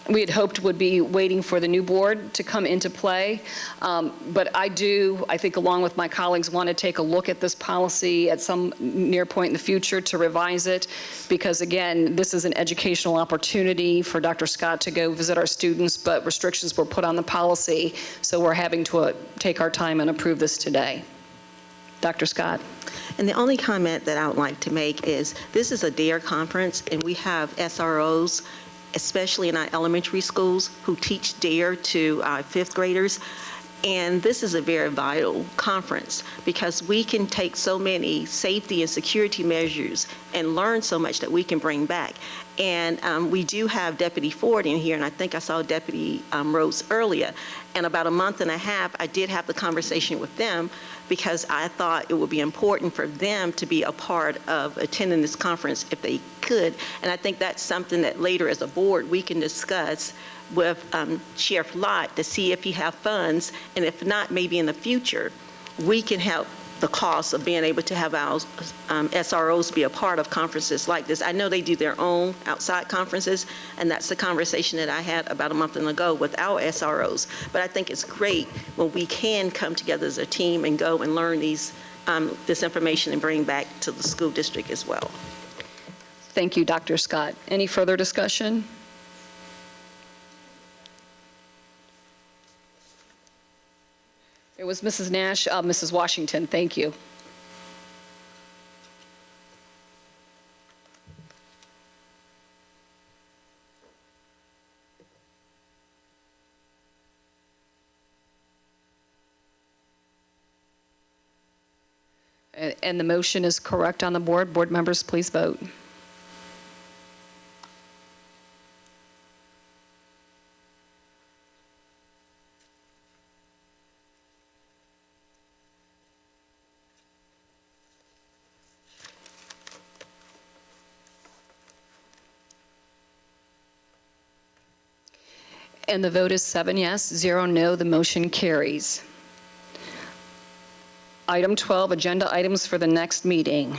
we had hoped would be waiting for the new board to come into play. But I think along with my colleagues, want to take a look at this policy at some near point in the future to revise it. Because again, this is an educational opportunity for Dr. Scott to go visit our students, but restrictions were put on the policy. So we're having to take our time and approve this today. Dr. Scott. And the only comment that I would like to make is this is a DARE conference, and we have SROs, especially in our elementary schools, who teach DARE to our fifth graders. And this is a very vital conference because we can take so many safety and security measures and learn so much that we can bring back. And we do have Deputy Ford in here, and I think I saw Deputy Rhodes earlier. And about a month and a half, I did have the conversation with them because I thought it would be important for them to be a part of attending this conference if they could. And I think that's something that later as a board we can discuss with Sheriff Lott to see if he have funds, and if not, maybe in the future, we can help the cost of being able to have our SROs be a part of conferences like this. I know they do their own outside conferences, and that's the conversation that I had about a month ago with our SROs. But I think it's great when we can come together as a team and go and learn this information and bring back to the school district as well. Thank you, Dr. Scott. Any further discussion? It was Mrs. Nash, Mrs. Washington, thank you. And the motion is correct on the board. Board members, please vote. And the vote is 7 yes, 0 no. The motion carries. Item 12, agenda items for the next meeting.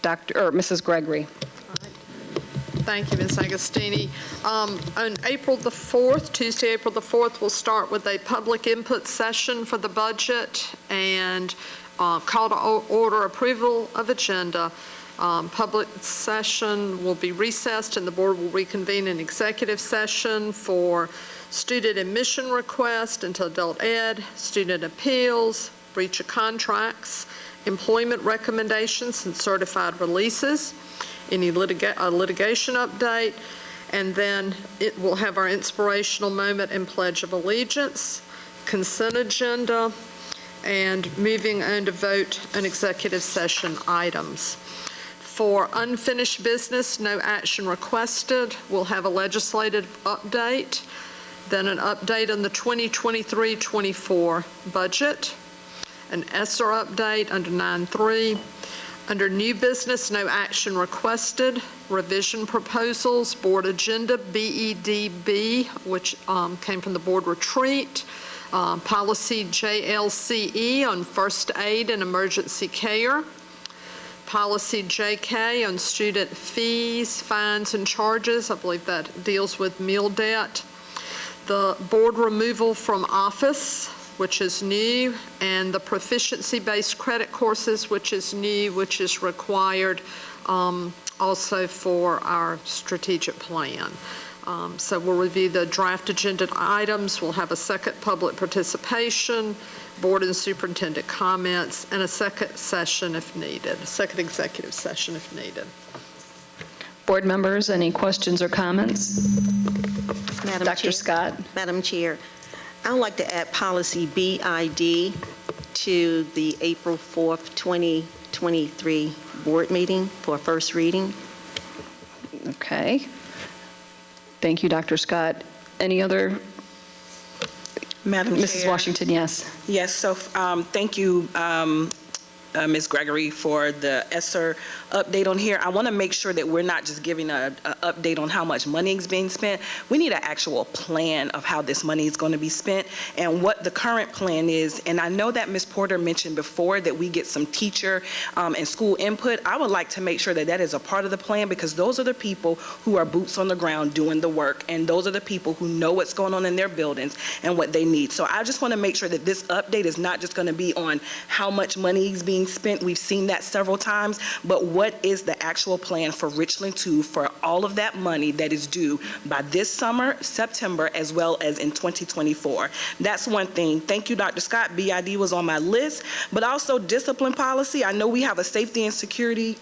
Mrs. Gregory. Thank you, Ms. Agostini. On April the 4th, Tuesday, April the 4th, we'll start with a public input session for the budget and call to order approval of agenda. Public session will be recessed and the board will reconvene in executive session for student admission request into adult ed, student appeals, breach of contracts, employment recommendations and certified releases, any litigation update, and then it will have our inspirational moment and pledge of allegiance, consent agenda, and moving on to vote on executive session items. For unfinished business, no action requested. We'll have a legislative update, then an update on the 2023-24 budget, an ESSER update under 9.3. Under new business, no action requested. Revision proposals, board agenda, BEDB, which came from the board retreat. Policy JLCE on first aid and emergency care. Policy JK on student fees, fines, and charges. I believe that deals with meal debt. The board removal from office, which is new, and the proficiency-based credit courses, which is new, which is required also for our strategic plan. So we'll review the draft agenda items. We'll have a second public participation, board and superintendent comments, and a second session if needed, a second executive session if needed. Board members, any questions or comments? Madam Dr. Chair. Scott. Madam Chair, I would like to add policy BID to the April 4th, 2023 board meeting for first reading. Okay. Thank you, Dr. Scott. Any other? Madam Mrs. Chair. Washington, yes. Yes, so thank you, Ms. Gregory for the ESSER update on here. I want to make sure that we're not just giving a update on how much money is being spent. We need an actual plan of how this money is going to be spent and what the current plan is. And I know that Ms. Porter mentioned before that we get some teacher and school input. I would like to make sure that that is a part of the plan, because those are the people who are boots on the ground doing the work, and those are the people who know what's going on in their buildings and what they need. So I just want to make sure that this update is not just going to be on how much money is being spent. We've seen that several times, but what is the actual plan for Richland 2 for all of that money that is due by this summer, September, as well as in 2024? That's one thing. Thank you, Dr. Scott. BID was on my list, but also discipline policy. I know we have a safety and security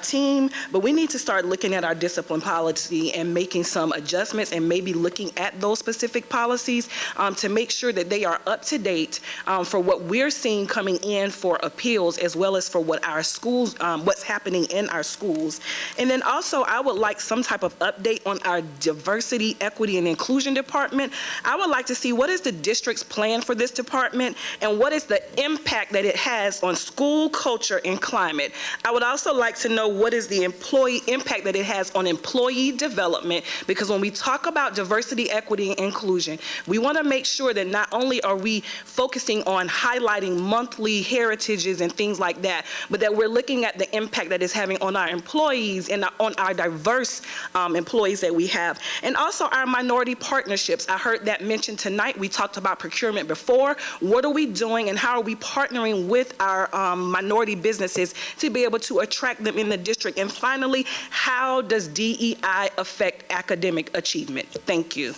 team, but we need to start looking at our discipline policy and making some adjustments and maybe looking at those specific policies to make sure that they are up to date for what we're seeing coming in for appeals, as well as for what our schools, what's happening in our schools. And then also, I would like some type of update on our diversity, equity, and inclusion department. I would like to see what is the district's plan for this department and what is the impact that it has on school culture and climate. I would also like to know what is the employee impact that it has on employee development, because when we talk about diversity, equity, and inclusion, we want to make sure that not only are we focusing on highlighting monthly heritages and things like that, but that we're looking at the impact that it's having on our employees and on our diverse employees that we have. And also our minority partnerships. I heard that mentioned tonight. We talked about procurement before. What are we doing and how are we partnering with our minority businesses to be able to attract them in the district? And finally, how does DEI affect academic achievement? Thank you.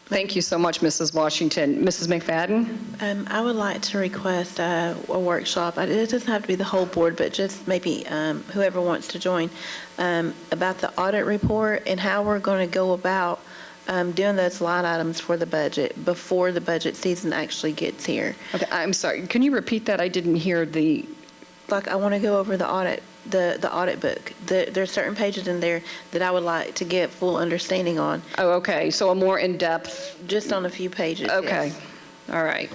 Thank you so much, Mrs. Washington. Mrs. McFadden? I would like to request a workshop. It doesn't have to be the whole board, but just maybe whoever wants to join, about the audit report and how we're going to go about doing those line items for the budget before the budget season actually gets here. Okay, I'm sorry. Can you repeat that? I didn't hear the... Like, I want to go over the audit, the audit book. There's certain pages in there that I would like to get full understanding on. Oh, okay. So a more in-depth... Just on a few pages. Okay. Yes. All right.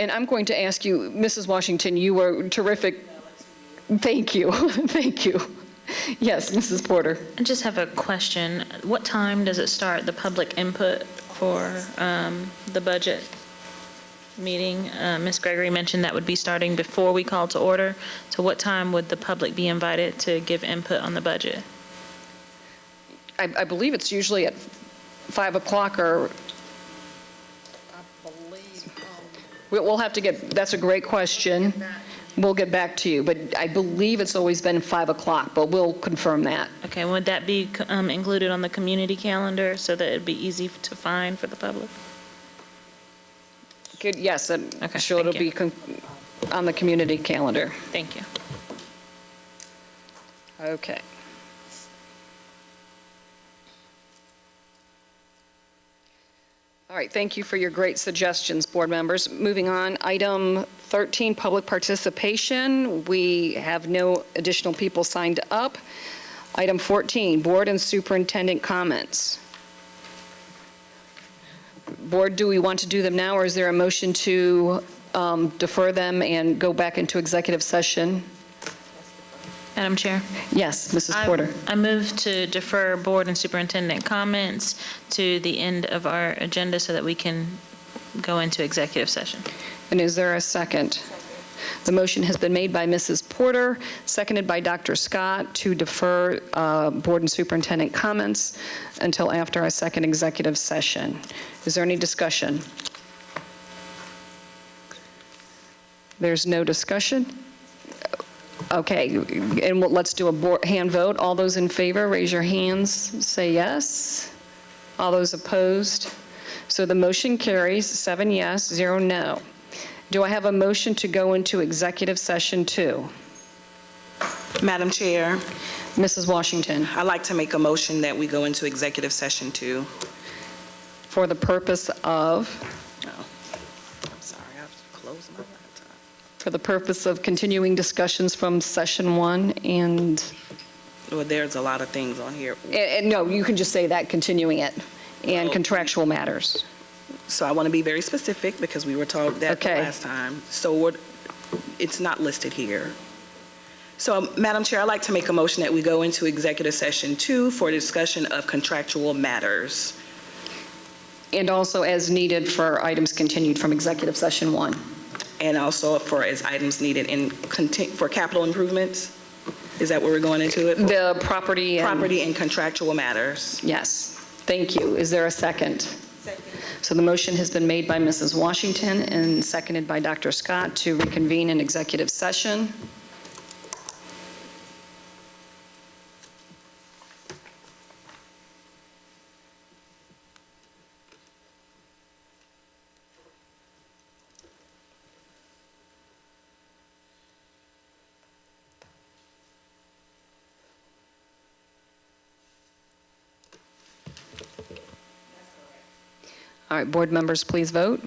And I'm going to ask you, Mrs. Washington, you were terrific. Thank you. Thank you. Yes, Mrs. Porter. I just have a question. What time does it start, the public input for the budget meeting? Ms. Gregory mentioned that would be starting before we call to order. So what time would the public be invited to give input on the budget? I believe it's usually at 5 o'clock or... I believe... We'll have to get... That's a great question. We'll get back to you, but I believe it's always been 5 o'clock, but we'll confirm that. Okay, would that be included on the community calendar so that it'd be easy to find for the public? Good, yes, Okay, sure, it'll thank be on the community calendar. Thank you. Okay. All right, thank you for your great suggestions, board members. Moving on, item 13, public participation. We have no additional people signed up. Item 14, board and superintendent comments. Board, do we want to do them now, or is there a motion to defer them and go back into executive session? Madam Chair? Yes, Mrs. Porter. I move to defer board and superintendent comments to the end of our agenda so that we can go into executive session. And is there a second? The motion has been made by Mrs. Porter, seconded by Dr. Scott, to defer board and superintendent comments until after our second executive session. Is there any discussion? There's no discussion? Okay, and let's do a hand vote. All those in favor, raise your hands, say yes. All those opposed? So the motion carries 7 yes, 0 no. Do I have a motion to go into executive session 2? Madam Chair, Mrs. Washington. I'd like to make a motion that we go into executive session 2. For the purpose of? I'm sorry, I have to close my laptop. For the purpose of continuing discussions from session 1 and? Well, there's a lot of things on here. No, you can just say that, continuing it, and contractual matters. So I want to be very specific because we were told that the Okay. last time. So it's not listed here. So, Madam Chair, I'd like to make a motion that we go into executive session 2 for discussion of contractual matters. And also as needed for items continued from executive session 1. And also for as items needed for capital improvements? Is that where we're going into it? The property and contractual matters. Yes. Thank you. Is there a second? Second. So the motion has been made by Mrs. Washington and seconded by Dr. Scott to reconvene in executive session. All right, board members, please vote.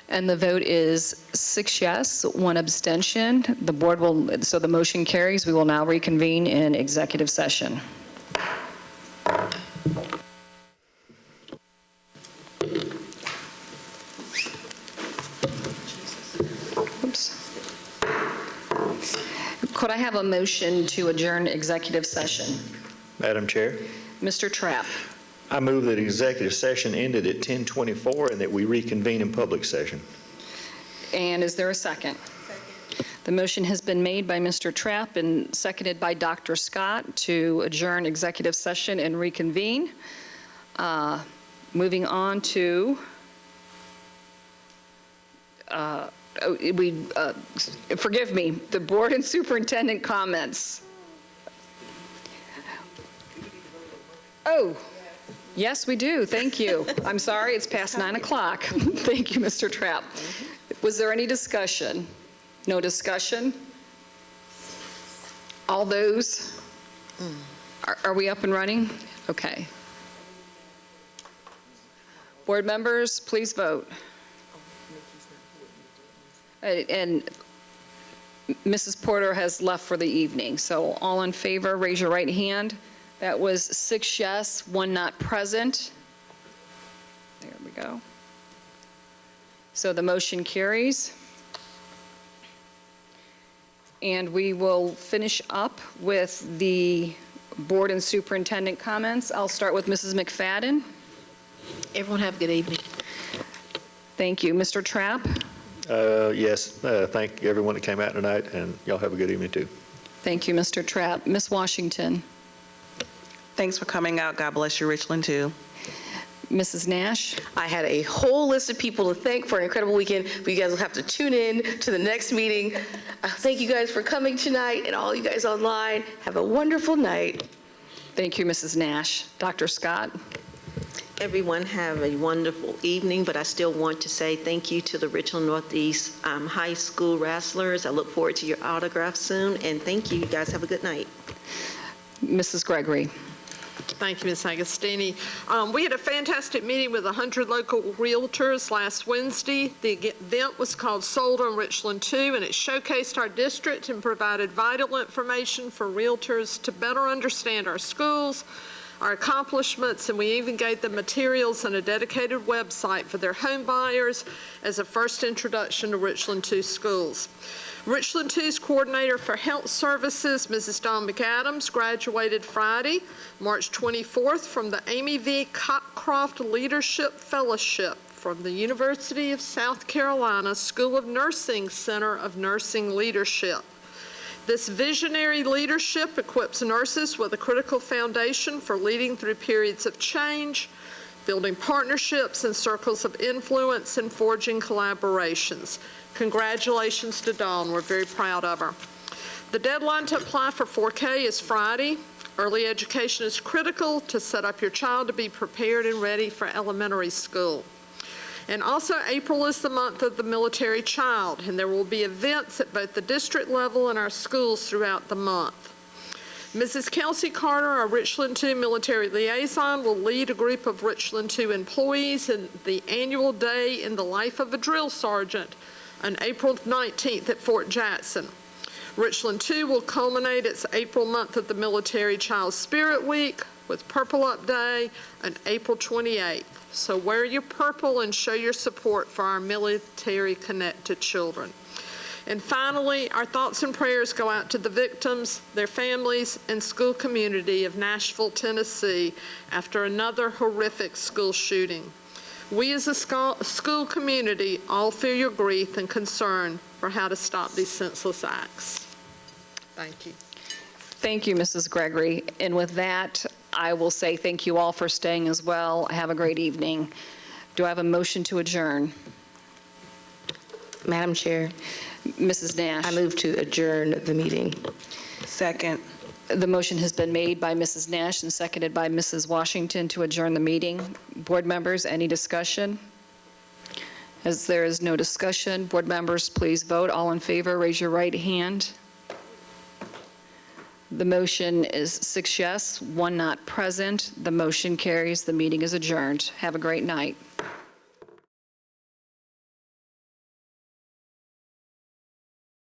And the vote is 6 yes, 1 abstention. The board will, so the motion carries. We will now reconvene in executive session. Oops. Could I have a motion to adjourn executive session? Madam Chair, Mr. Trapp. I move that executive session ended at 10:24 and that we reconvene in public session. And is there a second? Second. The motion has been made by Mr. Trapp and seconded by Dr. Scott to adjourn executive session and reconvene. Moving on to forgive me, the board and superintendent comments. Oh. Yes, we do. Thank you. I'm sorry, it's past 9 o'clock. Thank you, Mr. Trapp. Was there any discussion? No discussion? All those? Are we up and running? Okay. Board members, please vote. And Mrs. Porter has left for the evening, so all in favor, raise your right hand. That was 6 yes, 1 not present. There we go. So the motion carries. And we will finish up with the board and superintendent comments. I'll start with Mrs. McFadden. Everyone have a good evening. Thank you. Mr. Trapp? Yes, thank everyone that came out tonight, and y'all have a good evening too. Thank you, Mr. Trapp. Ms. Washington? Thanks for coming out. God bless you, Richland, too. Mrs. Nash? I had a whole list of people to thank for an incredible weekend, but you guys will have to tune in to the next meeting. Thank you guys for coming tonight, and all you guys online. Have a wonderful night. Thank you, Mrs. Nash. Dr. Scott? Everyone have a wonderful evening, but I still want to say thank you to the Richland Northeast High School wrestlers. I look forward to your autograph soon, and thank you. You guys have a good night. Mrs. Gregory? Thank you, Ms. Agostini. We had a fantastic meeting with 100 local realtors last Wednesday. The event was called Sold on Richland 2, and it showcased our district and provided vital information for realtors to better understand our schools, our accomplishments, and we even gave them materials and a dedicated website for their home buyers as a first introduction to Richland 2 schools. Richland 2's coordinator for health services, Mrs. Dawn McAdams, graduated Friday, March 24th from the Amy V. Cockcroft Leadership Fellowship from the University of South Carolina School of Nursing Center of Nursing Leadership. This visionary leadership equips nurses with a critical foundation for leading through periods of change, building partnerships and circles of influence, and forging collaborations. Congratulations to Dawn. We're very proud of her. The deadline to apply for 4K is Friday. Early education is critical to set up your child to be prepared and ready for elementary school. And also, April is the month of the military child, and there will be events at both the district level and our schools throughout the month. Mrs. Kelsey Carter, our Richland 2 military liaison, will lead a group of Richland 2 employees in the annual day in the life of a drill sergeant on April 19th at Fort Jackson. Richland 2 will culminate its April month of the Military Child Spirit Week with Purple Up Day on April 28th. So wear your purple and show your support for our military-connected children. And finally, our thoughts and prayers go out to the victims, their families, and school community of Nashville, Tennessee, after another horrific school shooting. We as a school community all feel your grief and concern for how to stop these senseless acts. Thank you. Thank you, Mrs. Gregory. And with that, I will say thank you all for staying as well. Have a great evening. Do I have a motion to adjourn? Madam Chair. Mrs. Nash. I move to adjourn the meeting. Second. The motion has been made by Mrs. Nash and seconded by Mrs. Washington to adjourn the meeting. Board members, any discussion? As there is no discussion, board members, please vote. All in favor, raise your right hand. The motion is 6 yes, 1 not present. The motion carries. The meeting is adjourned. Have a great night.